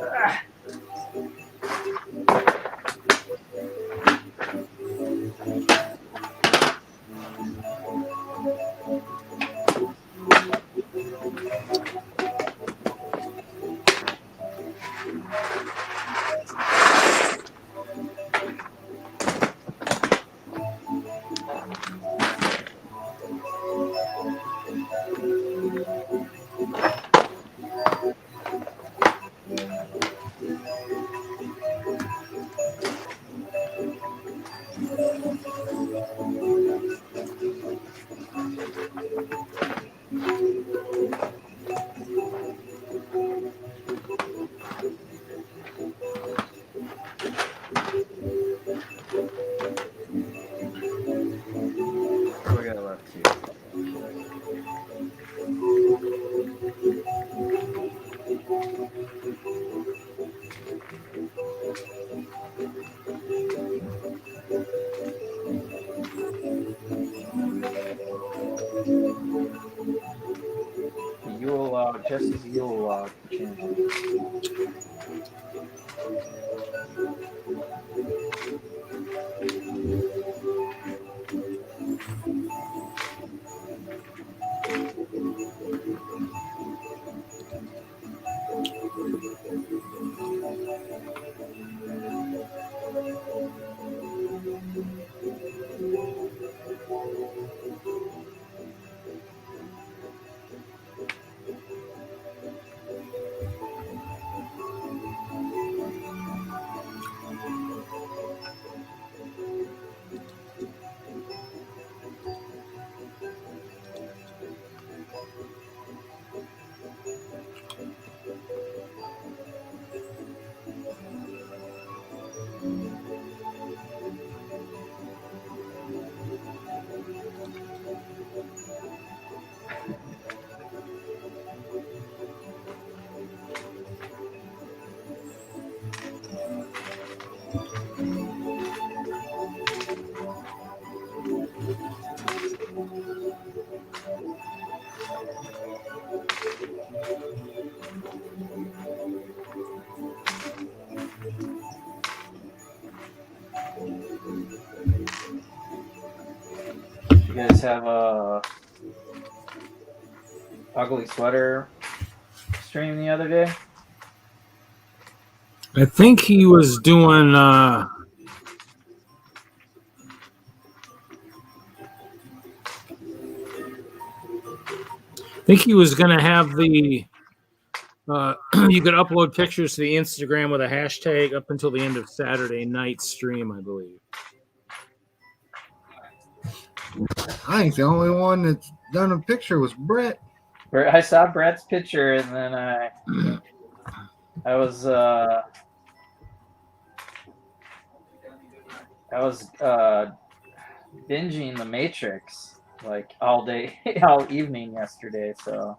Ah. What do we got left here? The Jesse's Yule channel. You guys have a ugly sweater stream the other day? I think he was doing I think he was going to have the you could upload pictures to the Instagram with a hashtag up until the end of Saturday night stream, I believe. I think the only one that's done a picture was Brett. I saw Brett's picture, and then I was binging The Matrix like all day, all evening yesterday. So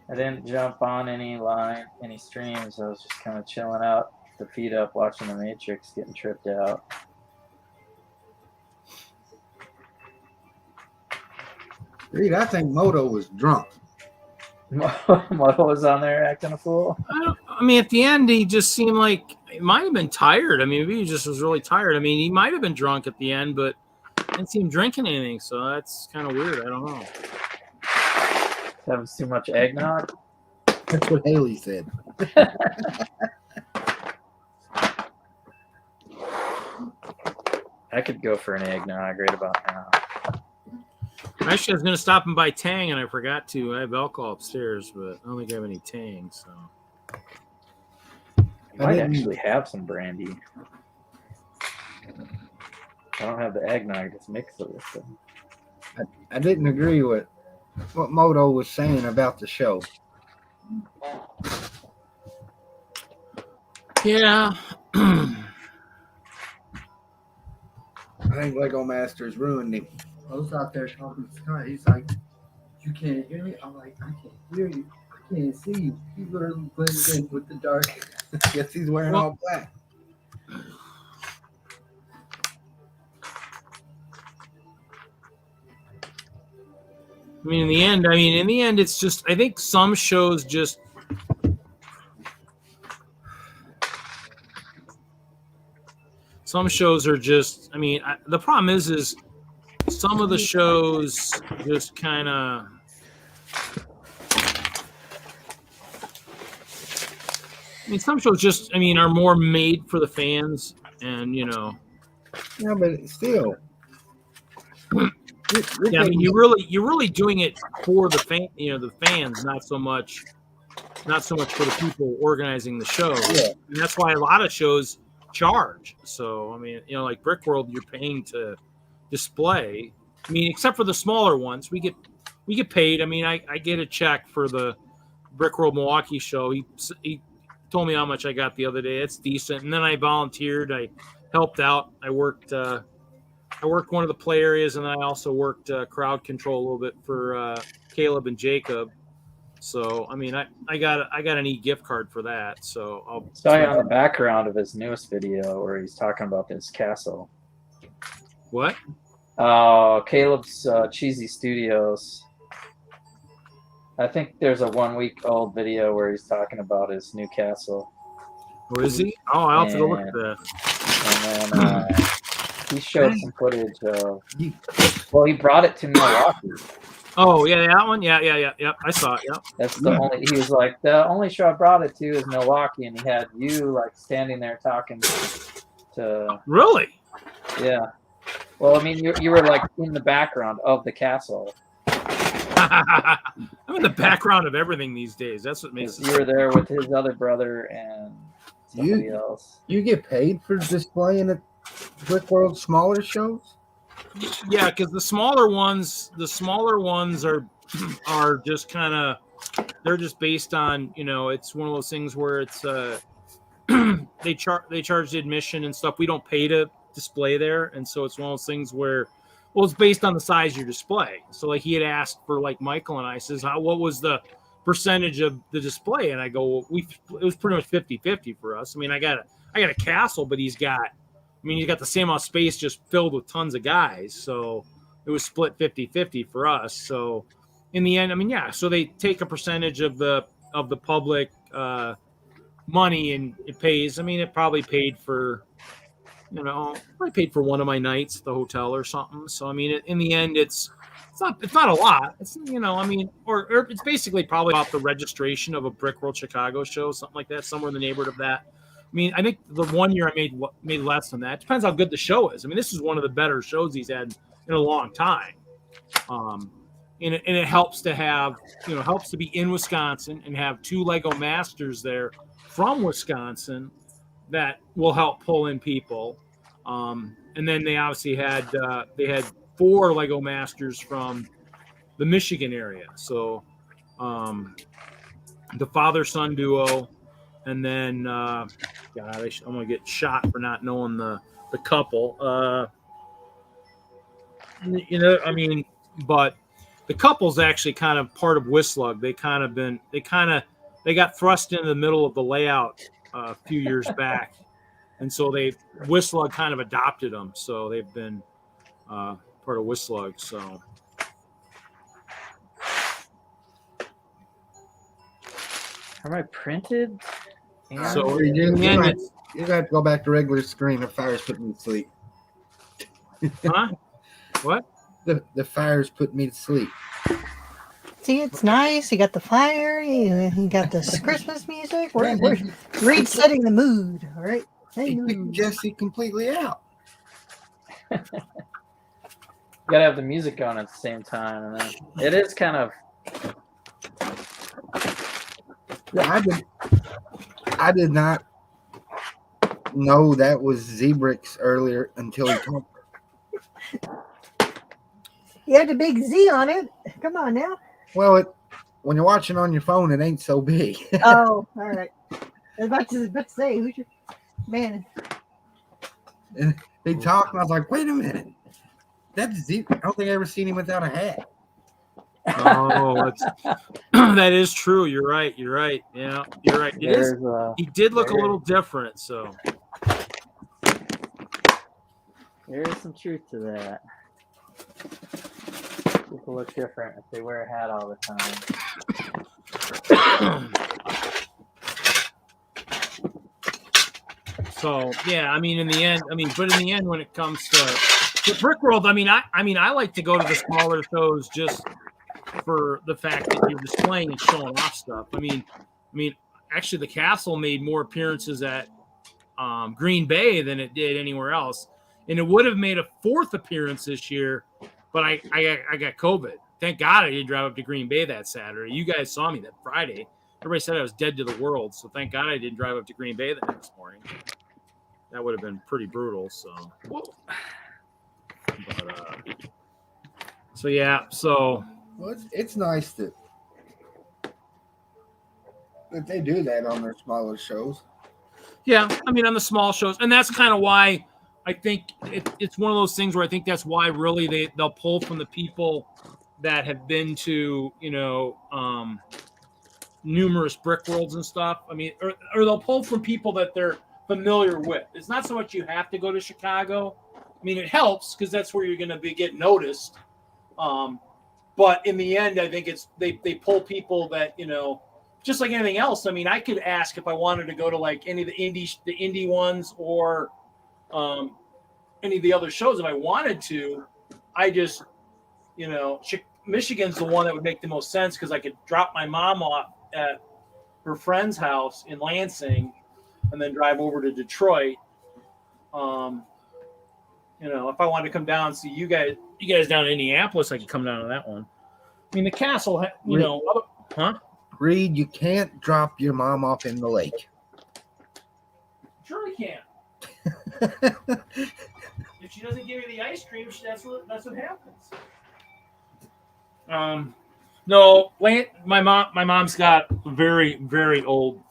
I didn't jump on any streams. I was just kind of chilling out. the feet up watching the Matrix getting tripped out. Reed, I think Moto was drunk. Moto was on there acting a fool. I mean, at the end, he just seemed like he might have been tired. I mean, maybe he just was really tired. I mean, he might have been drunk at the end, but I didn't see him drinking anything. So that's kind of weird. I don't know. Having too much eggnog. That's what Haley said. I could go for an eggnog right about now. Actually, I was going to stop and buy Tang, and I forgot to. I have alcohol upstairs, but I don't think I have any Tang. So I might actually have some brandy. I don't have the eggnog. Just mix it with them. I didn't agree with what Moto was saying about the show. yeah. I think Lego Masters ruined him. I was out there talking to Scott. He's like, "You can't hear me." I'm like, "I can't hear you. I can't see you." He's literally blending in with the dark. Guess he's wearing all black. I mean, in the end, it's just, I think some shows just, some shows are just, I mean, the problem is some of the shows just kind of, I mean, some shows just, I mean, are more made for the fans, and, you know. Yeah, but still. Yeah, I mean, you're really doing it for the the fans, not so much for the people organizing the show. Yeah. And that's why a lot of shows charge. So, I mean, like Brickworld, you're paying to display. I mean, except for the smaller ones, we get paid. I mean, I get a check for the Brickworld Milwaukee show. He told me how much I got the other day. It's decent. And then I volunteered. I helped out. I worked one of the play areas, and I also worked crowd control a little bit for Caleb and Jacob. So, I mean, I got an e-gift card for that. So I'll saw you on the background of his newest video where he's talking about this castle. What? Caleb's Cheesy Studios. I think there's a 1 week old video where he's talking about his new castle. Where is he? Oh, I'll have to go look at that. And then he showed some footage of. Well, he brought it to Milwaukee. Oh yeah, that one. Yeah. I saw it. Yeah. That's the only. He was like, the only show I brought it to is Milwaukee, and he had you like standing there talking to. Really? Yeah. Well, I mean, you were like in the background of the castle. I'm in the background of everything these days. That's what makes. You were there with his other brother and somebody else. You get paid for displaying at Brickworld smaller shows? Yeah, because the smaller ones are just kind of, they're just based on, it's one of those things where it's they charge the admission and stuff. We don't pay to display there, and so it's one of those things where, well, it's based on the size of your display. So like he had asked for like Michael and I says, what was the percentage of the display? And I go, it was pretty much 50-50 for us. I mean, I got a castle, but he's got the same amount of space just filled with tons of guys. So it was split 50-50 for us. So in the end, I mean, yeah, so they take a percentage of the public money, and it pays. I mean, it probably paid for, probably paid for one of my nights at the hotel or something. So, I mean, in the end, it's not a lot. It's, or it's basically probably about the registration of a Brickworld Chicago show, something like that, somewhere in the neighborhood of that. I mean, I think the 1 year I made less than that. It depends how good the show is. I mean, this is one of the better shows he's had in a long time. And it helps to have, helps to be in Wisconsin and have two Lego Masters there from Wisconsin that will help pull in people. And then they obviously had 4 Lego Masters from the Michigan area. So the father-son duo. And then, I'm going to get shot for not knowing the couple. But the couple's actually kind of part of WISLUG. They got thrust into the middle of the layout a few years back, and so WISLUG kind of adopted them, so they've been part of WISLUG. So Am I printed? Yeah. So You, in the you, end, have, it's, you have to go back to regular screen. The fire's putting me to sleep. huh? What? The fire's putting me to sleep. See, it's nice. You got the fire. You got this Christmas music. We're resetting the mood. All right. Hey, He took Jesse completely out. You gotta have the music going at the same time, and then it is kind of. Yeah, I did not know that was Zebrix earlier until he talked. You had a big Z on it. Come on now. Well, when you're watching on your phone, it ain't so big. Oh, all right. I was about to say, who's your man? And he talked, and I was like, wait a minute. That's Z. I don't think I ever seen him without a hat. Oh, that is true. You're right. You're right. Yeah, you're right. He did look a little different. So there is some truth to that. People look different if they wear a hat all the time. So yeah, I mean, in the end, when it comes to Brickworld, I like to go to the smaller shows just for the fact that you're displaying and showing off stuff. I mean, actually, the Castle made more appearances at Green Bay than it did anywhere else, and it would have made a 4th appearance this year, but I got COVID. Thank God I didn't drive up to Green Bay that Saturday. You guys saw me that Friday. Everybody said I was dead to the world, so thank God I didn't drive up to Green Bay the next morning. That would have been pretty brutal. So, yeah. So. Well, it's nice that they do that on their smaller shows. Yeah, I mean, on the small shows, and that's kind of why I think it's one of those things where I think that's why really they'll pull from the people that have been to numerous Brickworlds and stuff. I mean, or they'll pull from people that they're familiar with. It's not so much you have to go to Chicago. I mean, it helps because that's where you're going to get noticed. But in the end, I think they pull people that, just like anything else. I mean, I could ask if I wanted to go to like any of the indie ones or any of the other shows if I wanted to. I just, Michigan's the one that would make the most sense because I could drop my mom off at her friend's house in Lansing and then drive over to Detroit. If I wanted to come down and see you guys down in Indianapolis, I could come down to that one. I mean, the Castle, huh? Reed, you can't drop your mom off in the lake. Sure I can. If she doesn't give me the ice cream, that's what happens. No, my mom's got a very, very old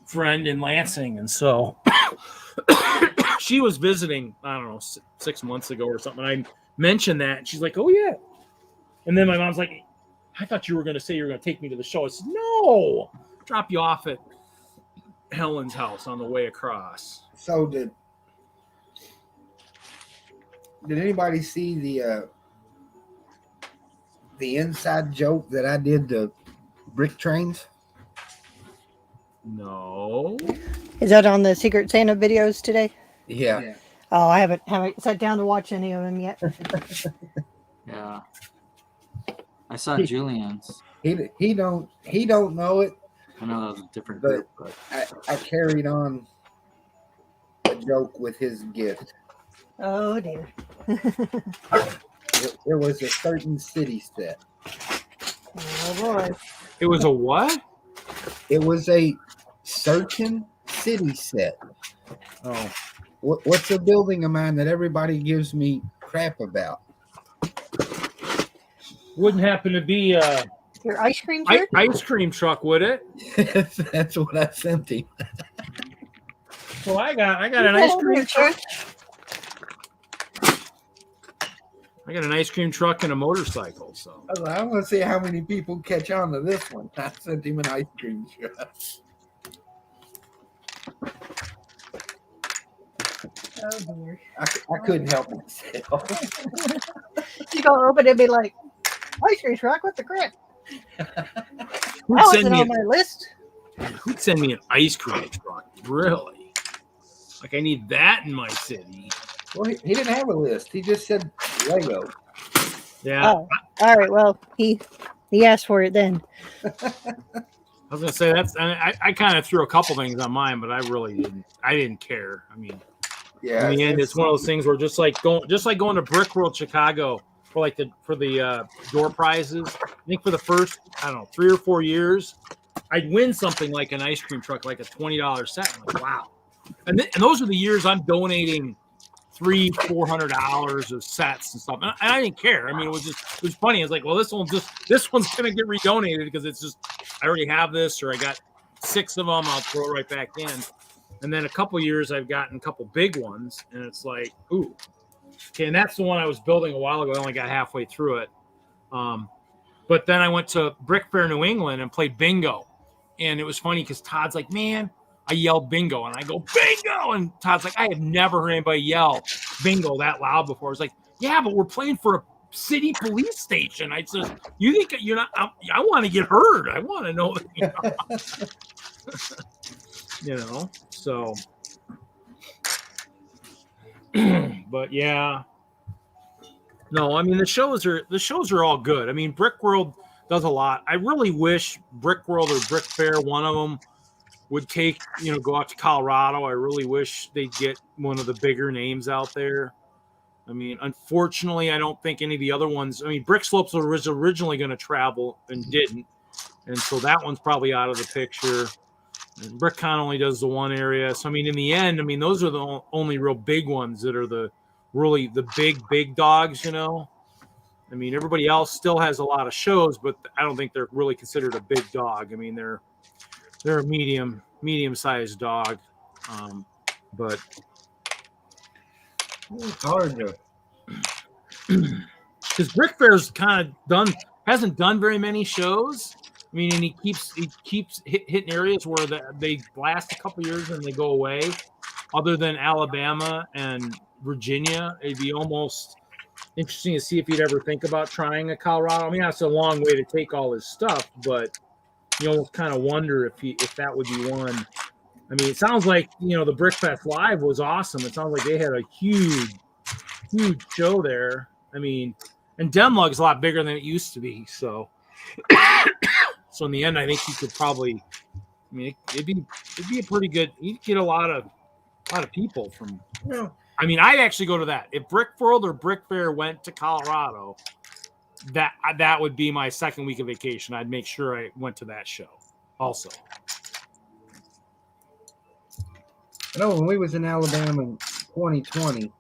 friend in Lansing, and so she was visiting, I don't know, 6 months ago or something. I mentioned that, and she's like, "Oh yeah," and then my mom's like, "I thought you were going to say you were going to take me to the show." I said, "No, drop you off at Helen's house on the way across." So did anybody see the inside joke that I did to Brick Trains? No. Is that on the Secret Santa videos today? Yeah. Oh, I haven't sat down to watch any of them yet. Yeah. I saw Julian's. He don't know it. I know that was a different group, but I carried on a joke with his gift. Oh dear. It was a certain city set. Oh boy. It was a what? It was a certain city set. Oh. What's a building of mine that everybody gives me crap about? Wouldn't happen to be your ice cream truck? Ice cream truck, would it? That's what I sent him. Well, I got an ice cream truck. I got an ice cream truck and a motorcycle. So I want to see how many people catch on to this one. I sent him an ice cream truck. Oh dear. I couldn't help myself. You gonna open it and be like, ice cream truck? What the crap? Who'd That send wasn't me on my list. Who'd send me an ice cream truck? Really? Like I need that in my city. Well, he didn't have a list. He just said Lego. Yeah. Oh, all right. Well, he asked for it then. I was gonna say I kind of threw a couple things on mine, but I really didn't. I didn't care. I mean, Yeah. in the end, it's one of those things where just like going to Brickworld Chicago for the door prizes. I think for the first 3 or 4 years, I'd win something like an ice cream truck, like a $20 set. I'm like, wow. And those are the years I'm donating $300-400 of sets and stuff, and I didn't care. I mean, it was funny. It's like, well, this one's gonna get redonated because it's just I already have this, or I got 6 of them. I'll throw it right back in. And then a couple years, I've gotten a couple big ones, and it's like, ooh, okay. And that's the one I was building a while ago. I only got halfway through it, but then I went to Brick Fair New England and played bingo, and it was funny because Todd's like, man. I yelled bingo, and I go, bingo! And Todd's like, I have never heard anybody yell bingo that loud before. It's like, yeah, but we're playing for a city police station. I said, you think you're not, I want to get heard. I want to know that, so. But yeah. No, I mean, the shows are all good. I mean, Brickworld does a lot. I really wish Brickworld or Brick Fair, one of them, would go out to Colorado. I really wish they'd get one of the bigger names out there. I mean, unfortunately, I don't think any of the other ones. I mean, Brick Slopes was originally going to travel and didn't, and so that one's probably out of the picture. And BrickCon only does the one area. So I mean, in the end, I mean, those are the only real big ones that are the big dogs. I mean, everybody else still has a lot of shows, but I don't think they're really considered a big dog. I mean, they're a medium-sized dog, but it's hard to. Because Brick Fair's hasn't done very many shows. I mean, and he keeps hitting areas where they last a couple years and they go away. Other than Alabama and Virginia, it'd be almost interesting to see if he'd ever think about trying a Colorado. I mean, that's a long way to take all his stuff, but you almost kind of wonder if that would be one. I mean, it sounds like, the Brickfest Live was awesome. It sounds like they had a huge show there. I mean, and DENLUG is a lot bigger than it used to be. So, in the end, I think he could probably. I mean, it'd be a pretty good. You'd get a lot of people from. Yeah. I mean, I'd actually go to that if Brickworld or Brick Fair went to Colorado. That would be my second week of vacation. I'd make sure I went to that show also. I know when we was in Alabama in 2020,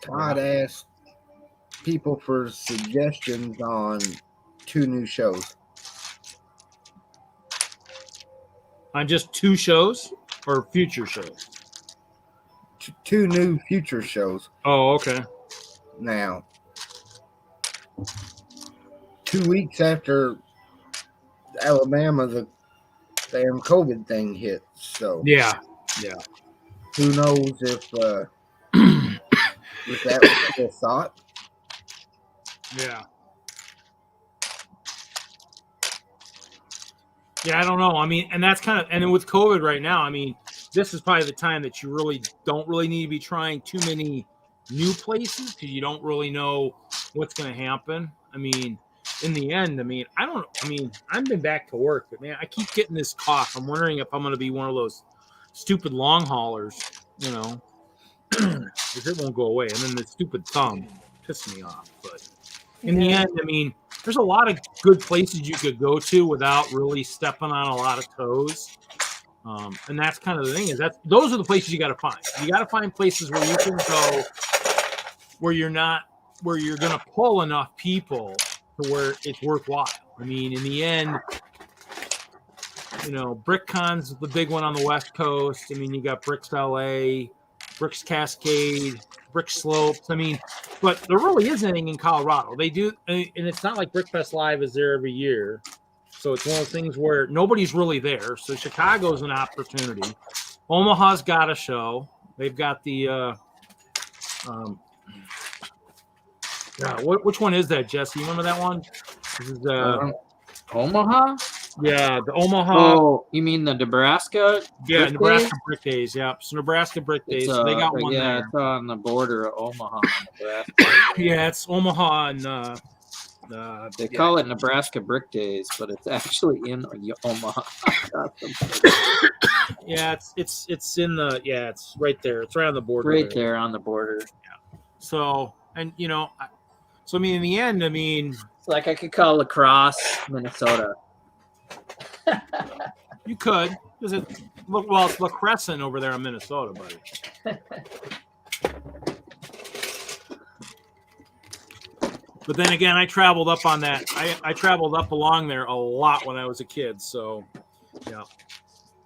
Todd asked people for suggestions on 2 new shows. On just 2 shows or future shows? 2 new future shows. Oh, okay. Now, 2 weeks after Alabama, the damn COVID thing hit. So yeah. Who knows if that was a thought? Yeah. Yeah, I don't know. I mean, and that's kind of, and with COVID right now, I mean, this is probably the time that you really don't need to be trying too many new places because you don't really know what's going to happen. I mean, in the end, I've been back to work, but man, I keep getting this cough. I'm wondering if I'm going to be one of those stupid long haulers, because it won't go away. And then the stupid thumb pissed me off. But in the end, I mean, there's a lot of good places you could go to without really stepping on a lot of toes. And that's kind of the thing those are the places you got to find. You got to find places where you can go where you're going to pull enough people to where it's worthwhile. I mean, in the end, BrickCon's the big one on the West Coast. I mean, you got Bricks LA, Bricks Cascade, Brick Slopes. I mean, but there really isn't anything in Colorado. They do, and it's not like Brickfest Live is there every year. So it's one of those things where nobody's really there. So Chicago's an opportunity. Omaha's got a show. They've got the which one is that, Jesse? You remember that one? This is, Omaha? yeah, the Omaha. Oh, you mean the Nebraska? Yeah, Brick Nebraska Days? Brick Days. Yeah, so Nebraska Brick Days. It's, So they got one yeah, there. it's on the border of Omaha, Nebraska. Yeah, it's Omaha and They call it Nebraska Brick Days, but it's actually in Omaha. yeah, it's in the it's right there. It's right on the border. Right there on the border. Yeah. So and so I mean, in the end, I mean, it's like I could call Lacrosse, Minnesota. You could, because it's La Crescent over there in Minnesota, buddy. But then again, I traveled up on that. I traveled up along there a lot when I was a kid. So, yeah,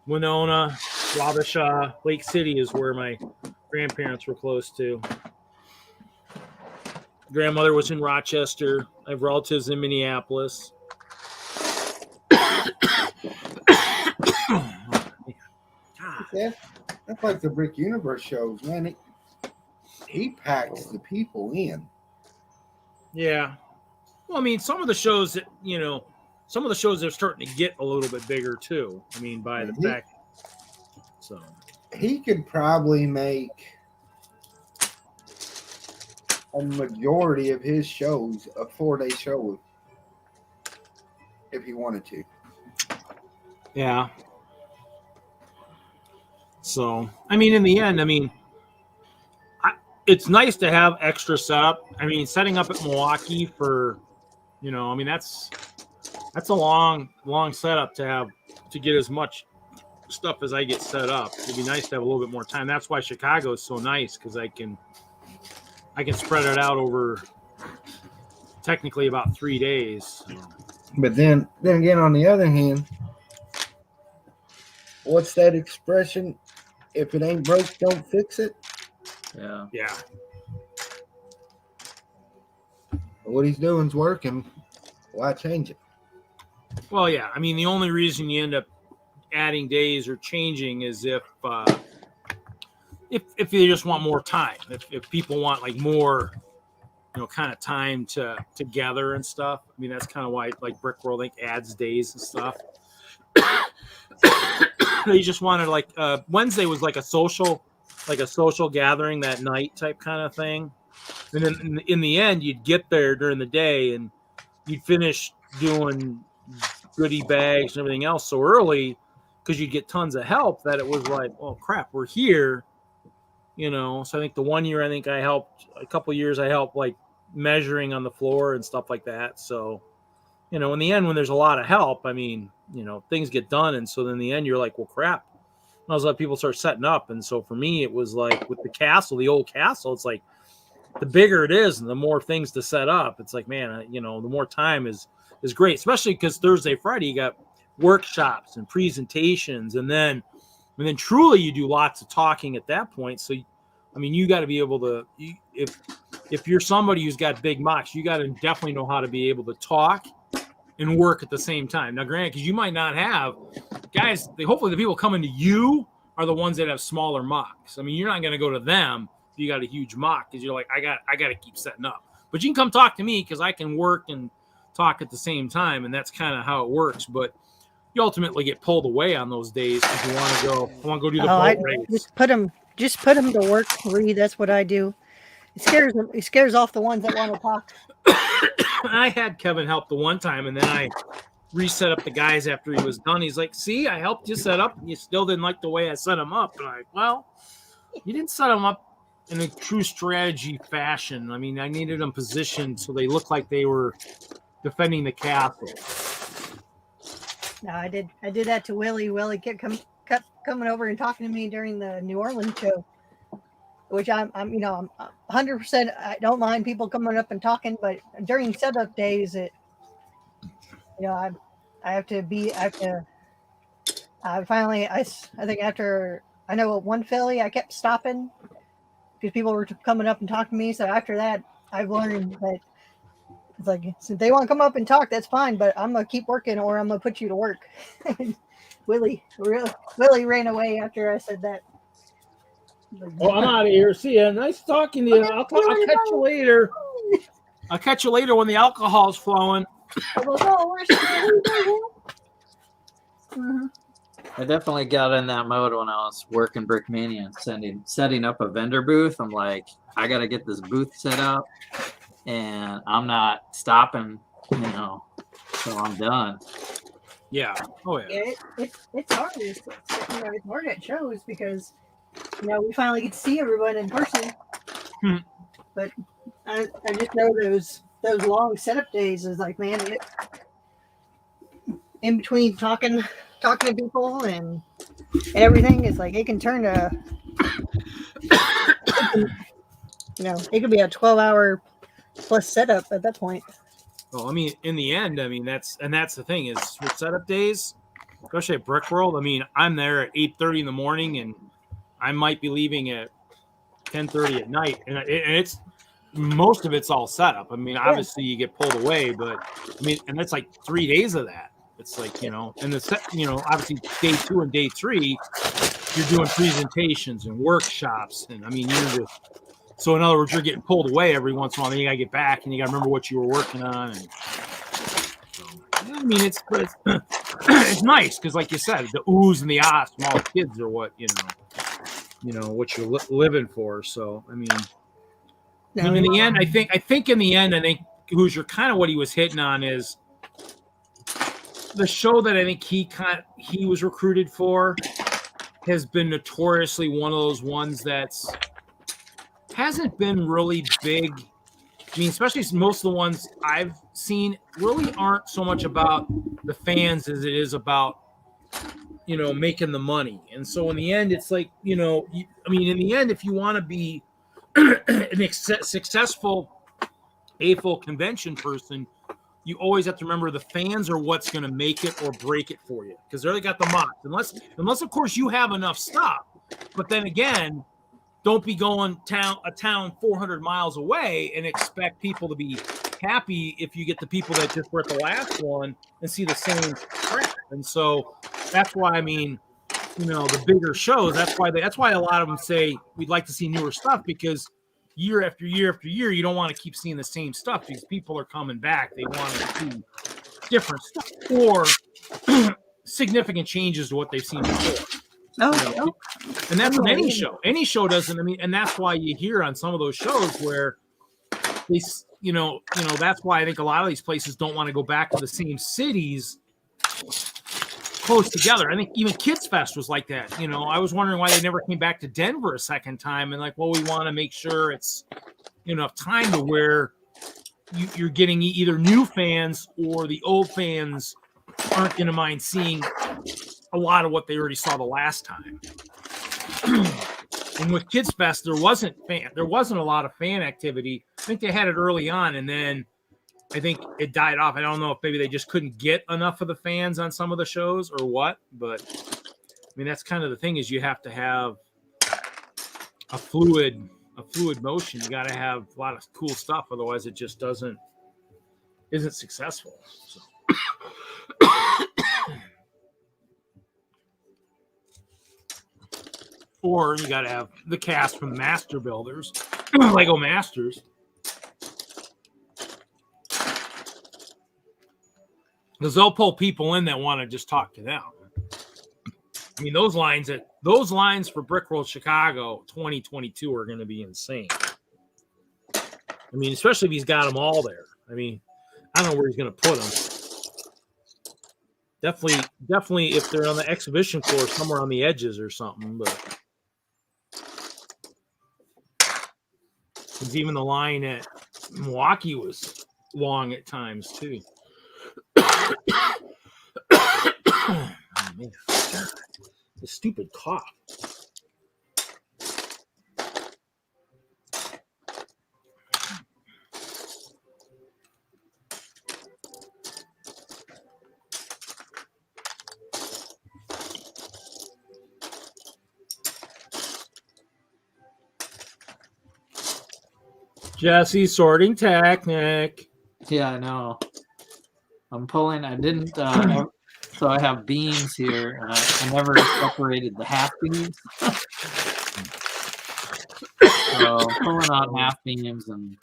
Winona, Wabasha, Lake City is where my grandparents were close to. Grandmother was in Rochester. I have relatives in Minneapolis. That's like the Brick Universe shows, man. He packs the people in. Yeah. Well, I mean, some of the shows that, some of the shows are starting to get a little bit bigger too. I mean, by the fact. So he could probably make a majority of his shows a 4-day show if he wanted to. Yeah. So, I mean, in the end, I mean, it's nice to have extra setup. I mean, setting up at Milwaukee for, I mean, that's a long setup to get as much stuff as I get set up. It'd be nice to have a little bit more time. That's why Chicago is so nice, because I can spread it out over technically about 3 days. But then again, on the other hand, what's that expression? If it ain't broke, don't fix it. Yeah. Yeah. What he's doing is working. Why change it? Well, yeah. I mean, the only reason you end up adding days or changing is if you just want more time. If people want like more, kind of time to gather and stuff. I mean, that's kind of why like Brickworld like adds days and stuff. They just wanted like Wednesday was like a social gathering that night type kind of thing. And then in the end, you'd get there during the day and you'd finish doing goodie bags and everything else so early because you'd get tons of help that it was like, oh crap, we're here. So I think the one year I helped, a couple years I helped like measuring on the floor and stuff like that. So, in the end, when there's a lot of help, I mean, things get done. And so then in the end, you're like, well, crap. And I was like, people start setting up. And so for me, it was like with the castle, the old castle, it's like the bigger it is and the more things to set up. It's like, man, the more time is great, especially because Thursday, Friday, you got workshops and presentations. And then truly you do lots of talking at that point. So, I mean, you got to be able to, if you're somebody who's got big MOCs, you got to definitely know how to be able to talk and work at the same time. Now, granted, because you might not have guys, hopefully the people coming to you are the ones that have smaller MOCs. I mean, you're not going to go to them if you got a huge MOC because you're like, I got to keep setting up. But you can come talk to me because I can work and talk at the same time, and that's kind of how it works. But you ultimately get pulled away on those days if you want to go. I want to go do the boat race. Just put them to work, Reed. That's what I do. It scares off the ones that want to talk. I had Kevin help the one time, and then I reset up the guys after he was done. He's like, see, I helped you set up, and you still didn't like the way I set them up. And I'm like, well, you didn't set them up in a true strategy fashion. I mean, I needed them positioned so they looked like they were defending the castle. No, I did that to Willie. Willie kept coming over and talking to me during the New Orleans show, which I'm 100%. I don't mind people coming up and talking, but during setup days, I think after I know one Philly, I kept stopping because people were coming up and talking to me. So after that, I've learned that It's like, if they want to come up and talk, that's fine, but I'm gonna keep working, or I'm gonna put you to work. Willie ran away after I said that. Well, I'm out of here. See ya. Nice talking to you. I'll catch you later. I'll catch you later when the alcohol's flowing. I definitely got in that mode when I was working Brickmania and setting up a vendor booth. I'm like, I got to get this booth set up, and I'm not stopping, so I'm done. Yeah. Oh yeah. It's hard. It's hard at shows because we finally get to see everyone in person. But I just know those long setup days is like, man, in between talking to people and everything, it's like it can turn to it could be a 12-hour plus setup at that point. Well, I mean, in the end, that's the thing is with setup days, especially at Brickworld. I mean, I'm there at 8:30 in the morning, and I might be leaving at 10:30 at night, and it's most of it's all setup. I mean, obviously you get pulled away, but I mean, and that's like 3 days of that. It's like and the obviously day 2 and day 3, you're doing presentations and workshops, and I mean, so in other words, you're getting pulled away every once in a while. Then you gotta get back, and you gotta remember what you were working on. And so, I mean, it's nice because, like you said, the oohs and the ahs from all the kids are what what you're living for. So, I mean, in the end, I think in the end, Hoosier kind of what he was hitting on is the show that I think he was recruited for has been notoriously one of those ones that's hasn't been really big. I mean, especially most of the ones I've seen really aren't so much about the fans as it is about, making the money. And so in the end, it's like, in the end, if you want to be an successful AFOL convention person, you always have to remember the fans are what's going to make it or break it for you because they already got the MOCs. Unless of course you have enough stuff. But then again, don't be going a town 400 miles away and expect people to be happy if you get the people that just were at the last one and see the same crap. And so that's why, the bigger shows, that's why a lot of them say we'd like to see newer stuff because year after year after year, you don't want to keep seeing the same stuff because people are coming back. They want to see different stuff or significant changes to what they've seen before. And that's in any show. Any show doesn't. And that's why you hear on some of those shows where they, that's why I think a lot of these places don't want to go back to the same cities close together. I think even Kids Fest was like that. I was wondering why they never came back to Denver a second time. And like, well, we want to make sure it's enough time to where you're getting either new fans or the old fans aren't going to mind seeing a lot of what they already saw the last time. And with Kids Fest, there wasn't a lot of fan activity. I think they had it early on, and then I think it died off. I don't know if maybe they just couldn't get enough of the fans on some of the shows or what, but that's kind of the thing is you have to have a fluid motion. You got to have a lot of cool stuff, otherwise it just isn't successful. So. Or you got to have the cast from Master Builders, Lego Masters. Because they'll pull people in that want to just talk to them. Those lines for Brickworld Chicago 2022 are going to be insane. Especially if he's got them all there. I don't know where he's going to put them. Definitely if they're on the exhibition floor somewhere on the edges or something, but even the line at Milwaukee was long at times too. Oh, man. The stupid cough. Jesse, sorting technic. Yeah, I know. I'm pulling. I didn't. So I have beams here, and I never separated the half beams. So I'm pulling out half beams and.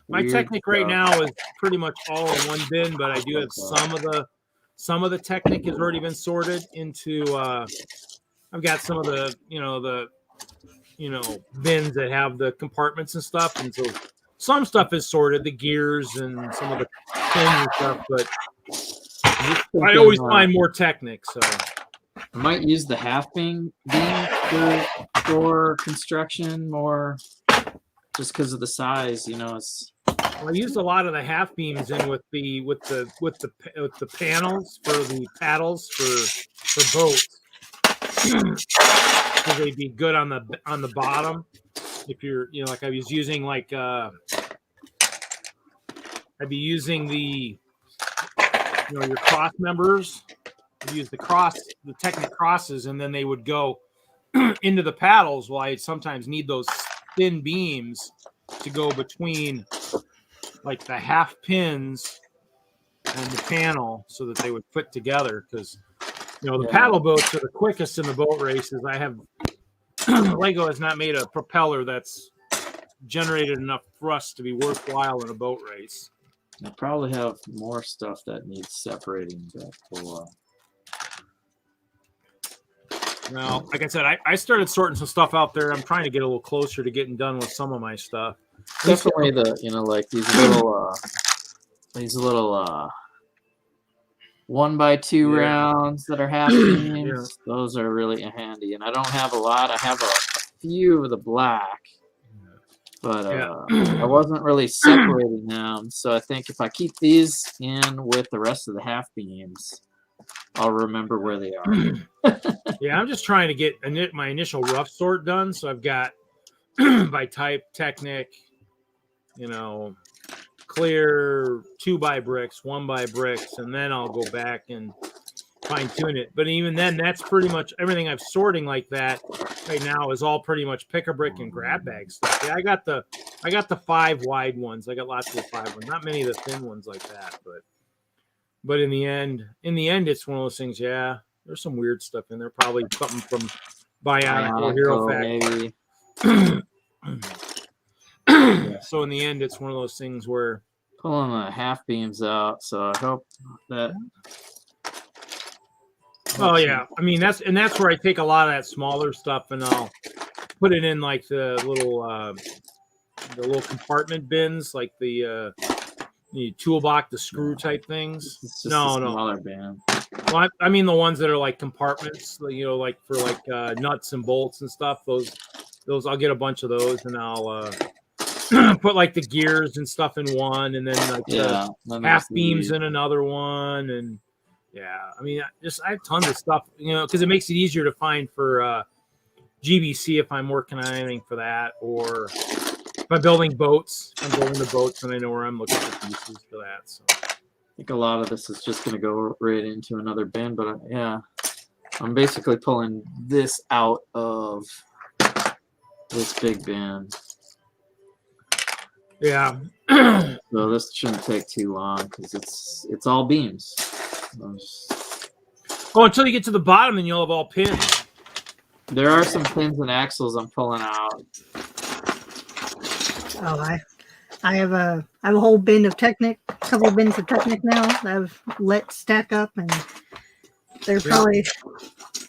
My Technic right now is pretty much all in one bin, but I do have some of the Technic has already been sorted into. I've got some of the bins that have the compartments and stuff, and so some stuff is sorted, the gears and some of the pins and stuff. But I always find more Technic, so I might use the half beam for construction more, just because of the size. It's. Well, I used a lot of the half beams in with the panels for the paddles for boats, because they'd be good on the bottom. If you're like I was using I'd be using the your cross members. I'd use the Technic crosses, and then they would go into the paddles. Well, I sometimes need those thin beams to go between like the half pins and the panel so that they would fit together, because the paddle boats are the quickest in the boat races. I have Lego has not made a propeller that's generated enough thrust to be worthwhile in a boat race. I probably have more stuff that needs separating, but well, like I said, I started sorting some stuff out there. I'm trying to get a little closer to getting done with some of my stuff. Definitely like these little 1x2 rounds that are half beams. Those are really handy, and I don't have a lot. I have a few of the black, but I wasn't really separating them. So I think if I keep these in with the rest of the half beams, I'll remember where they are. Yeah, I'm just trying to get my initial rough sort done. So I've got by type, Technic, clear 2x bricks, 1x bricks, and then I'll go back and fine tune it. But even then, that's pretty much everything I'm sorting like that right now is all pretty much pick a brick and grab bag stuff. Yeah, I got the 5 wide ones. I got lots of the 5 ones, not many of the thin ones like that. But in the end, it's one of those things. Yeah, there's some weird stuff in there. Probably something from Bionic or Hero Factory. So in the end, it's one of those things where pulling the half beams out. So I hope that. Oh yeah, I mean that's where I take a lot of that smaller stuff and I'll put it in like the little compartment bins, like the toolbox, the screw type things. No, smaller bin. Well, I mean the ones that are like compartments, like for like nuts and bolts and stuff. Those I'll get a bunch of those and I'll put like the gears and stuff in one, and then like half beams in another one, and I mean I have tons of stuff, because it makes it easier to find for GBC if I'm working on anything for that, or if I'm building boats. I'm building the boats, and I know where I'm looking for pieces for that. So I think a lot of this is just going to go right into another bin, but I'm basically pulling this out of this big bin. Yeah. So this shouldn't take too long because it's all beams. Oh, until you get to the bottom, and you'll have all pins. There are some pins and axles I'm pulling out. Oh, I have a whole bin of Technic, a couple of bins of Technic now that I've let stack up, and they're probably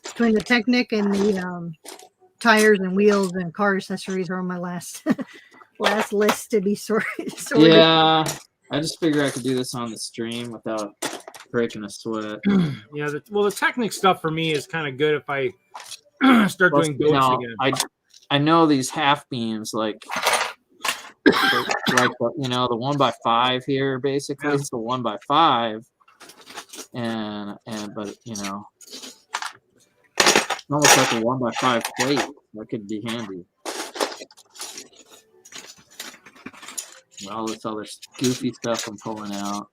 between the Technic and the tires and wheels and car accessories are on my last list to be sorted. Yeah, I just figured I could do this on the stream without breaking a sweat. Yeah, the Technic stuff for me is kind of good if I start doing boats again. I know these half beams like the 1x5 here basically. It's the 1x5, but it's almost like a 1x5 plate. That could be handy. All this other goofy stuff I'm pulling out.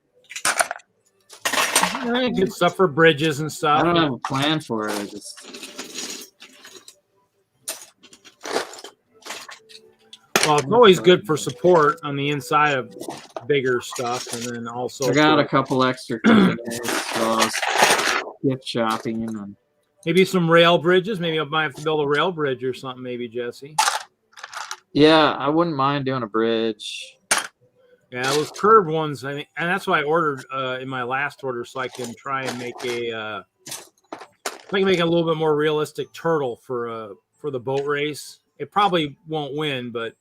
Good stuff for bridges and stuff. I don't have a plan for it. Well, it's always good for support on the inside of bigger stuff, and then also I got a couple extra today, so I was gift shopping and maybe some rail bridges. Maybe I might have to build a rail bridge or something. Maybe Jesse. yeah, I wouldn't mind doing a bridge. Yeah, those curved ones, I think, and that's what I ordered in my last order, so I can try and make a, I can make a little bit more realistic turtle for the boat race. It probably won't win, but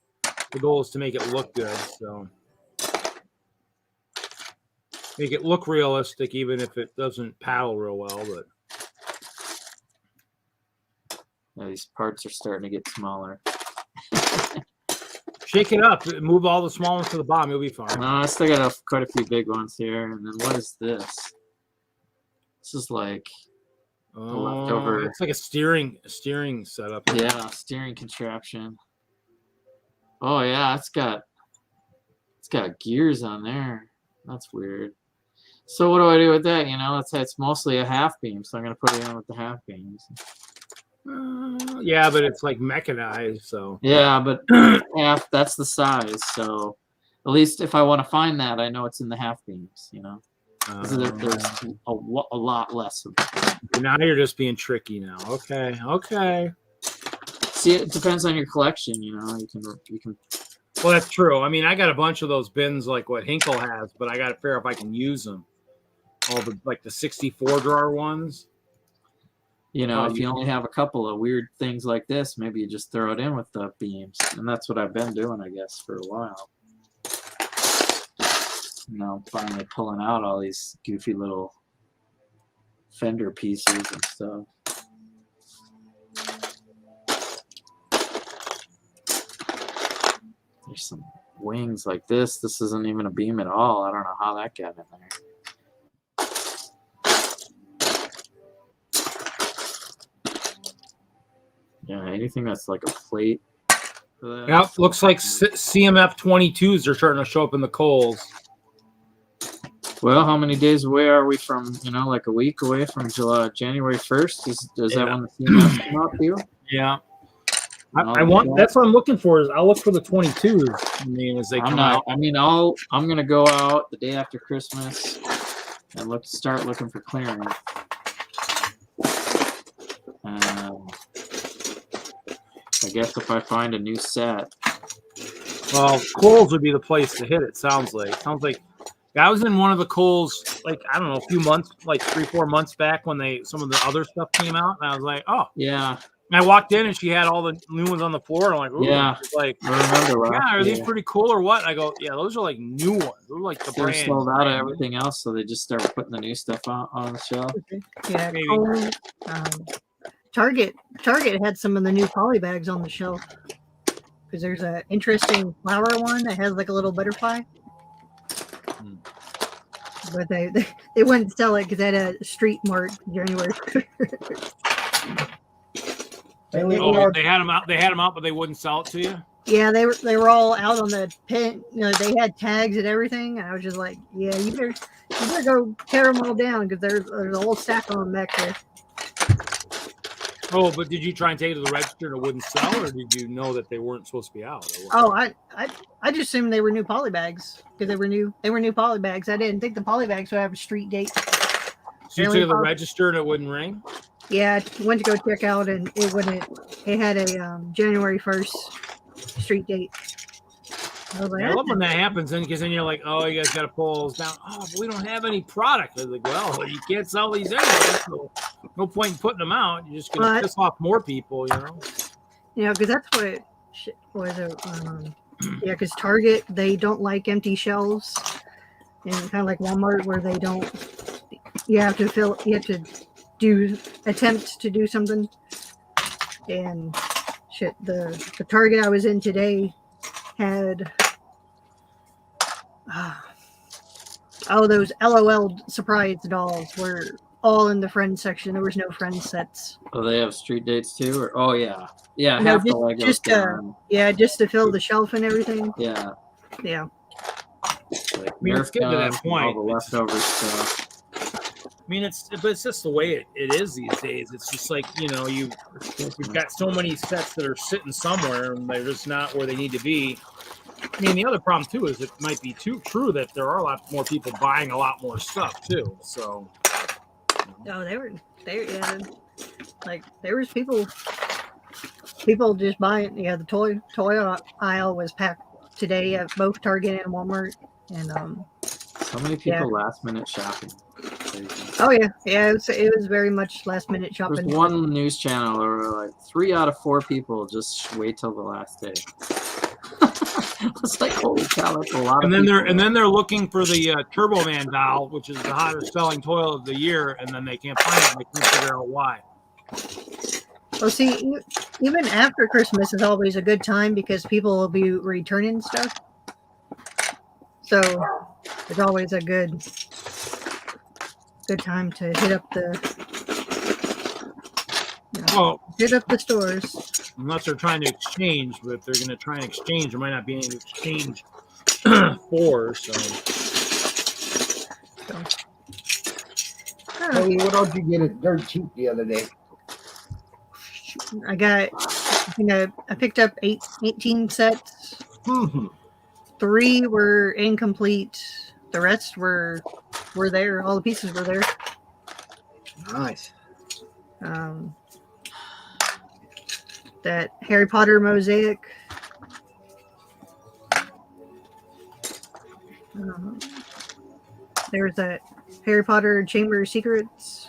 the goal is to make it look good. So make it look realistic, even if it doesn't paddle real well. But Yeah, these parts are starting to get smaller. shake it up, move all the small ones to the bottom. You'll be fine. No, I still got quite a few big ones here. And then what is this? This is like leftover. It's like a steering setup. Yeah, steering contraption. Oh yeah, it's got gears on there. That's weird. So what do I do with that? You know, it's mostly a half beam, so I'm gonna put it in with the half beams. Yeah, but it's like mechanized, so Yeah, but half, that's the size. So at least if I want to find that, I know it's in the half beams. You know, 'cause there's a lot less of it. now you're just being tricky now. Okay. See, it depends on your collection. You know, you can. Well, that's true. I mean, I got a bunch of those bins like what Hinkle has, but I got to figure out if I can use them. All the like the 64 drawer ones. You know, if you only have a couple of weird things like this, maybe you just throw it in with the beams. And that's what I've been doing, I guess, for a while. You know, finally pulling out all these goofy little fender pieces and stuff. There's some wings like this. This isn't even a beam at all. I don't know how that got in there. Yeah, anything that's like a plate. Yeah, looks like CMF 22s are starting to show up in the coals. Well, how many days away are we from, you know, like a week away from January 1st? Does that when the CMF come out to you? Yeah. I want, that's what I'm looking for, is I'll look for the 22s. I mean, as they come out. I mean, I'm going to go out the day after Christmas and start looking for clearance. I guess if I find a new set. Well, Kohl's would be the place to hit it, sounds like. I was in one of the Kohl's, like, I don't know, a few months, like 3-4 months back when some of the other stuff came out. And I was like, oh. Yeah. And I walked in and she had all the new ones on the floor. And I'm like, ooh. Yeah. Like, I remember yeah, are these pretty cool or what? And I go, yeah, those are like new ones. Those are like the brand. They're sold out of everything else, so they just started putting the new stuff on the shelf. Yeah, Target had some of the new poly bags on the shelf because there's an interesting flower one that has like a little butterfly. But they wouldn't sell it because they had a street mark January. They had them out. They had them out, but they wouldn't sell it to you. Yeah, they were all out on the pin. You know, they had tags and everything. And I was just like, yeah, you better go tear them all down because there's a whole stack of them back there. Oh, but did you try and take it to the register and it wouldn't sell, or did you know that they weren't supposed to be out? Oh, I just assumed they were new poly bags because they were new poly bags. I didn't think the poly bags would have a street date. So you took it to the register and it wouldn't ring? Yeah, I went to go check out and it wouldn't. It had a January 1st street date. I was like, I love when that happens, because then you're like, oh, you guys got to pull those down. Oh, but we don't have any product. I was like, well, you can't sell these anyway, so no point in putting them out. You're just going to piss off more people, you know? You know, because that's what it was. Yeah, because Target, they don't like empty shelves. And kind of like Walmart, where they don't, you have to attempt to do something. And shit, the Target I was in today had those LOL surprise dolls were all in the friends section. There was no friends sets. Oh, they have street dates too, or yeah, no, half the Legos. Just to fill the shelf and everything. Yeah. Like, I mean, it's getting to that point. All the leftover stuff. I mean, it's just the way it is these days. It's just like, you know, you've got so many sets that are sitting somewhere and they're just not where they need to be. I mean, the other problem too is it might be true that there are a lot more people buying a lot more stuff too. So, No, yeah, like there was people just buying. Yeah, the toy aisle was packed today at both Target and Walmart, and So many people last minute shopping. Crazy. Oh yeah, it was very much last minute shopping. There's one news channel where like 3 out of 4 people just wait till the last day. It's like, holy cow, that's a lot. And then they're looking for the Turbo Man doll, which is the hottest selling toy of the year, and then they can't find it. And they can't figure out why. Well, see, even after Christmas is always a good time because people will be returning stuff. So it's always a good time to hit up the stores. Unless they're trying to exchange, but if they're going to try and exchange, there might not be any to exchange for. So. Hey, what else you get at dirt cheap the other day? I picked up 18 sets. Mm-hmm. 3 were incomplete. The rest were there. All the pieces were there. Nice. That Harry Potter mosaic. There's that Harry Potter Chamber of Secrets.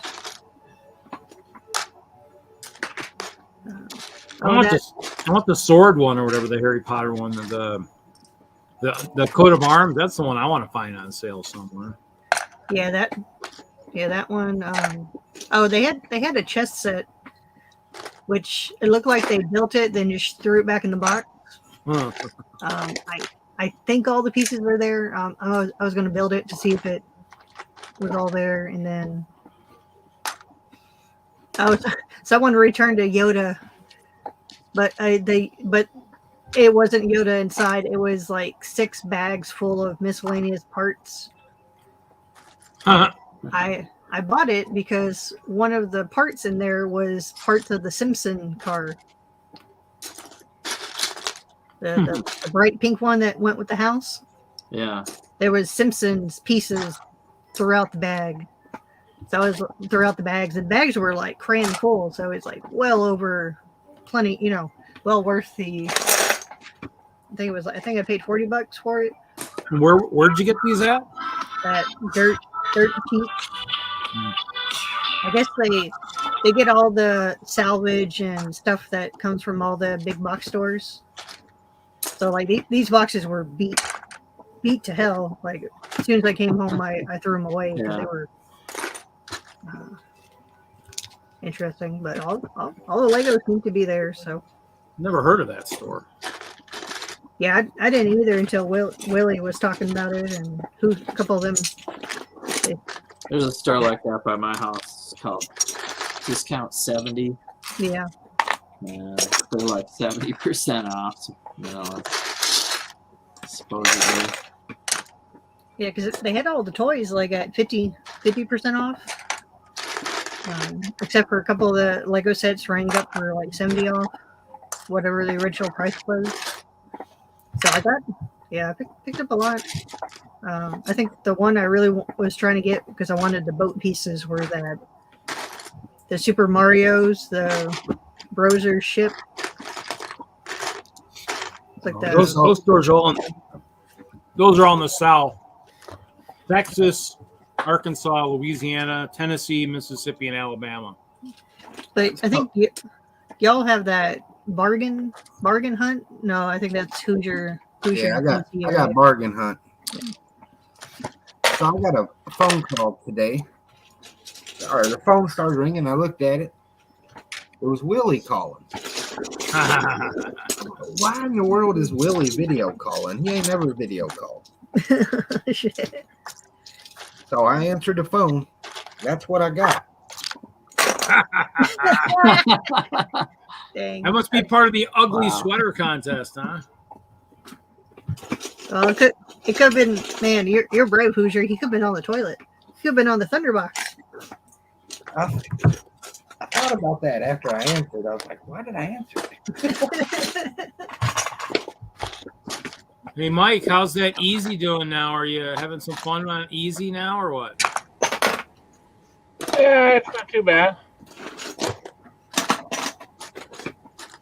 I want the sword one or whatever, the Harry Potter one, the coat of arms. That's the one I want to find on sale somewhere. Yeah, that one. They had a chest set, which it looked like they built it, then just threw it back in the box. Huh. I think all the pieces were there. I was going to build it to see if it was all there, and then someone returned a Yoda, but it wasn't Yoda inside. It was like 6 bags full of miscellaneous parts. Uh-huh. I bought it because one of the parts in there was parts of the Simpson car. The bright pink one that went with the house. Yeah. There was Simpsons pieces throughout the bag. So I was throughout the bags. And bags were like crammed full. So it's like well over plenty, well worth the. I think I paid $40 for it. Where'd you get these at? That dirt cheap. I guess they get all the salvage and stuff that comes from all the big box stores. So like these boxes were beat to hell. Like as soon as I came home, I threw them away because they were interesting. But all the Legos seem to be there. So never heard of that store. Yeah, I didn't either until Willie was talking about it, and a couple of them. There's a store like that by my house called Discount 70. Yeah. They're like 70% off, supposedly. Yeah, because they had all the toys like at 50% off. Except for a couple of the Lego sets rang up for like 70 off, whatever the original price was. So I picked up a lot. I think the one I really was trying to get because I wanted the boat pieces were the Super Mario's, the Browser ship. It's like that. Those stores are all those are all in the South. Texas, Arkansas, Louisiana, Tennessee, Mississippi, and Alabama. But I think y'all have that bargain hunt. No, I think that's Hoosier. Yeah, I got bargain hunt. Yeah. So I got a phone call today. Or the phone started ringing. I looked at it. It was Willie calling. Why in the world is Willie video calling? He ain't never video called. Shit. So I answered the phone. That's what I got. Dang. That must be part of the ugly sweater contest, huh? Well, it could have been, man, you're brave, Hoosier. He could have been on the toilet. He could have been on the Thunderbox. I thought about that after I answered. I was like, why did I answer? Hey, Mike, how's that easy doing now? Are you having some fun on easy now or what? Yeah, it's not too bad.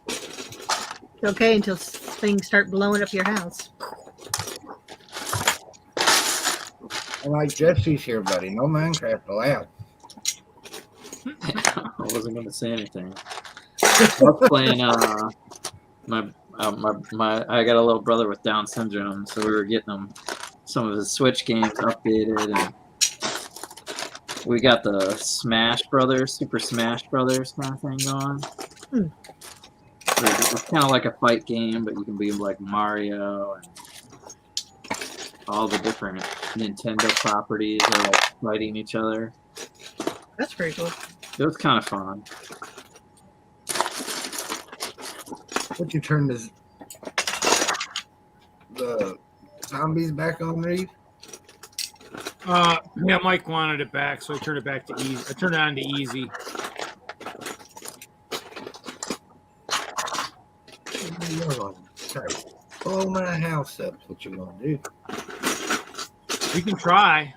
It's okay until things start blowing up your house. I like Jesse's here, buddy. No Minecraft allowed. I wasn't going to say anything. I was playing I got a little brother with Down syndrome, so we were getting him some of his Switch games updated, and we got the Smash Brothers, Super Smash Brothers kind of thing going. It's kind of like a fight game, but you can be like Mario and all the different Nintendo properties are like fighting each other. That's pretty cool. It was kind of fun. Would you turn the zombies back on, Reeve? Yeah, Mike wanted it back, so I turned it back to easy. I turned it on to easy. You're gonna try to blow my house up. That's what you're gonna do. You can try.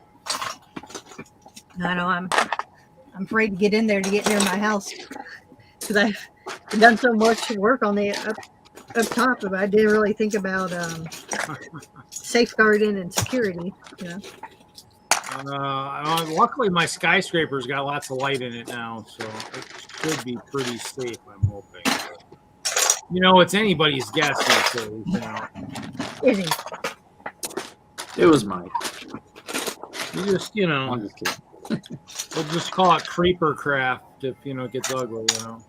I know I'm afraid to get in there to get near my house because I've done so much work on the up top, but I didn't really think about safeguarding and security. You know. Luckily, my skyscraper's got lots of light in it now, so it should be pretty safe. I'm hoping. You know, it's anybody's guess these days. You know. Is he? It was Mike. You just, you know, I'm just kidding. we'll just call it creeper craft if, you know, it gets ugly, you know.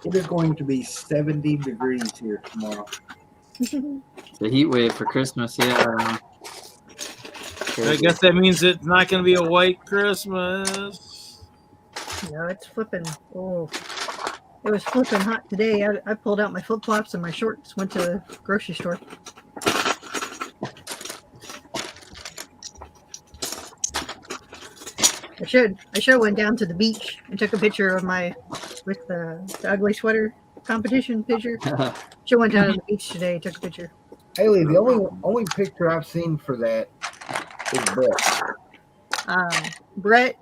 It is going to be 70 degrees here tomorrow. The heat wave for Christmas, yeah. I guess that means it's not going to be a white Christmas. No, it's flipping. Oh, it was flipping hot today. I pulled out my flip flops and my shorts. Went to the grocery store. I should have went down to the beach and took a picture of with the ugly sweater competition picture. Should went down to the beach today, took a picture. Haley, the only picture I've seen for that is Brett,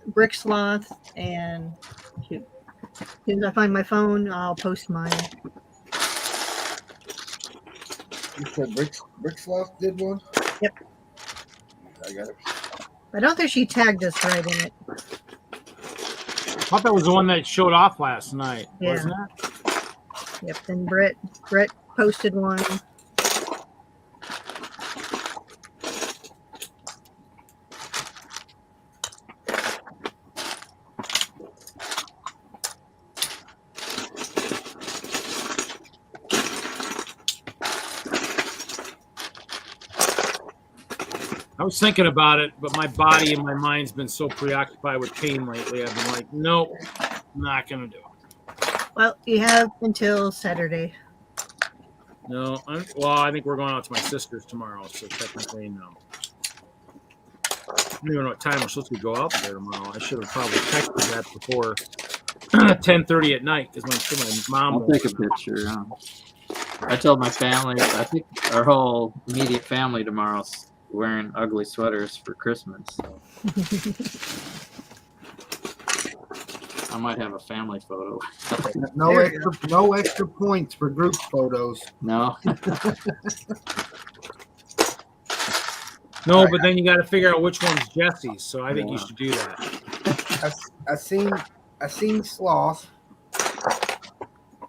Brick Sloth, and shoot. As soon as I find my phone, I'll post mine. You said Brick Sloth did one? Yep. I got it. I don't think she tagged us right in it. I thought that was the one that showed off last night, Yeah. wasn't it? Yep. Then Brett posted one. I was thinking about it, but my body and my mind's been so preoccupied with pain lately. I've been like, nope, not going to do it. Well, you have until Saturday. No, I think we're going out to my sister's tomorrow, so technically, no. I don't even know what time we're supposed to go out there tomorrow. I should have probably texted that before 10:30 at night because my mom. I'll take a picture. I told my family, I think our whole immediate family tomorrow's wearing ugly sweaters for Christmas. So. I might have a family photo. No extra points for group photos. No. No, but then you got to figure out which one's Jesse's. So I think you should do that. I seen Sloth,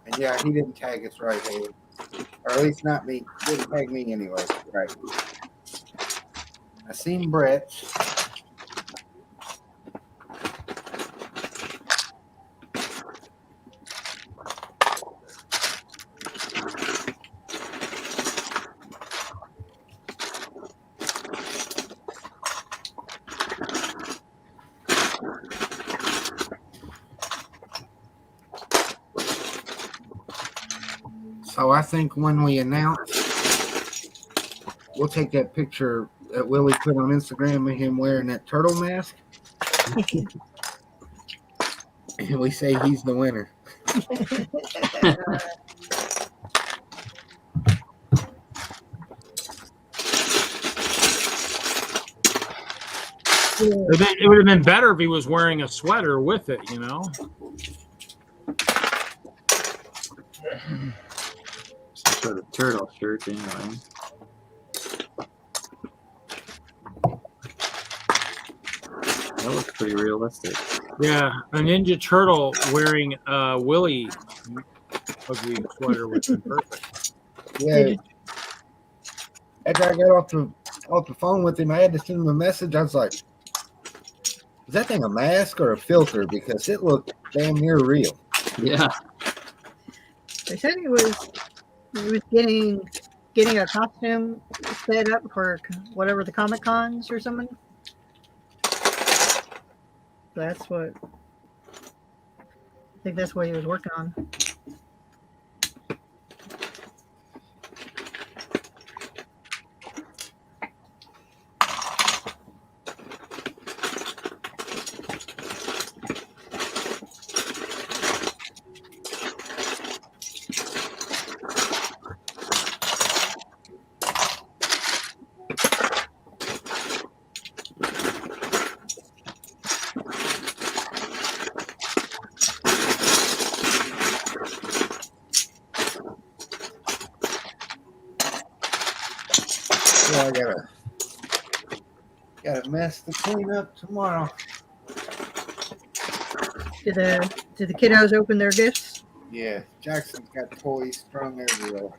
and yeah, he didn't tag us right, Haley. Or at least not me. He didn't tag me anyway. Right. I seen Brett. So I think when we announce, we'll take that picture that Willie put on Instagram of him wearing that turtle mask. We say he's the winner. It would have been better if he was wearing a sweater with it, you know. Some sort of turtle shirt, anyway. That looks pretty realistic. Yeah, a Ninja Turtle wearing a Willy ugly sweater would have been perfect. Yeah. After I got off the phone with him, I had to send him a message. I was like, "Is that thing a mask or a filter? Because it looked damn near real." Yeah. They said he was getting a costume set up for whatever the Comic Cons or something. That's what I think. That's what he was working on. So I got a mess to clean up tomorrow. Did the kiddos open their gifts? Yeah, Jackson's got toys strung everywhere.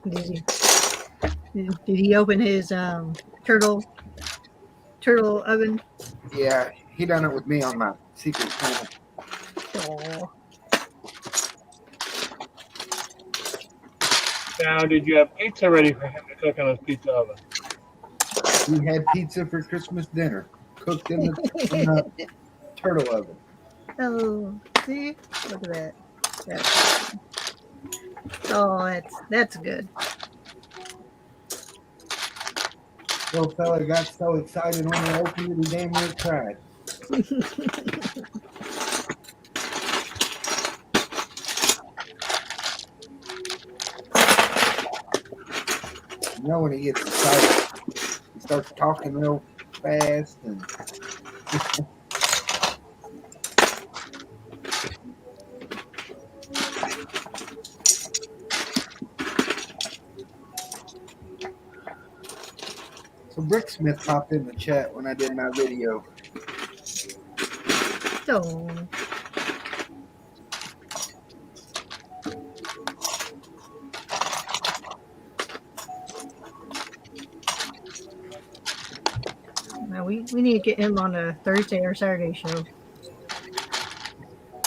Did he open his turtle oven? Yeah, he done it with me on my secret channel. Oh. Now, did you have pizza ready for him to cook on his pizza oven? We had pizza for Christmas dinner, cooked in the turtle oven. Oh, see, look at that. Oh, that's good. Little fella got so excited when they opened it, he damn near cried. You know, when he gets excited, he starts talking real fast and so Bricksmith popped in the chat when I did my video. So, now we need to get him on a Thursday or Saturday show.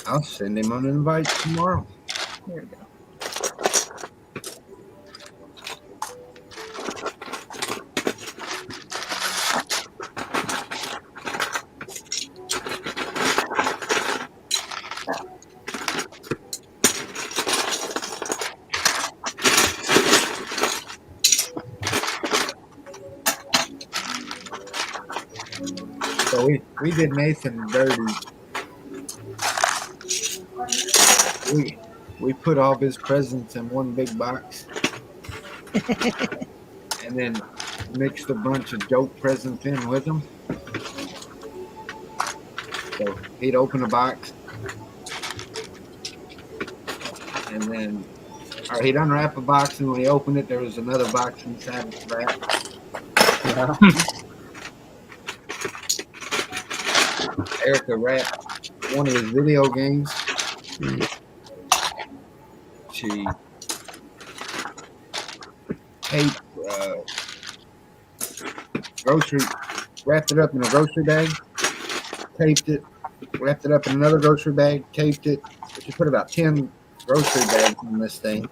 I'll send him an invite tomorrow. There we go. So we did Nathan dirty. We put all of his presents in one big box and then mixed a bunch of joke presents in with them. So he'd open a box and then, or he'd unwrap a box, and when he opened it, there was another box inside the wrap. Yeah. Erica wrapped one of his video games. She taped wrapped it up in a grocery bag, taped it, wrapped it up in another grocery bag, taped it. She put about 10 grocery bags in this thing,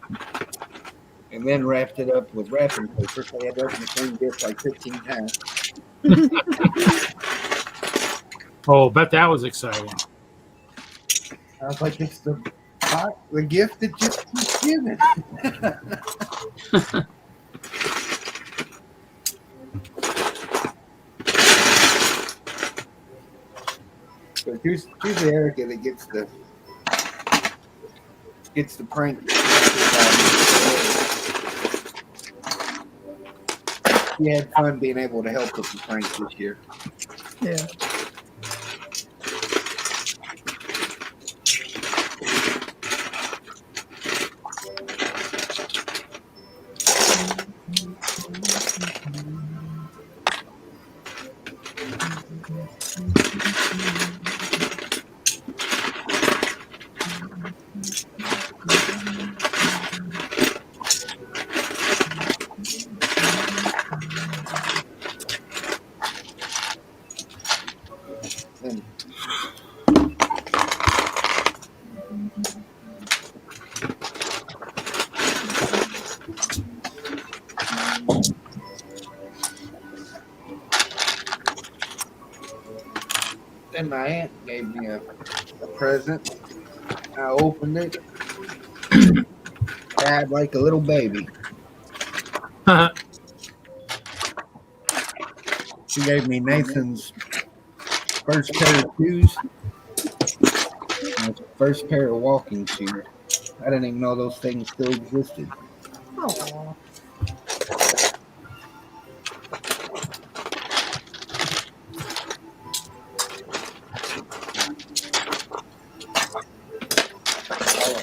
and then wrapped it up with wrapping paper. So I had to open the same gift like 15 times. Oh, bet that was exciting. I was like, it's the gift that just keeps giving. But usually Erica that gets the prank. She had fun being able to help with the pranks this year. Yeah. And then my aunt gave me a present. I opened it. Cried like a little baby. She gave me Nathan's first pair of shoes. My first pair of walking shoes. I didn't even know those things still existed. Oh.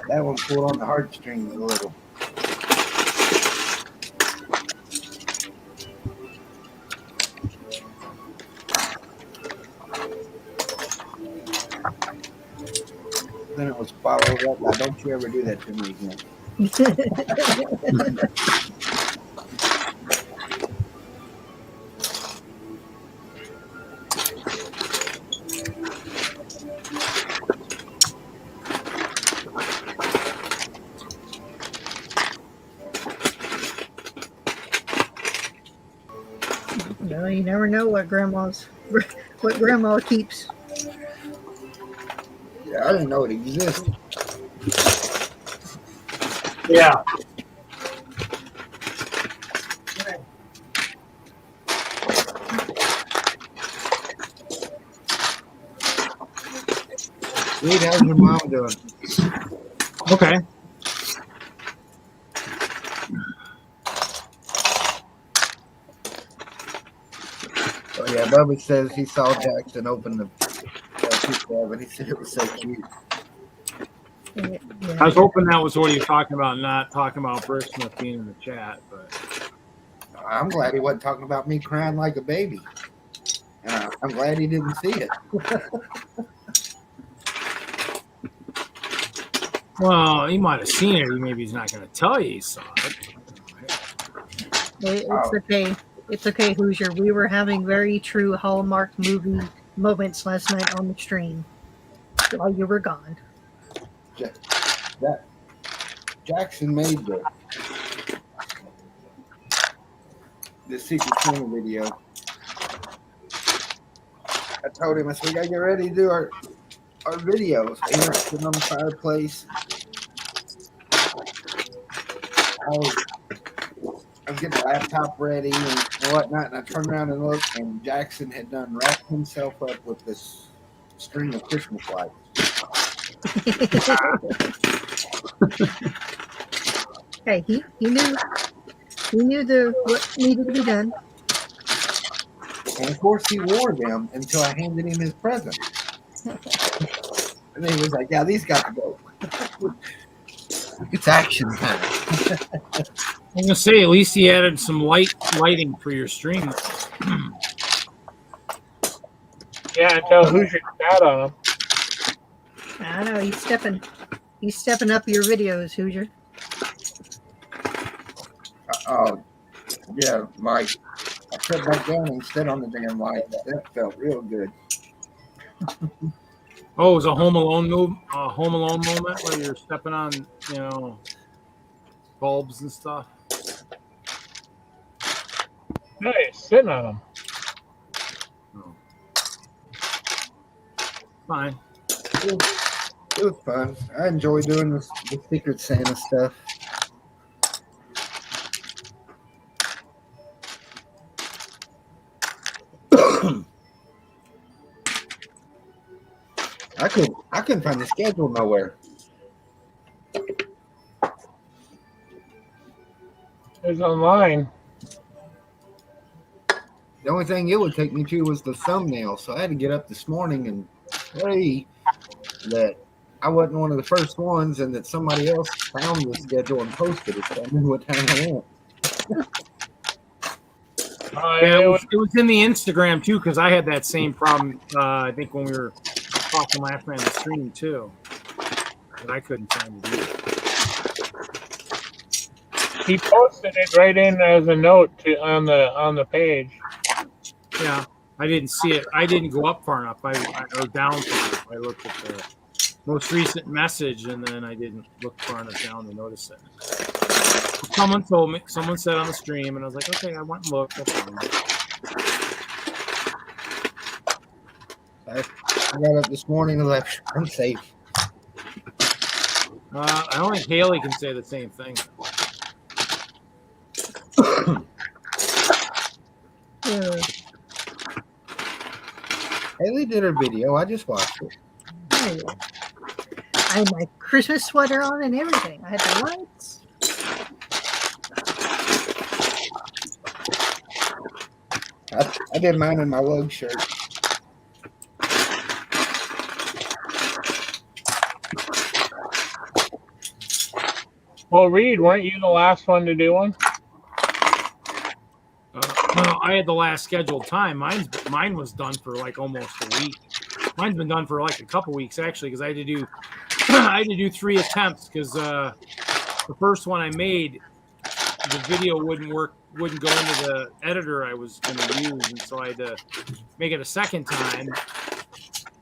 That one pulled on the heartstrings a little. Then it was followed up. Now, don't you ever do that to me again. No, you never know what grandma keeps. Yeah, I didn't know it existed. Yeah. Reed, how's your mom doing? Okay. Oh yeah, Bubba says he saw Jackson open the pizza, but he said it was so cute. Yeah. I was hoping that was what he was talking about, not talking about Bricksmith being in the chat, but I'm glad he wasn't talking about me crying like a baby. I'm glad he didn't see it. well, he might have seen it. Maybe he's not going to tell you he saw it. It's okay. It's okay, Hoosier. We were having very true Hallmark movie moments last night on the stream while you were gone. That Jackson made the Secret Santa video. I told him, I said, we gotta get ready to do our videos. He was sitting on the fireplace. I was getting the laptop ready and whatnot, and I turned around and looked, and Jackson had done wrapped himself up with this string of Christmas lights. Hey, he knew what needed to be done. And of course, he wore them until I handed him his present. And then he was like, "Yeah, these got to go." It's action time. I'm going to say, at least he added some lighting for your stream. Yeah, until Hoosier sat on him. I know he's stepping up your videos, Hoosier. Oh, yeah, Mike. I sat back down and stood on the damn light. That felt real good. Oh, it was a Home Alone moment where you're stepping on, bulbs and stuff. No, he's sitting on him. Oh. Fine. It was fun. I enjoy doing the Secret Santa stuff. I couldn't find the schedule nowhere. It's online. The only thing it would take me to was the thumbnail, so I had to get up this morning and pray that I wasn't one of the first ones and that somebody else found the schedule and posted it, so I knew what time I went. Yeah, it was in the Instagram too, because I had that same problem. I think when we were talking last night on the stream too, but I couldn't find it either. He posted it right in as a note on the page. Yeah, I didn't see it. I didn't go up far enough. I or down far enough. I looked at the most recent message, and then I didn't look far enough down to notice it. Someone told me. Someone said on the stream, and I was like, okay, I went and looked. That's fine. I got up this morning and like, I'm safe. I don't think Haley can say the same thing. Haley did her video. I just watched it. Oh, yeah. I had my Christmas sweater on and everything. I had the lights. I did mine in my lug shirt. Well, Reed, weren't you the last one to do one? No, I had the last scheduled time. Mine was done for like almost a week. Mine's been done for like a couple weeks actually, because I had to do 3 attempts because the first one I made, the video wouldn't go into the editor I was going to use, and so I had to make it a second time.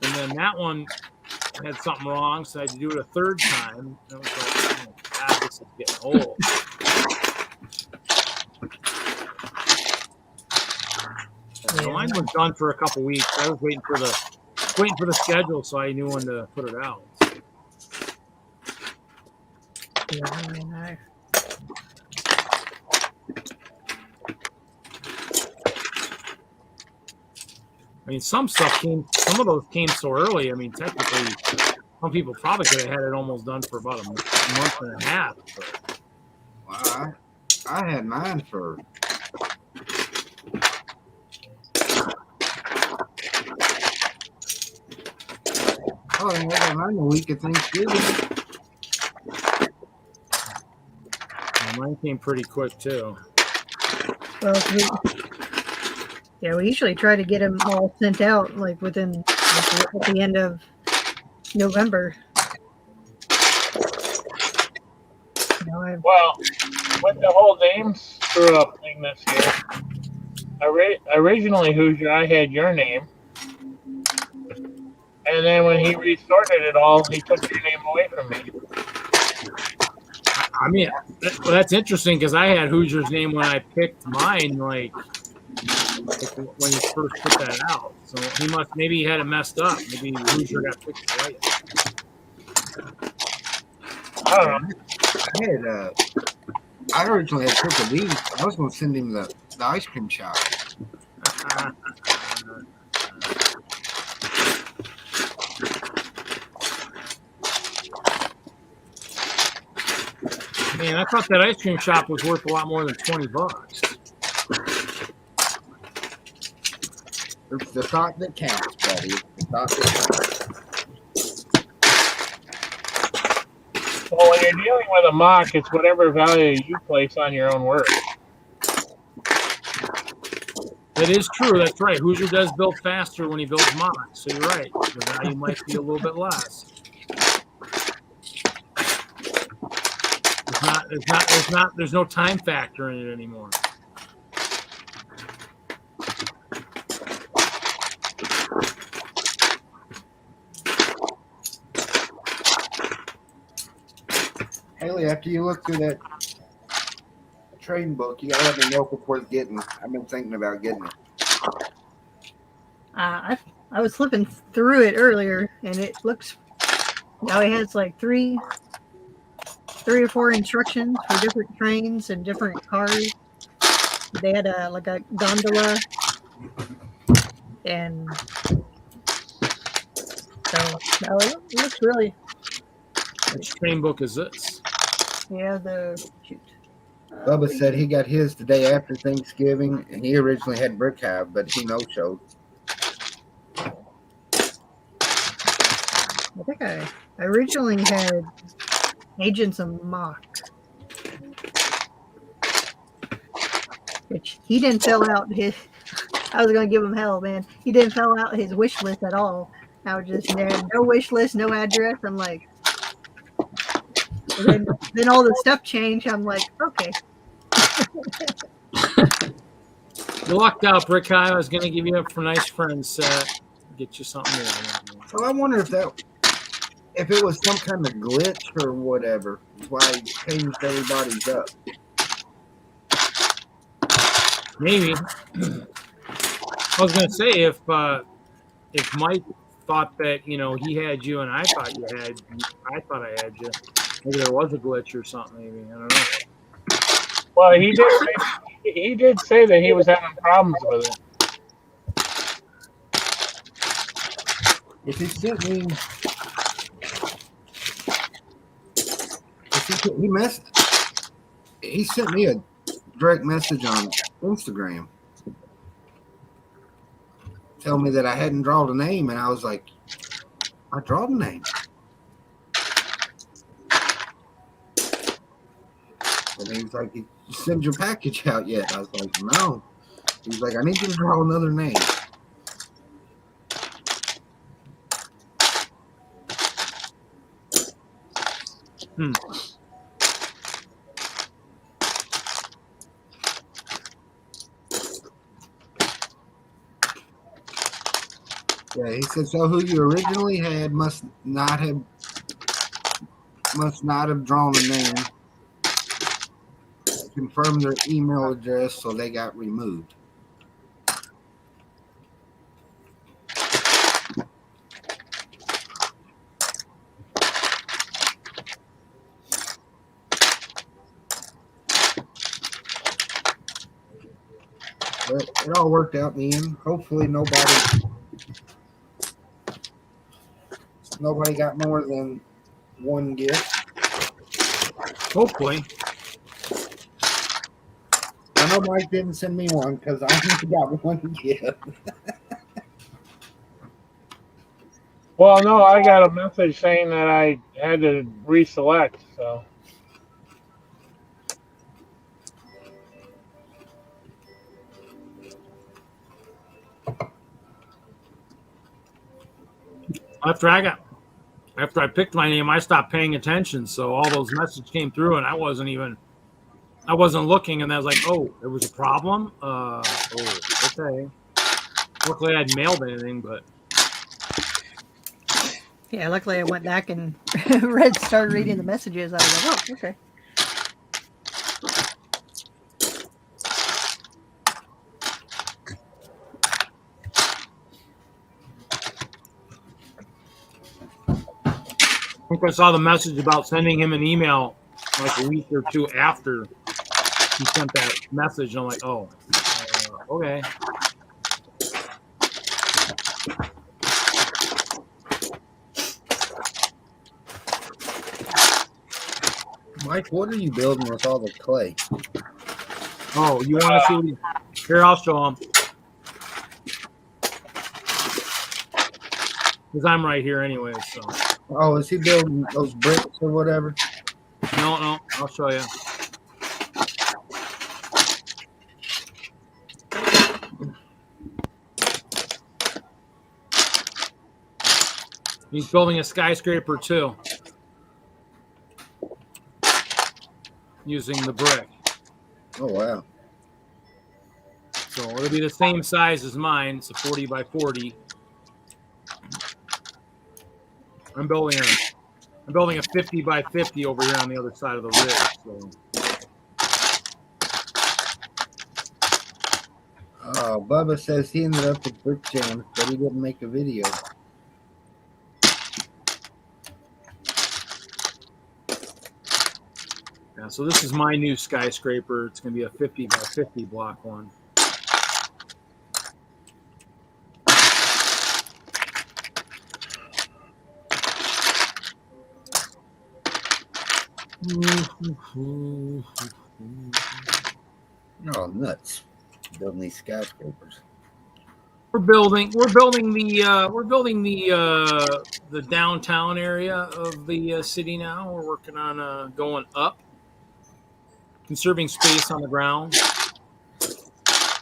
And then that one had something wrong, so I had to do it a third time. And I was like, oh my God, this is getting old. So mine was done for a couple weeks. I was waiting for the schedule, so I knew when to put it out. Yeah, I mean, some of those came so early. I mean, technically, some people probably could have had it almost done for about a month and a half. But. Well, I had mine for. Oh, I had mine the week of Thanksgiving. Well, mine came pretty quick too. Well, we usually try to get them all sent out like within at the end of November. Well, with the whole name screw up thing this year, originally Hoosier, I had your name, and then when he restarted it all, he took your name away from me. I mean, that's interesting because I had Hoosier's name when I picked mine, like when he first put that out. So maybe he had it messed up. Maybe Hoosier got picked right. I don't know. I originally had Triple D. I was going to send him the ice cream shop. Man, I thought that ice cream shop was worth a lot more than $20. It's the thought that counts, buddy. It's the thought that counts. Well, when you're dealing with a mock, it's whatever value you place on your own work. That is true. That's right. Hoosier does build faster when he builds mocks. So you're right. The value might be a little bit less. There's no time factor in it anymore. Haley, after you look through that trading book, you gotta let me know if it's worth getting. I've been thinking about getting it. I was flipping through it earlier, and it looks now it has like three or four instructions for different trains and different cars. They had a gondola, and So no, it looks really. Which train book is this? Yeah, the shoot. Bubba said he got his the day after Thanksgiving, and he originally had Brick Hive, but he no-showed. I think I originally had Agents of Mock, which he didn't fill out his. I was going to give him hell, man. He didn't fill out his wish list at all. I was just there, no wish list, no address. I'm like, and then all the stuff changed. I'm like, okay. You lucked out, Brick High. I was going to give you a nice friend set. Get you something new. So I wonder if it was some kind of glitch or whatever. That's why he changed everybody's up. Maybe. I was going to say if Mike thought that he had you and I thought I had you, maybe there was a glitch or something. Maybe I don't know. Well, he did say that he was having problems with it. If he sent me, he sent me a direct message on Instagram, telling me that I hadn't drawn a name, and I was like, I draw the name. And he was like, "You send your package out yet?" I was like, no. He was like, I need you to draw another name. Yeah, he said, so who you originally had must not have drawn a name. Confirm their email address, so they got removed. But it all worked out in the end. Hopefully nobody got more than one gift. Hopefully. I know Mike didn't send me one because I only got one gift. Well, no, I got a message saying that I had to reselect, so. After I picked my name, I stopped paying attention. So all those messages came through, and I wasn't looking, and I was like, "Oh, there was a problem." Okay. Luckily, I hadn't mailed anything, but Yeah, luckily I went back and started reading the messages. I was like, oh, okay. I think I saw the message about sending him an email like a week or two after he sent that message. And I'm like, oh, okay. Mike, what are you building with all the clay? Oh, you want to see what here, I'll show him. Because I'm right here anyway, so. Oh, is he building those bricks or whatever? No, I'll show you. He's building a skyscraper too, using the brick. Oh, wow. So it'll be the same size as mine. It's a 40 by 40. I'm building a 50 by 50 over here on the other side of the ridge. So. Bubba says he ended up with Brick Jam, but he didn't make a video. Yeah, so this is my new skyscraper. It's going to be a 50 by 50 block one. Oh, nuts! Building these skyscrapers. We're building the downtown area of the city now. We're working on going up, conserving space on the ground.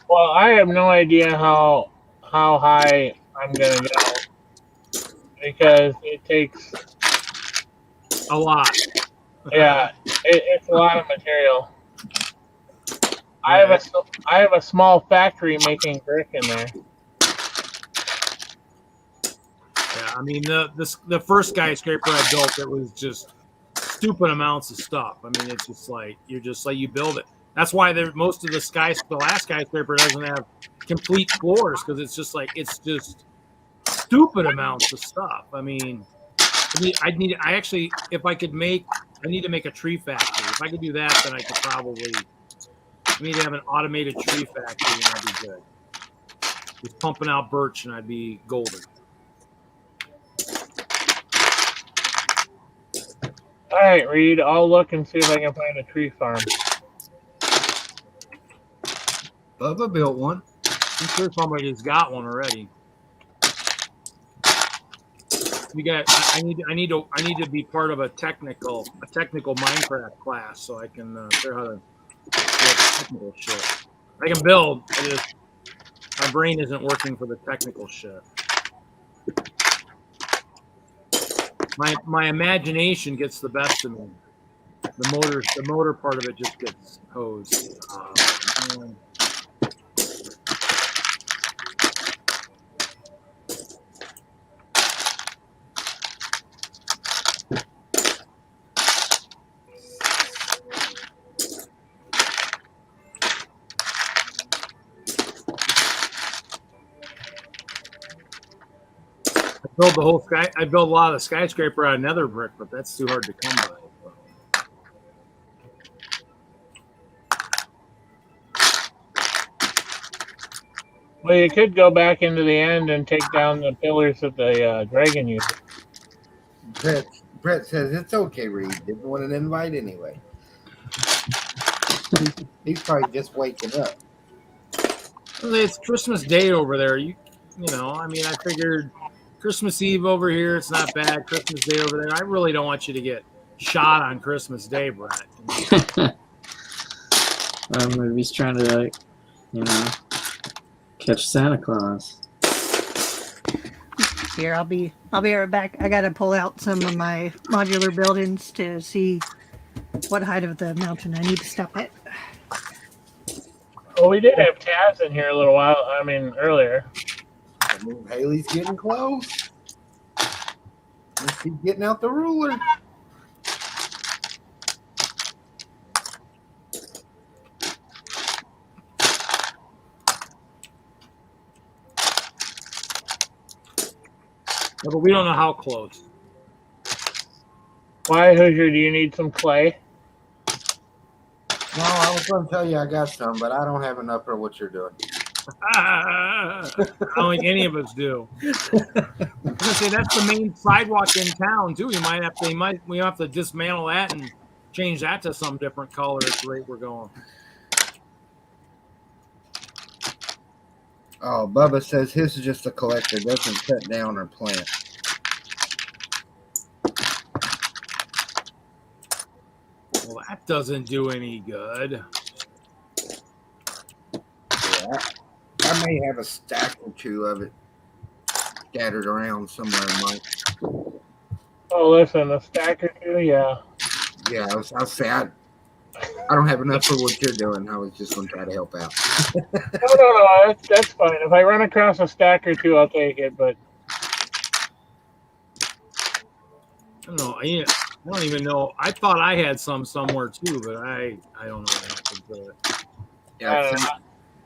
Well, I have no idea how high I'm gonna go because it takes A lot. yeah, it's a lot of material. I have a small factory making brick in there. Yeah, I mean the first skyscraper I built, it was just stupid amounts of stuff. I mean, it's just like you build it. That's why most of the last skyscraper doesn't have complete floors because it's just stupid amounts of stuff. I mean, I need to make a tree factory. If I could do that, then I could probably. I need to have an automated tree factory, and I'd be good. Just pumping out birch, and I'd be golden. All right, Reed. I'll look and see if I can find a tree farm. Bubba built one. I'm sure somebody's got one already. I need to be part of a technical Minecraft class so I can figure out how to build technical shit. I can build. My brain isn't working for the technical shit. My imagination gets the best of me. The motor part of it just gets hosed. I built a lot of the skyscraper out of nether brick, but that's too hard to come by. Well, you could go back into the end and take down the pillars that the dragon used. Brett says it's okay, Reed. Didn't want an invite anyway. He's probably just waking up. Well, it's Christmas Day over there. You know, I mean, I figured Christmas Eve over here, it's not bad. Christmas Day over there, I really don't want you to get shot on Christmas Day, Brett. Maybe he's trying to, catch Santa Claus. Here, I'll be right back. I gotta pull out some of my modular buildings to see what height of the mountain I need to stop at. Well, we did have Taz in here a little while. Earlier. Haley's getting close. She's getting out the ruler. No, but we don't know how close. Why, Hoosier, do you need some clay? No, I was going to tell you I got some, but I don't have enough for what you're doing. I don't think any of us do. I was gonna say that's the main sidewalk in town too. We have to dismantle that and change that to some different color at the rate we're going. Oh, Bubba says his is just a collector, doesn't cut down or plant. Well, that doesn't do any good. Yeah, I may have a stack or two of it scattered around somewhere in my. Oh, listen, a stack or two, yeah. Yeah, I'll say I don't have enough for what you're doing. I was just going to try to help out. No, that's fine. If I run across a stack or two, I'll take it. But I don't know. I don't even know. I thought I had some somewhere too, but I don't know what happened to it. Yeah,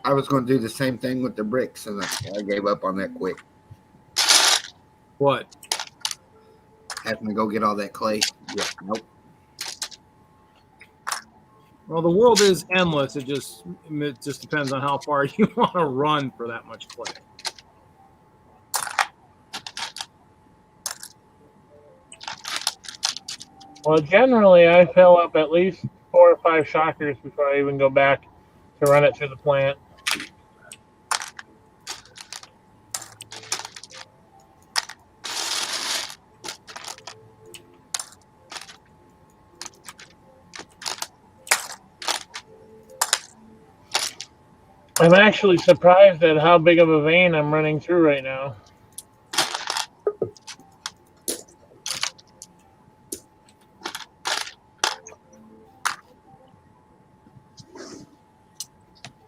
I was going to do the same thing with the bricks, and I gave up on that quick. What? Having to go get all that clay. Yeah, nope. Well, the world is endless. It just depends on how far you want to run for that much clay. Well, generally, I fill up at least 4 or 5 shockers before I even go back to run it through the plant. I'm actually surprised at how big of a vein I'm running through right now.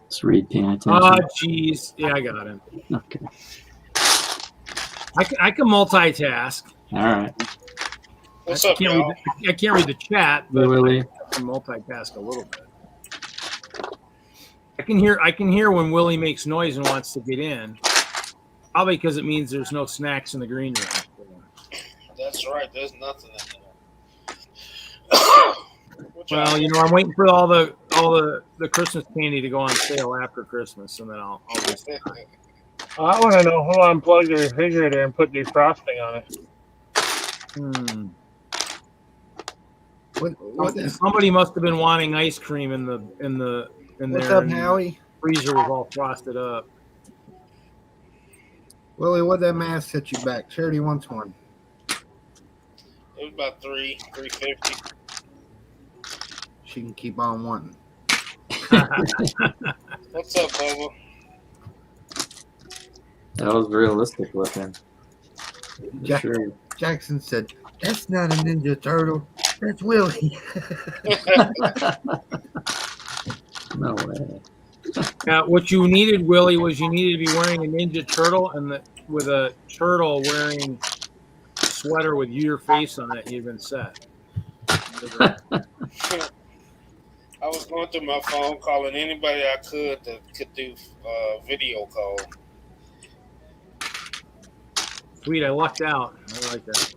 Just Reed paying attention. Oh, jeez. Yeah, I got him. Okay. I can multitask. All right. What's up, y'all? I can't read the chat, but Willie. I can multitask a little bit. I can hear when Willie makes noise and wants to get in. Probably because it means there's no snacks in the green room. That's right. There's nothing in there. Well, you know, I'm waiting for all the Christmas candy to go on sale after Christmas, and then I'll just. I want to know who unplugged the refrigerator and put defrosting on it. Somebody must have been wanting ice cream in What's there. up, Howie? Freezer was all frosted up. Willie, what'd that mask set you back? Charity wants one. It was about $350. She can keep on wanting. What's up, Bubba? That was realistic looking. Sure. Jackson said, "That's not a Ninja Turtle. That's Willie." No way. What you needed, Willie, was you needed to be wearing a Ninja Turtle and with a turtle wearing a sweater with your face on it. You've been set. I was going through my phone calling anybody I could that could do video call. Sweet, I lucked out. I like that.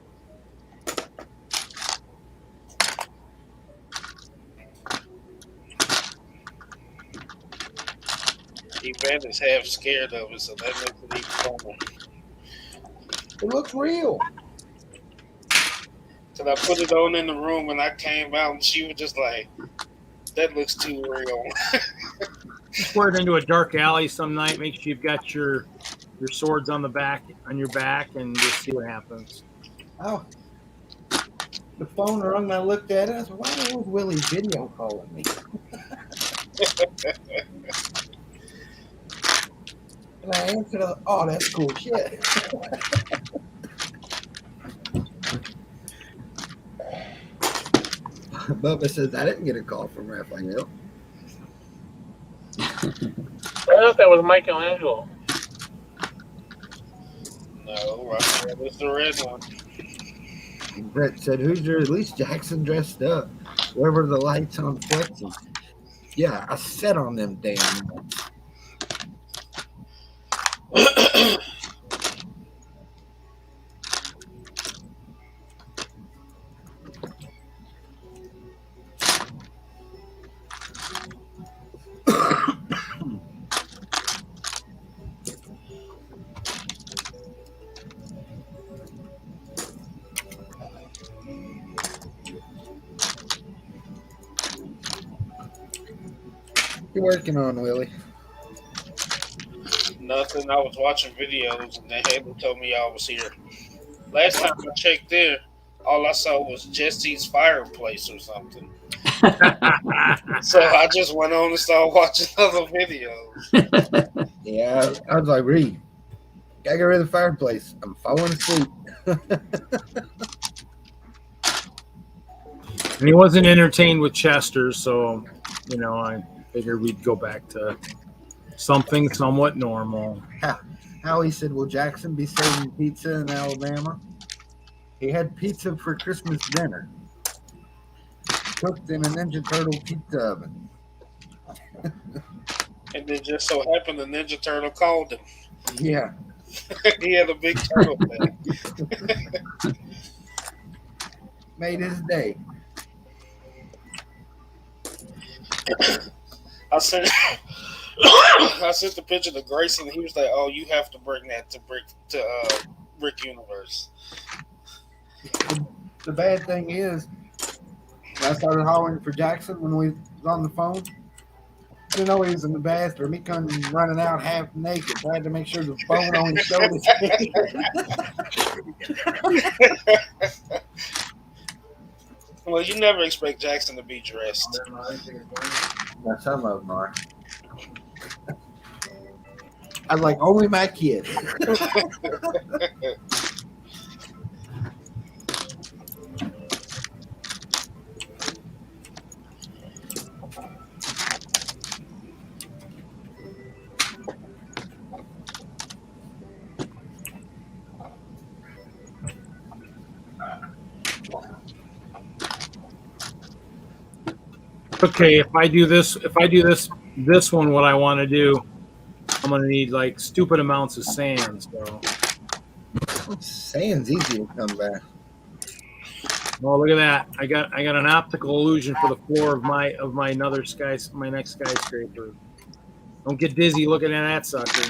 Yvette is half scared of it, so that makes it even funner. It looks real. So I put it on in the room and I came out and she was just like, that looks too real. Just wear it into a dark alley some night. Make sure you've got your swords on your back, and just see what happens. Oh, the phone rung. And I looked at it. I said, "Why the hell is Willie video calling me?" And I answered, "Oh, that's cool shit." Bubba says, "I didn't get a call from Raphael." I thought that was Michelangelo. No, Raphael is the red one. And Brett said, "Who's there? At least Jackson dressed up. Wherever the lights on flexing." Yeah, I set on them damn lights. You working on, Willie? Nothing. I was watching videos and they hadn't told me I was here. Last time I checked there, all I saw was Jesse's fireplace or something. So I just went on and started watching other videos. Yeah, I was like, Reed, gotta get rid of the fireplace. I'm falling asleep. And he wasn't entertained with Chester, so I figured we'd go back to something somewhat normal. Howie said, "Will Jackson be serving pizza in Alabama?" He had pizza for Christmas dinner, cooked in a Ninja Turtle pizza oven. And then just so happened the Ninja Turtle called him. Yeah. He had a big turtle thing. Made his day. I sent the picture to Grayson and he was like, "Oh, you have to bring that to Brick Universe." The bad thing is, I started hollering for Jackson when we was on the phone. I didn't know he was in the bathroom. He come running out half naked. I had to make sure the bone on his shoulder stayed. Well, you never expect Jackson to be dressed. Now, some of them are. I was like, only my kid. Okay, if I do this one, what I want to do, I'm gonna need like stupid amounts of sand. So Sand's easy to come back. oh, look at that! I got an optical illusion for the floor of my next skyscraper. Don't get dizzy looking at that sucker.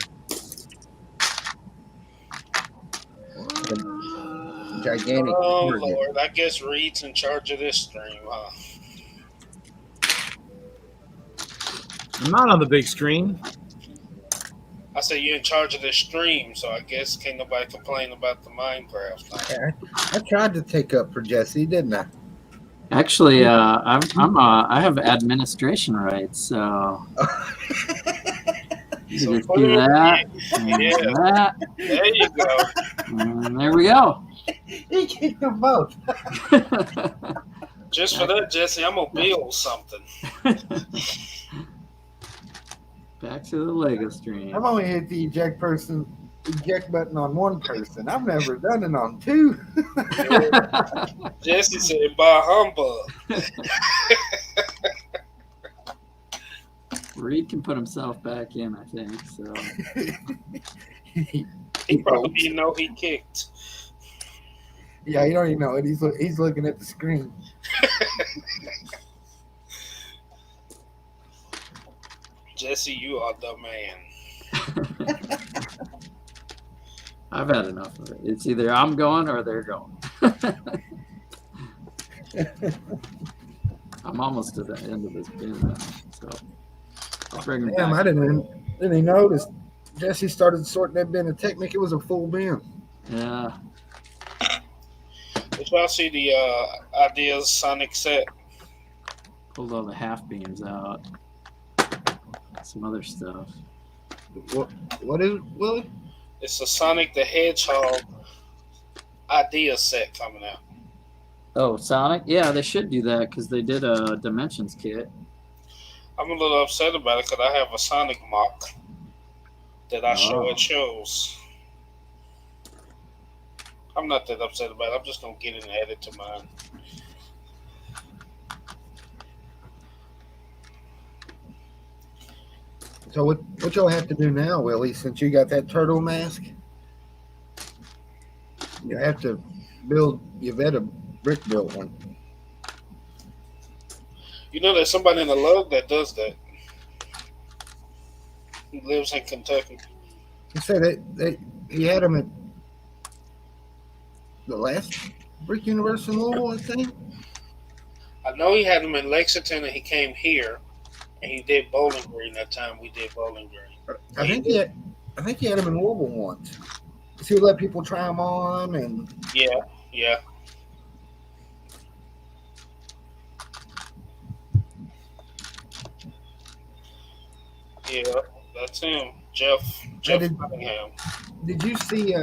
Gigantic. Oh, target. Lord. I guess Reed's in charge of this stream, huh? I'm not on the big screen. I said you're in charge of this stream, so I guess can't nobody complain about the Minecraft thing. I tried to take up for Jesse, didn't I? Actually, I have administration rights, so you So just put do it in that, there. and Yeah. that, There you go. and there we go. He kicked them both. Just for that, Jesse, I'm gonna build something. Back to the Lego stream. I've only hit the eject button on one person. I've never done it on two. Jesse said, "By humbug." Reed can put himself back in, I think. So He probably didn't know he kicked. Yeah, you don't even know it. He's looking at the screen. Jesse, you are the man. I've had enough of it. It's either I'm going or they're going. I'm almost to the end of this bin now, so I'll bring them Damn, back. I didn't even notice. Jesse started sorting that bin of Technic. It was a full bin. Yeah. Did y'all see the Ideas Sonic set? Pulled all the half beams out. Some other stuff. What is it, Willie? It's a Sonic the Hedgehog Idea set coming out. Oh, Sonic? Yeah, they should do that because they did a Dimensions kit. I'm a little upset about it because I have a Sonic mock that I show Oh. at shows. I'm not that upset about it. I'm just going to get it and add it to mine. So what y'all have to do now, Willie, since you got that turtle mask? You have to build Yvette brick built one. You know, there's somebody in the lug that does that. He lives in Kentucky. He said he had them at the last Brick Universe in Louisville, I think. I know he had them in Lexington and he came here and he did Bowling Green that time we did Bowling Green. I think he had them in Louisville once. So he let people try them on, and Yeah. Yeah, that's him. Jeff Cunningham. did you see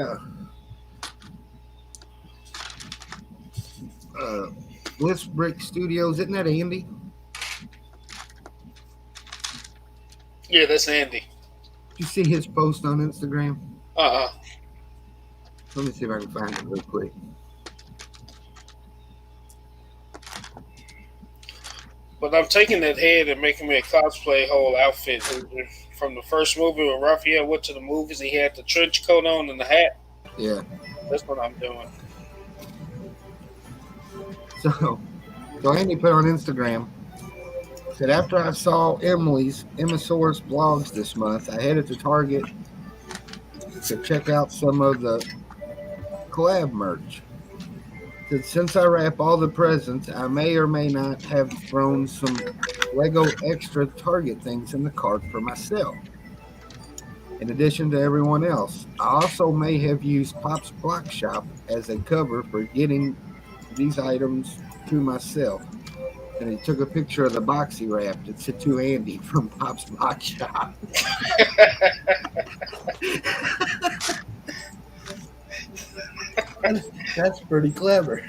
Bliss Brick Studios? Isn't that Andy? Yeah, that's Andy. Did you see his post on Instagram? Uh-uh. Let me see if I can find it real quick. But I'm taking that head and making me a cosplay whole outfit from the first movie when Raphael went to the movies. He had the trench coat on and the hat. Yeah. That's what I'm doing. So Andy put on Instagram, said, after I saw Emmasaurus blogs this month, I headed to Target to check out some of the collab merch. Since I wrap all the presents, I may or may not have thrown some Lego extra Target things in the cart for myself. In addition to everyone else, I also may have used Pop's Block Shop as a cover for getting these items to myself. And he took a picture of the box he wrapped. It's to Andy from Pop's Block Shop. That's pretty clever.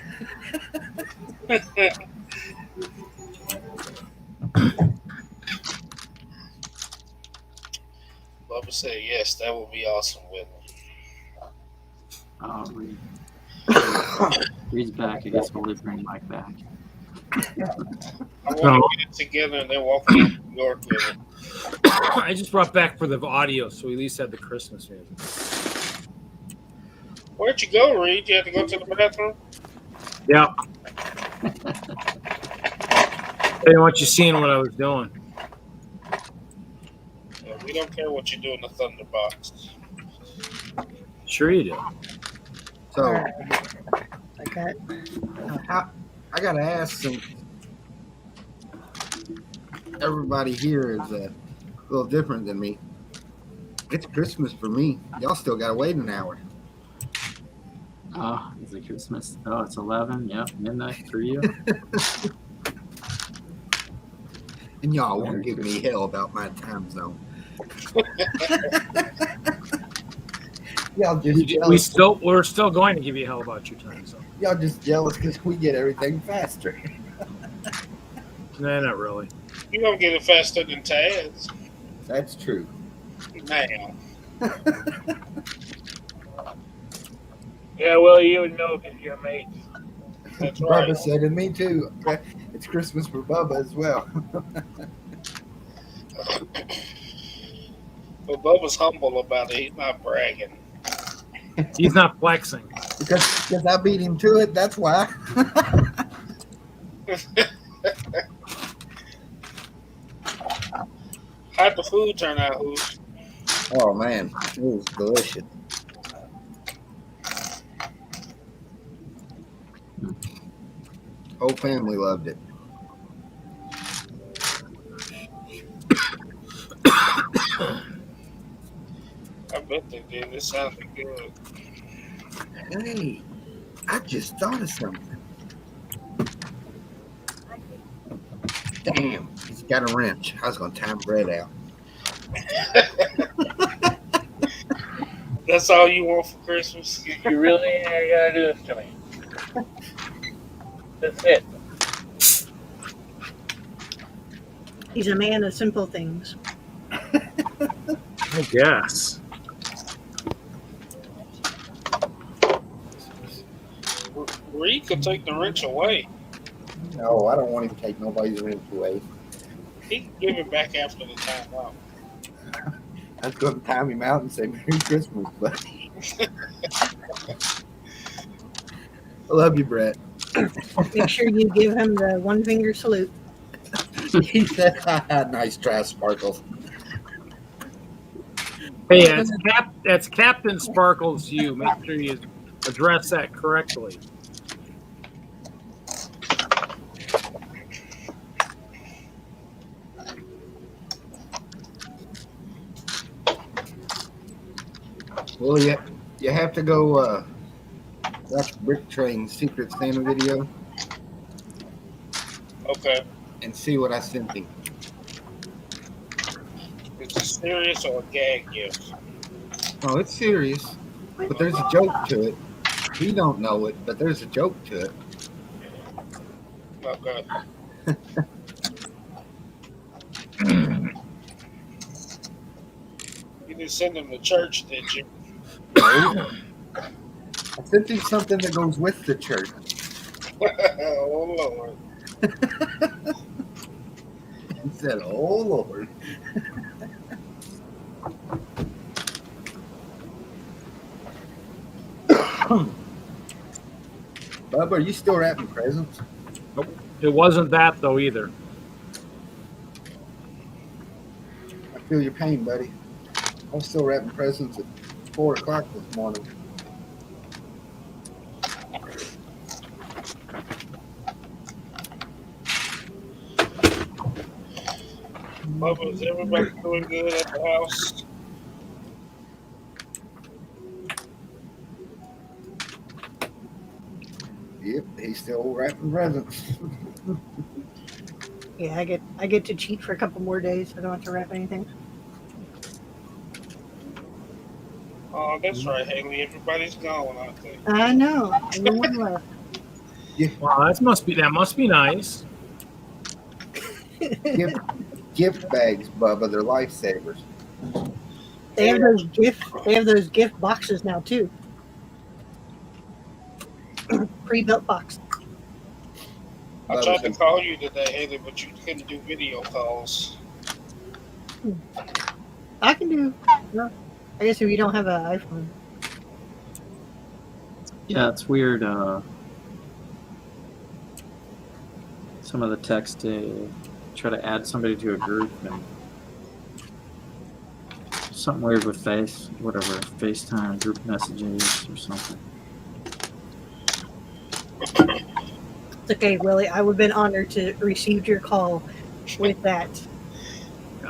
Bubba said yes, that would be awesome with him. Reed's back. I guess we'll bring Mike back. I want to get it together and then walk around New York with it. I just brought back for the audio, so we at least had the Christmas music. Where'd you go, Reed? You had to go to the bathroom? Yeah. I didn't want you seeing what I was doing. Yeah, we don't care what you do in the Thunderbox. Sure you do. So, Okay. I got to ask, since everybody here is a little different than me, it's Christmas for me. Y'all still got to wait an hour. Oh, is it Christmas? Oh, it's 11. Yep, midnight for you. And y'all won't give me hell about my time zone. Y'all just jealous. We're still going to give you hell about your time zone. Y'all just jealous because we get everything faster. Nah, not really. You don't get it faster than Taz. That's true. Now. Yeah, well, you would know because you're mates. That's right. Bubba said to me too. It's Christmas for Bubba as well. But Bubba's humble about it. He's not bragging. He's not flexing. Because I beat him to it, that's why. How'd the food turn out, Hoosh? Oh man, it was delicious. Whole family loved it. I bet they did. It sounded good. Hey, I just thought of something. Damn, he's got a wrench. I was going to time bread out. That's all you want for Christmas? You really ain't gotta do this to me. That's it. He's a man of simple things. I guess. Reed could take the wrench away. No, I don't want him to take nobody's wrench away. He can give it back after the time out. I was going to time him out and say Merry Christmas, buddy. I love you, Brett. Make sure you give him the one finger salute. He said, nice try, Sparkles. Hey, that's Captain Sparkles you. Make sure you address that correctly. Well, you have to go watch Brick Train's Secret Santa video Okay. and see what I sent him. Is it serious or a gag gift? Oh, it's serious, but there's a joke to it. He don't know it, but there's a joke to it. Okay. You didn't send him to church, did you? I sent him something that goes with the church. Oh, Lord. He said, "Oh Lord." Bubba, are you still wrapping presents? Nope. It wasn't that though either. I feel your pain, buddy. I was still wrapping presents at 4 o'clock this morning. Bubba, is everybody doing good at the house? Yep, he's still wrapping presents. Yeah, I get to cheat for a couple more days. I don't have to wrap anything. Oh, that's right, Haley. Everybody's gone, I think. I know. Everyone left. Wow, that must be nice. Gift bags, Bubba. They're lifesavers. They have those gift boxes now too. Pre-built box. I tried to call you today, Haley, but you couldn't do video calls. I can do. No, I guess if you don't have an iPhone. Yeah, it's weird. Some of the text to try to add somebody to a group and something weird with FaceTime group messages or something. It's okay, Willie. I would have been honored to receive your call with that.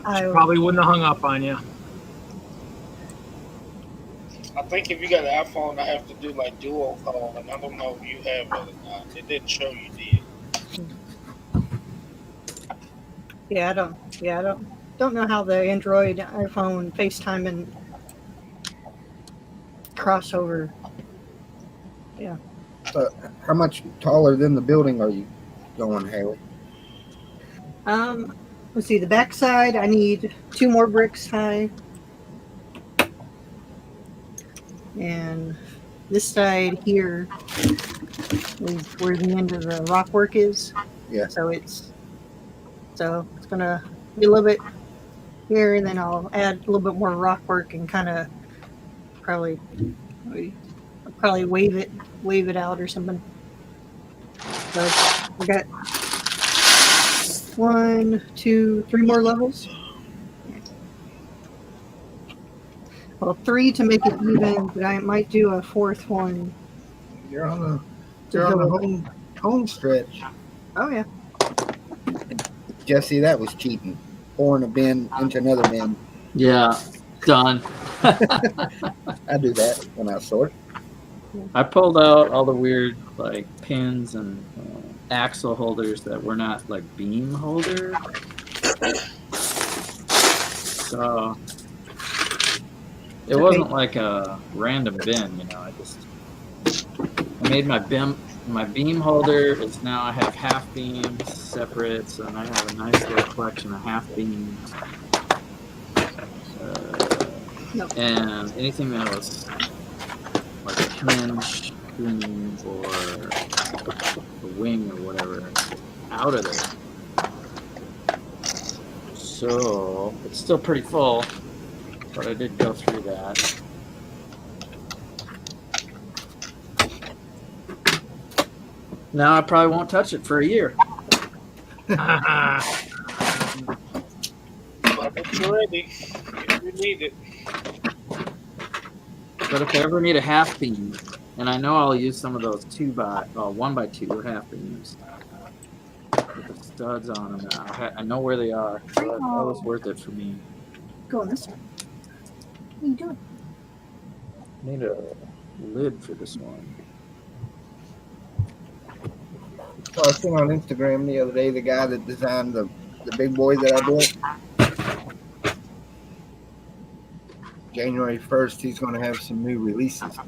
I probably wouldn't have hung up on you. I think if you got an iPhone, I have to do like dual call, and I don't know if you have it or not. It didn't show you did. Yeah, I don't know how the Android, iPhone, FaceTime, and crossover. Yeah. How much taller than the building are you going, Haley? Let's see. The back side, I need 2 more bricks high, and this side here is where the end of the rock work is. Yeah. So it's gonna be a little bit here, and then I'll add a little bit more rock work and kind of probably wave it out or something. So we got 1, 2, 3 more levels. Well, 3 to make it even, but I might do a 4th one. You're on the home stretch. Oh yeah. Jesse, that was cheating. Pouring a bin into another bin. Yeah, done. I do that when I sort. I pulled out all the weird like pins and axle holders that were not like beam holders. So it wasn't like a random bin, you know. I made my beam holder is now I have half beams separate, so I have a nice little collection of half beams. And anything that was like a hinge beam or a wing or whatever out of there. So it's still pretty full, but I did go through that. Now I probably won't touch it for a year. But it's ready if you need it. But if I ever need a half beam, and I know I'll use some of those 1x2 half beams with the studs on them. I know where they are, so that was worth it for me. Go on this one. What are you doing? Need a lid for this one. So I seen on Instagram the other day the guy that designed the big boy that I built. January 1st, he's going to have some new releases.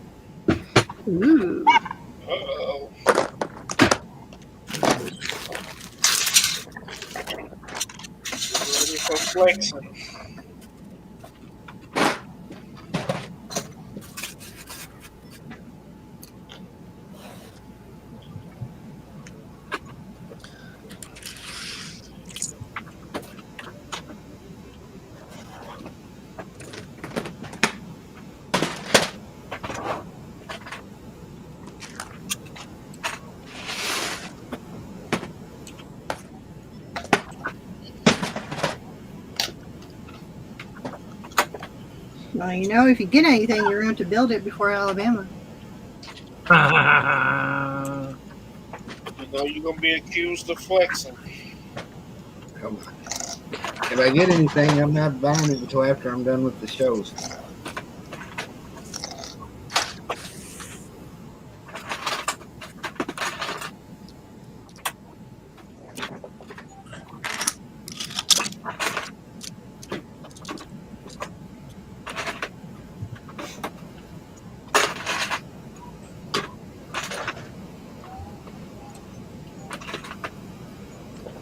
Ooh. Uh-oh. Ready for flexing. Well, you know, if you get anything, you're going to build it before Alabama. You know you're going to be accused of flexing. Come on. If I get anything, I'm not buying it until after I'm done with the shows.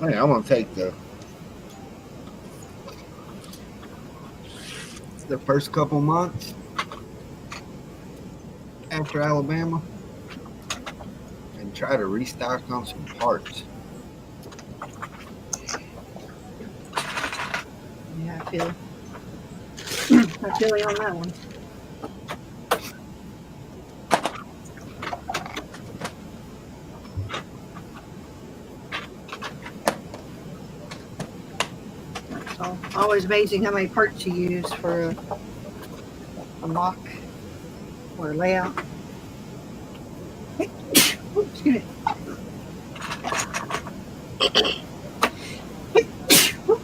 Hey, I'm gonna take the first couple months after Alabama and try to restock on some parts. Yeah, I feel you on that one. So, always amazing how many parts you use for a mock or a layout. Excuse me.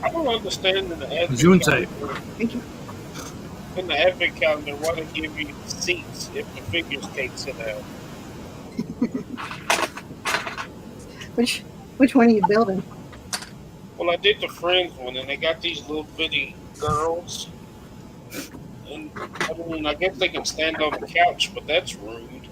I don't understand in the advent Gesundheit. calendar, Thank you. in the advent calendar why they give you seats if the figures can't sit down. Which one are you building? Well, I did the Friends one, and they got these little bitty girls. And I mean, I guess they can stand on the couch, but that's rude.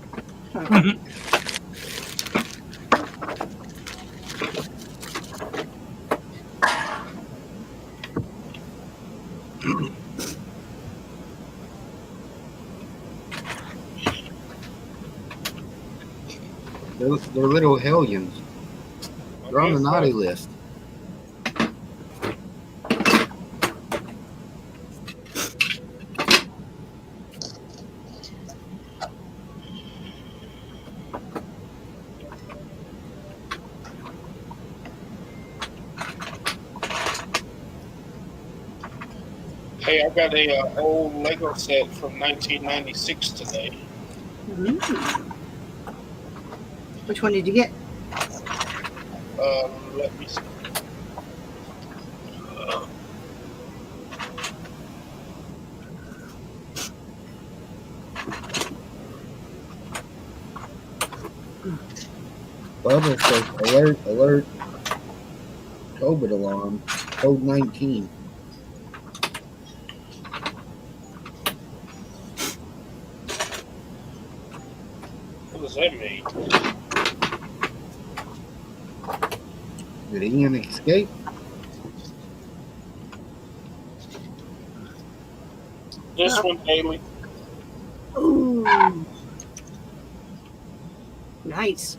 They're little hellions. They're on the naughty list. Hey, I got a old Lego set from 1996 today. Which one did you get? Let me see. Bubba says, alert, alert, COVID alarm, code 19. What does that mean? Did Ian escape? This one, Haley. Ooh. Nice.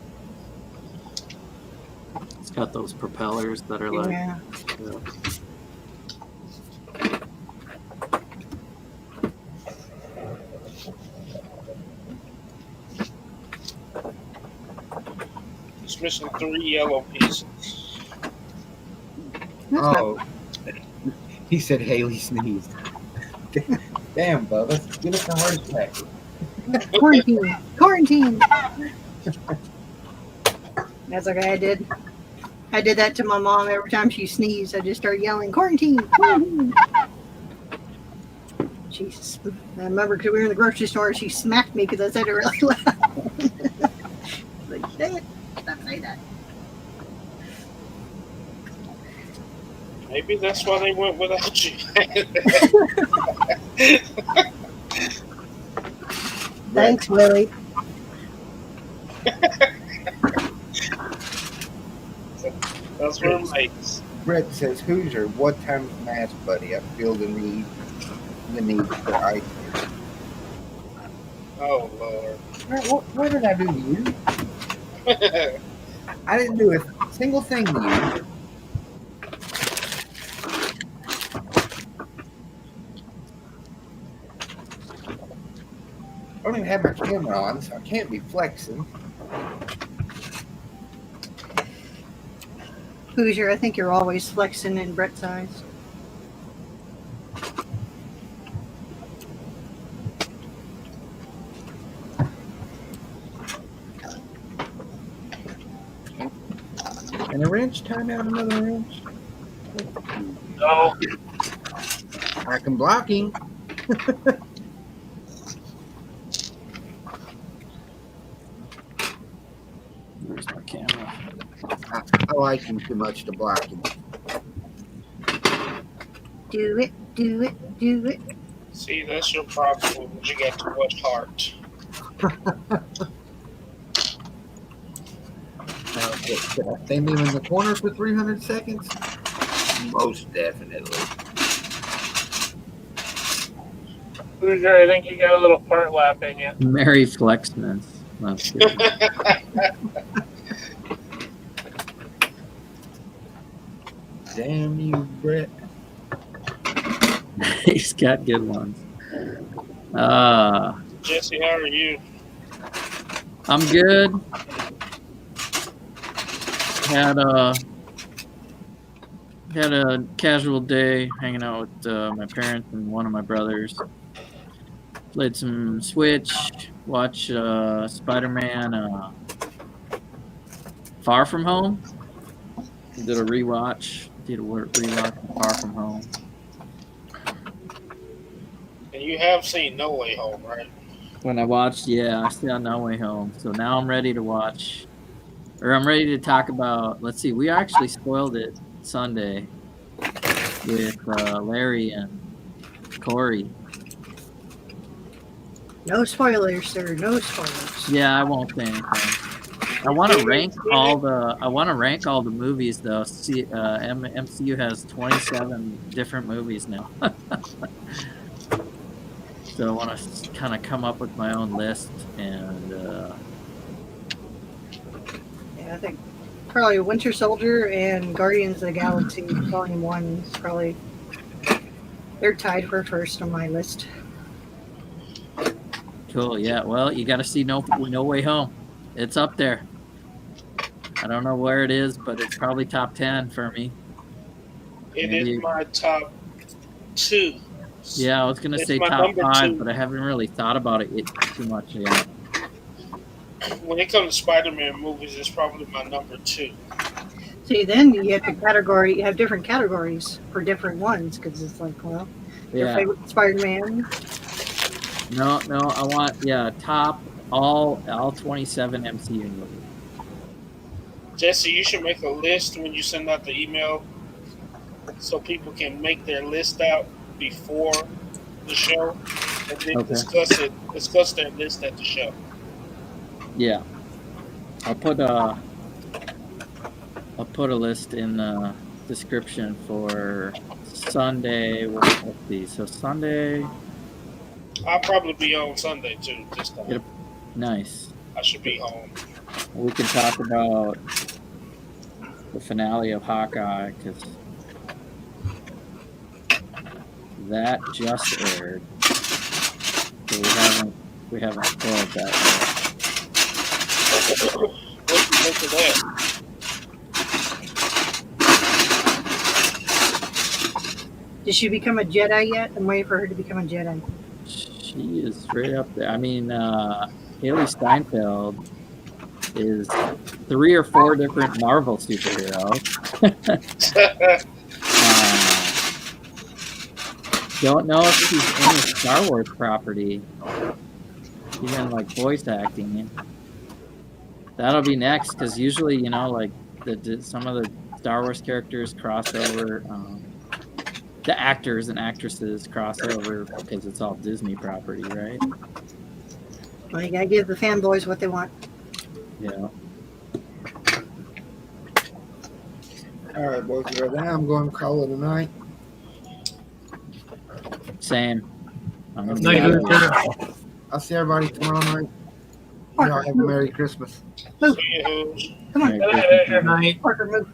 It's got those propellers that are like. Yeah. Yeah. It's missing 3 yellow pieces. Oh, he said Haley sneezed. Damn, Bubba, give us a heart attack. Quarantine. Quarantine. That's okay. I did that to my mom every time she sneezed. I just started yelling, quarantine, quarantine. Jesus. I remember because we were in the grocery store and she smacked me because I said it really loud. Like, dang it. Stop saying that. Maybe that's why they went without you. Thanks, Willie. That's roommates. Brett says, Hoosier, what time's mass, buddy? I feel the need for ice. Oh, Lord. What did I do to you? I didn't do a single thing to you. I don't even have my camera on, so I can't be flexing. Hoosier, I think you're always flexing in Brett's eyes. And a wrench, turn out another wrench. So I can blocking. Where's my camera? I like him too much to block him. Do it, do it, do it. See, that's your problem. You got too much heart. Could I stand him in the corner for 300 seconds? Most definitely. Hoosier, I think you got a little part lap in you. Mary Flexman. That's good. Damn you, Brett. He's got good ones. Jesse, how are you? I'm good. Had a casual day hanging out with my parents and one of my brothers. Played some Switch, watched Spider-Man Far From Home. Did a rewatch. Of Far From Home. And you have seen No Way Home, right? When I watched, I saw No Way Home. So now I'm ready to watch, or I'm ready to talk about. Let's see, we actually spoiled it Sunday with Larry and Corey. No spoilers, sir. No spoilers. Yeah, I won't say anything. I want to rank all the movies though. See, MCU has 27 different movies now. So I want to kind of come up with my own list and. Yeah, I think probably Winter Soldier and Guardians of the Galaxy Volume 1 is probably, they're tied for first on my list. Cool. Yeah. Well, you got to see No Way Home. It's up there. I don't know where it is, but it's probably top 10 for me. It is my top 2. Yeah, I was gonna say top 5, but I haven't really thought about it too much yet. When it comes to Spider-Man movies, it's probably my number 2. See, then you have you have different categories for different ones, because it's like, well, your favorite Spider-Man. No, I want top all 27 MCU movies. Jesse, you should make a list when you send out the email, so people can make their list out before the show, and then discuss their list at the show. Yeah, I'll put a list in the description for Sunday. Let's see. So Sunday. I'll probably be on Sunday too. This time. Nice. I should be home. We can talk about the finale of Hawkeye because that just aired. So we haven't spoiled that yet. What do you think of that? Did she become a Jedi yet? I'm waiting for her to become a Jedi. She is right up there. I mean, Haley Steinfeld is 3 or 4 different Marvel superheroes. Don't know if she's in a Star Wars property. Even like voice acting. That'll be next because usually, like some of the Star Wars characters cross over. The actors and actresses cross over because it's all Disney property, right? Well, you gotta give the fanboys what they want. Yeah. All right, boys, right now I'm going to call it a night. Same. I'll see everybody tomorrow night. Y'all have a Merry Christmas. Move. Come on. Good night. Parker, move.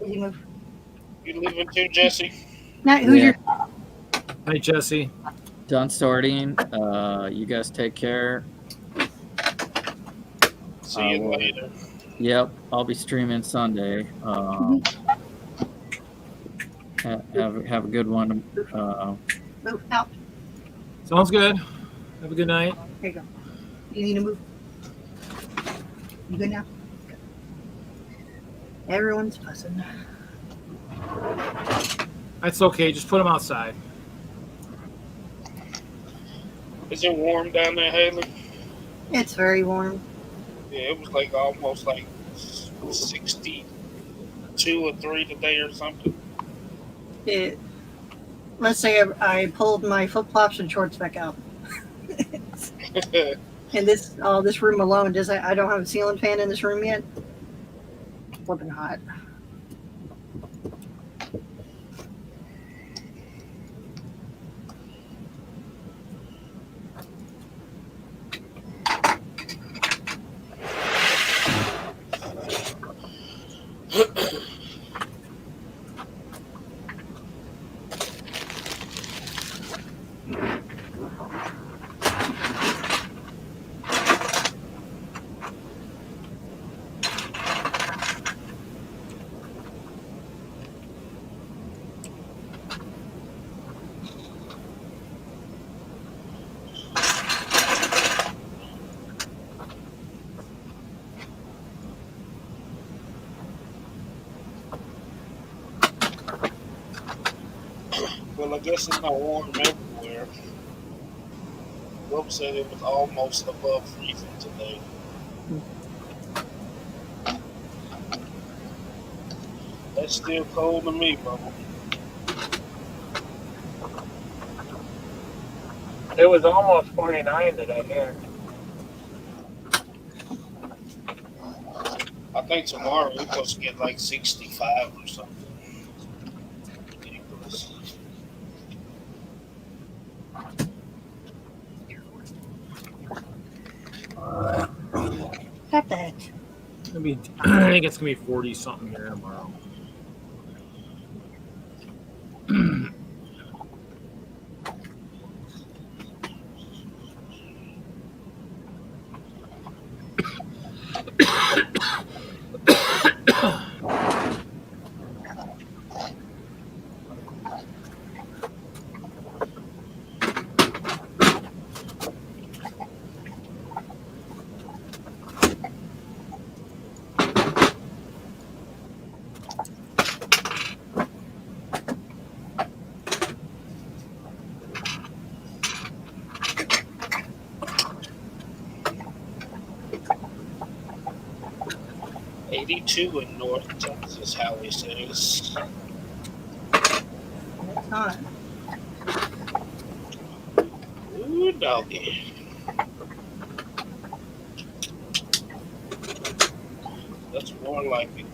Easy move. You leaving too, Jesse? Night, Hoosier. Night, Jesse. Done sorting. You guys take care. See you later. Yep, I'll be streaming Sunday. Have a good one. Move out. Sounds good. Have a good night. There you go. You need to move. You good now? Everyone's fussing. That's okay. Just put them outside. Is it warm down there, Haley? It's very warm. Yeah, it was like almost like 62 or 3 today or something. Let's say I pulled my flip flops and shorts back out. And this room alone, I don't have a ceiling fan in this room yet. Flipping hot. Well, I guess it's not warm everywhere. Rob said it was almost above freezing today. That's still cold to me, Bubba. It was almost 49 today here. I think tomorrow we're supposed to get like 65 or something. Ridiculous. Stop that. I think it's gonna be 40 something here tomorrow. In North Texas, Howie says. It's hot. Ooh, doggy. That's more like it.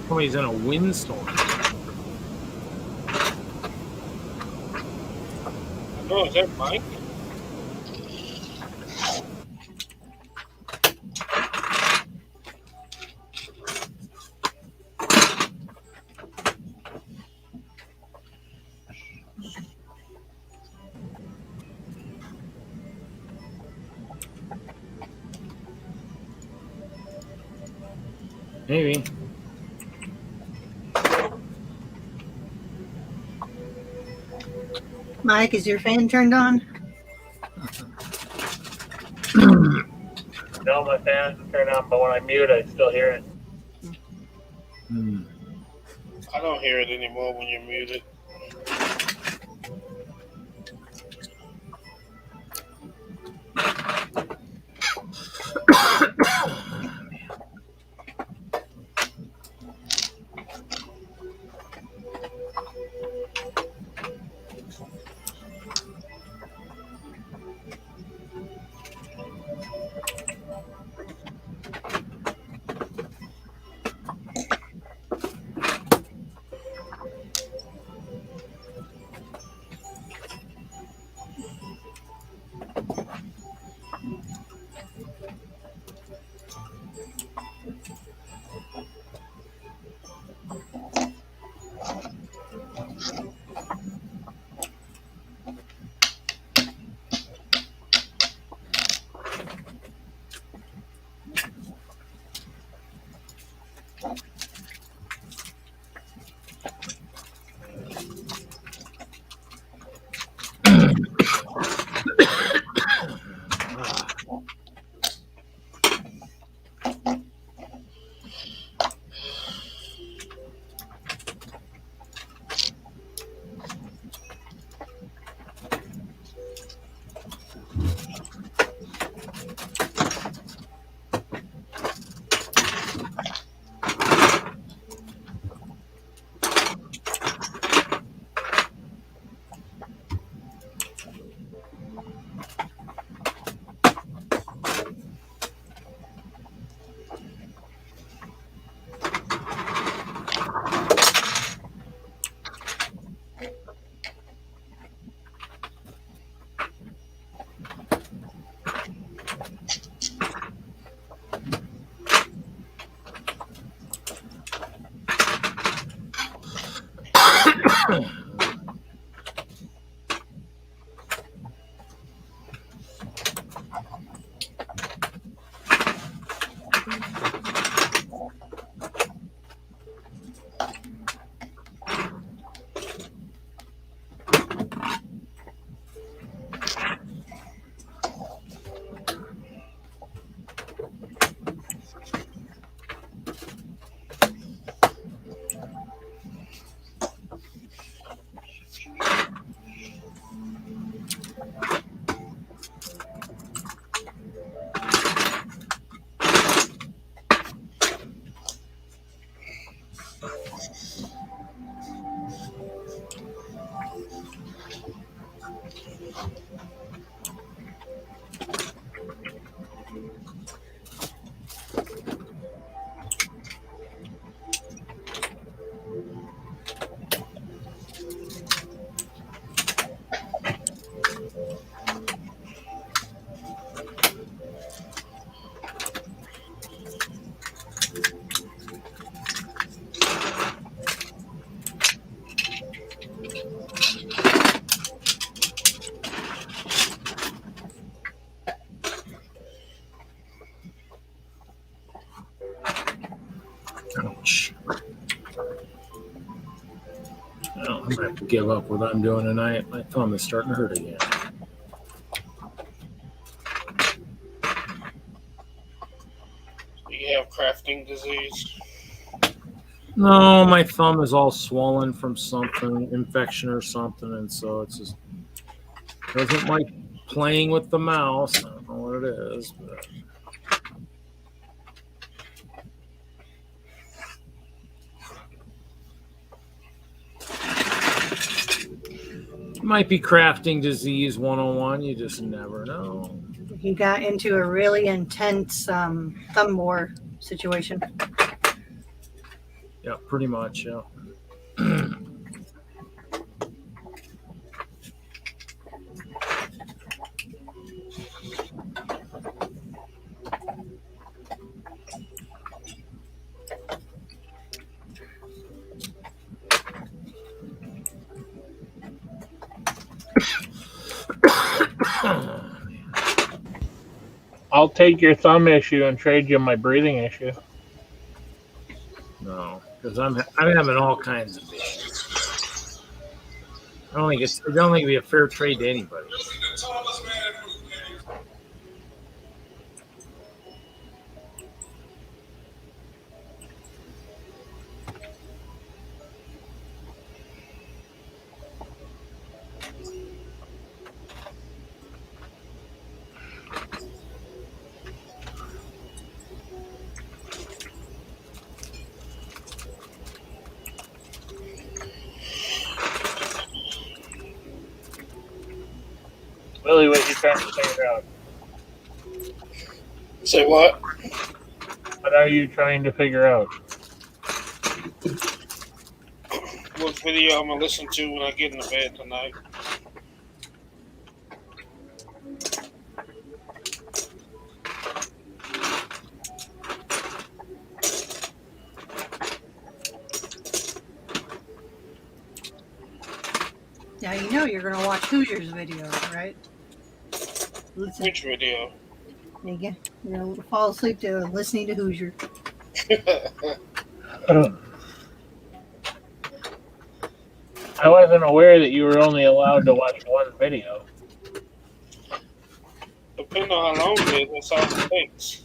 Somebody's in a windstorm. Oh, is that Mike? Maybe. Mike, is your fan turned on? No, my fan isn't turned on, but when I mute, I still hear it. I don't hear it anymore when you're muted. give up what I'm doing tonight. My thumb is starting to hurt again. You have crafting disease? No, my thumb is all swollen from something, infection or something, and so it's just doesn't like playing with the mouse. I don't know what it is, but it might be crafting disease 101. You just never know. You got into a really intense thumb war situation. Yeah, pretty much. Yeah. I'll take your thumb issue and trade you my breathing issue. No, because I'm having all kinds of issues. I don't think it'd be a fair trade to anybody. Willie, what are you trying to figure out? Say what? What are you trying to figure out? What video I'm gonna listen to when I get into bed tonight? Now you know you're gonna watch Hoosiers video, right? Listen, Which video? you're gonna fall asleep to listening to Hoosier. I wasn't aware that you were only allowed to watch one video. Depending on how long it is, that's all it takes.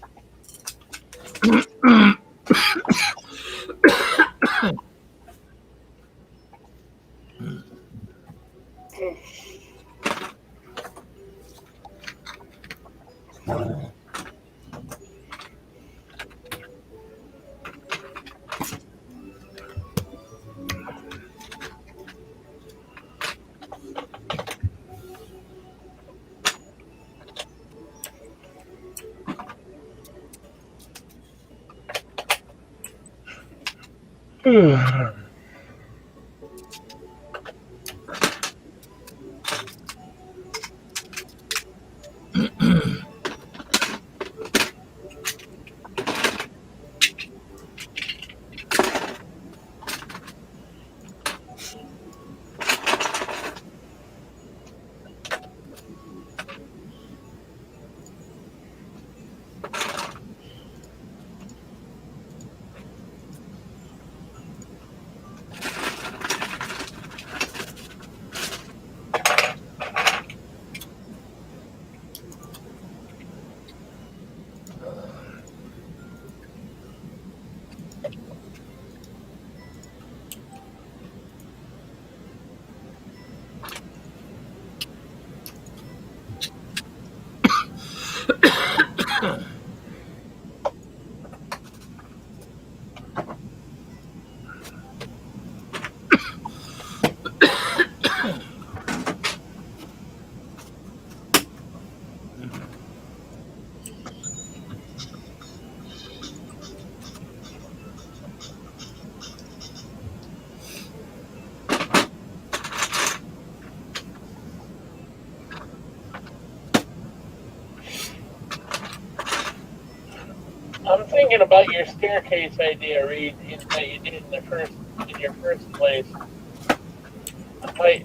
I'm thinking about your staircase idea, Reed, that you did in your first place.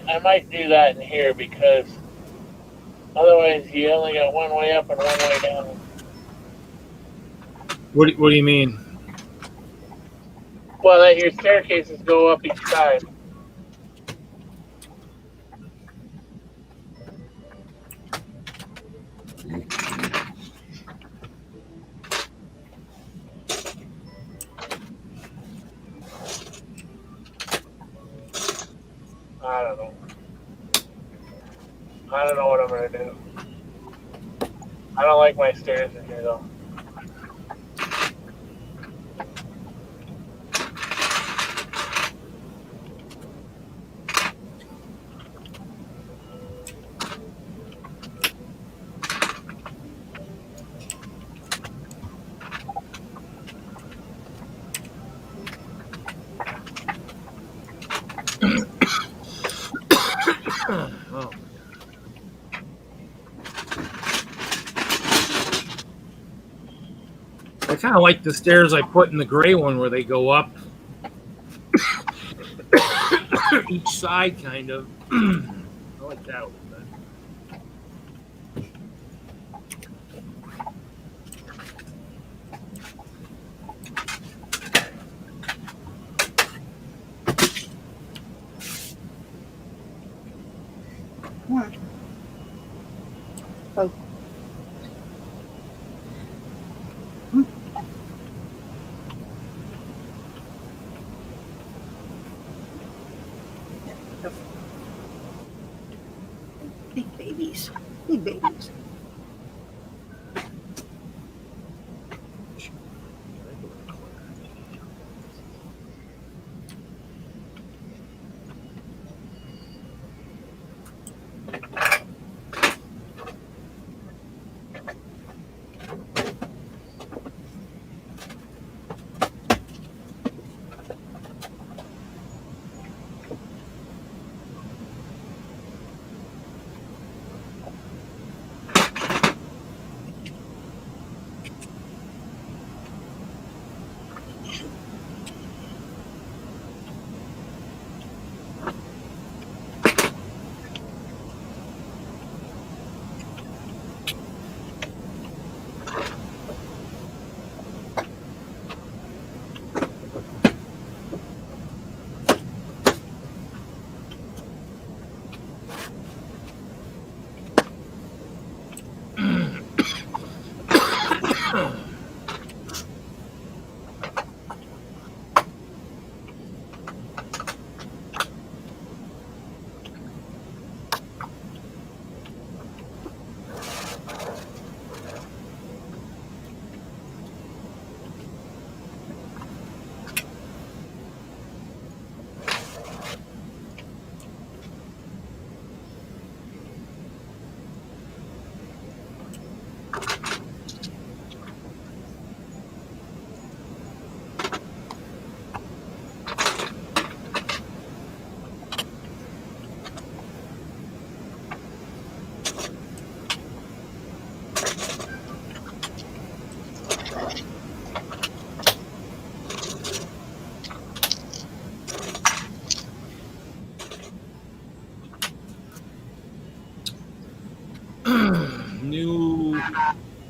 I might do that in here because otherwise you only got one way up and one way down. What do you mean? Well, that your staircases go up each side. I don't know what I'm gonna do. I don't like my stairs in here though. Oh. I kind of like the stairs I put in the gray one where they go up each side, kind of. I like that a little bit. Oh. Big babies. Big babies.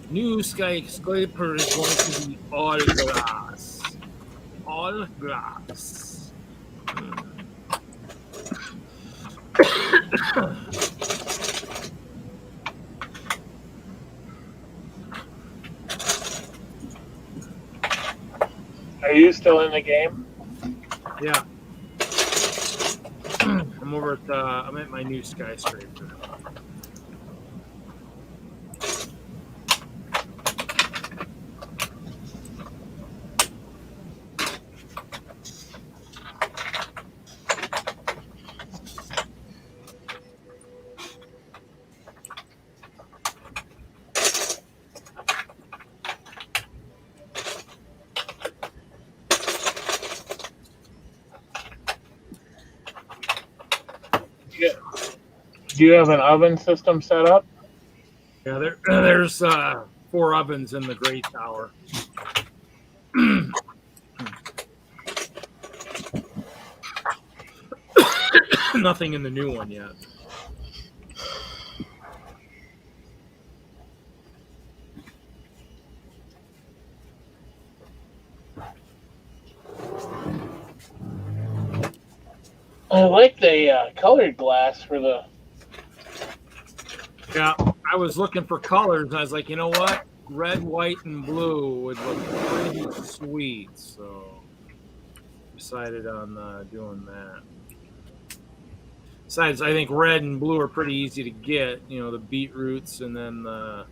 New skyscraper is going to be all glass. All glass. Are you still in the game? Yeah. I'm over at I'm at my new skyscraper. Do you have an oven system set up? Yeah, there's 4 ovens in the gray tower. Nothing in the new one yet. I like the colored glass for the. Yeah, I was looking for colors, and I was like, you know what? Red, white, and blue would look pretty sweet. So decided on doing that. Besides, I think red and blue are pretty easy to get. You know, the beetroots, and then the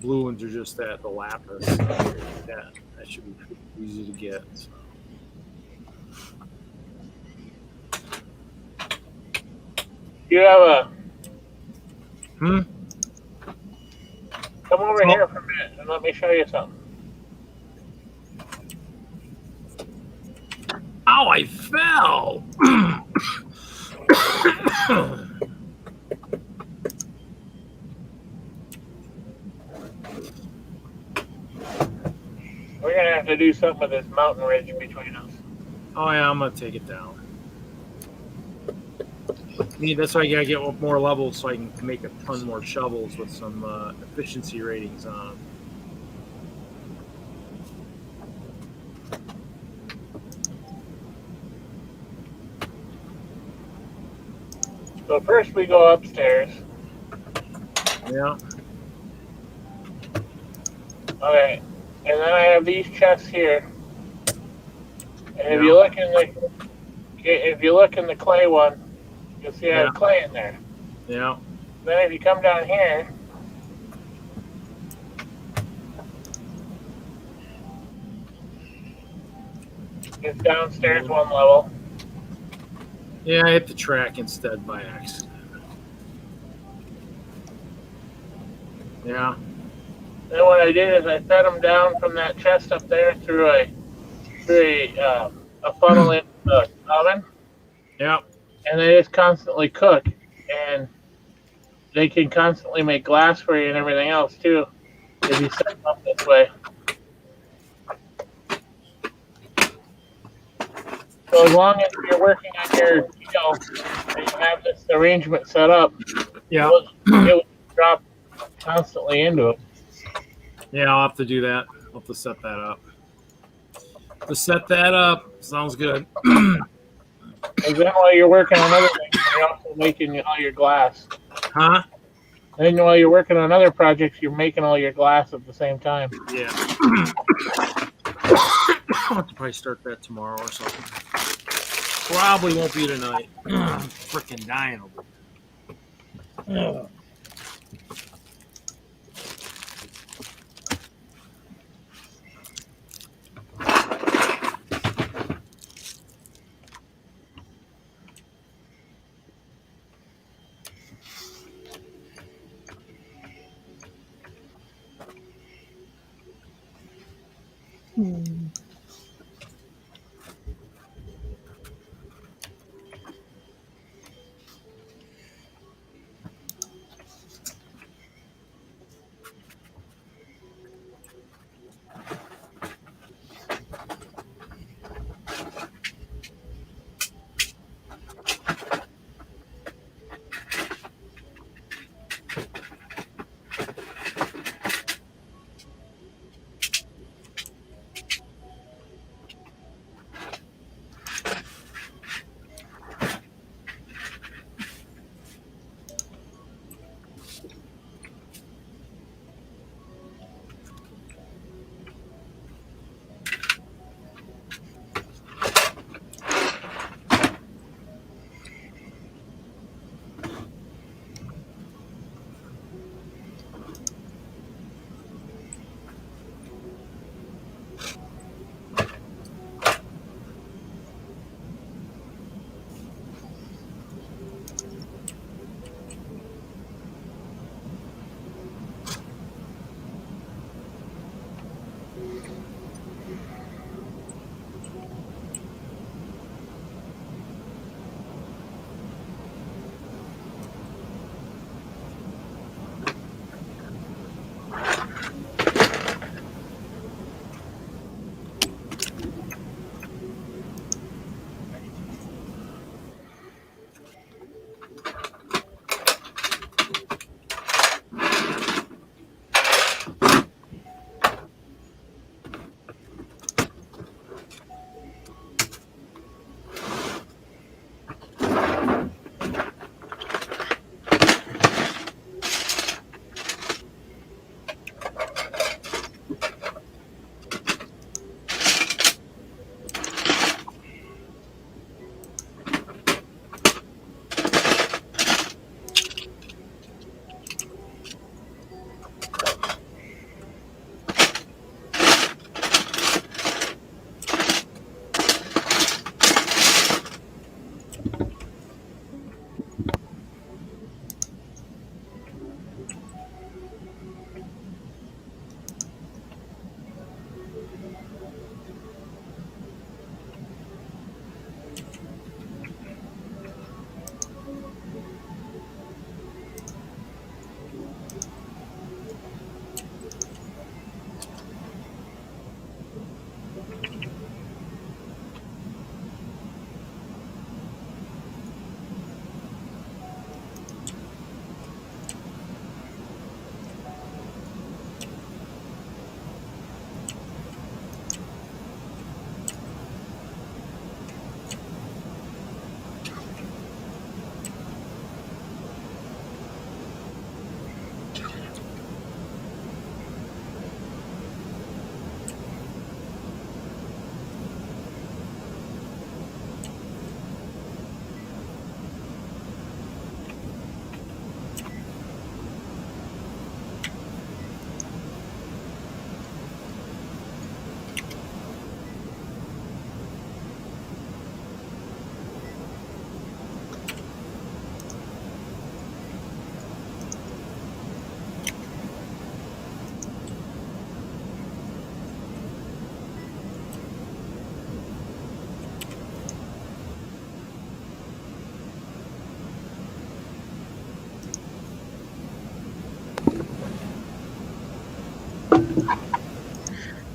blue ones are just the lapis. That should be pretty easy to get. So. You have a. Hmm? Come over here for a minute and let me show you something. Ow, I fell! We're gonna have to do something with this mountain ridge between us. Oh yeah, I'm gonna take it down. That's why I gotta get more levels so I can make a ton more shovels with some efficiency ratings on them. So first we go upstairs. Yeah. Okay, and then I have these chests here. And if you look in the clay one, you'll see I have clay in there. Yeah. Then if you come down here, it's downstairs one level. Yeah, I hit the track instead by accident. Yeah. Then what I did is I fed them down from that chest up there through a funnel in the oven. Yeah. And they just constantly cook, and they can constantly make glass for you and everything else too if you set them up this way. So as long as you're working on your deal and you have this arrangement set up, yeah, it will drop constantly into it. Yeah, I'll have to do that. I'll have to set that up. Sounds good. And then while you're working on other things, you're also making all your glass. Huh? And then while you're working on other projects, you're making all your glass at the same time. Yeah. I'll have to probably start that tomorrow or something. Probably won't be tonight. Freaking dying over it.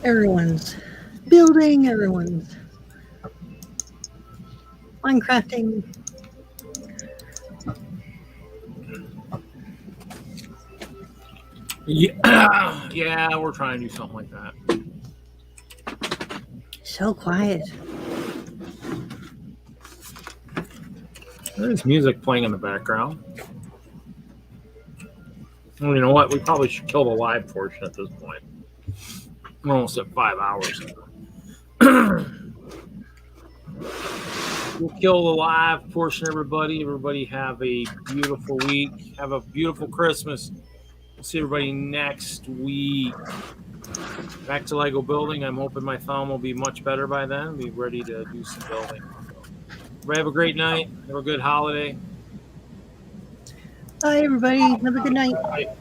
Everyone's building, everyone's Minecrafting. Yeah, yeah, we're trying to do something like that. So quiet. There's music playing in the background. Well, you know what? We probably should kill the live portion at this point. We're almost at 5 hours. We'll kill the live portion, everybody. Everybody have a beautiful week. Have a beautiful Christmas. We'll see everybody next week. Back to Lego building. I'm hoping my thumb will be much better by then. Be ready to do some building. Everybody have a great night. Have a good holiday. Bye, everybody. Have a good night. Bye.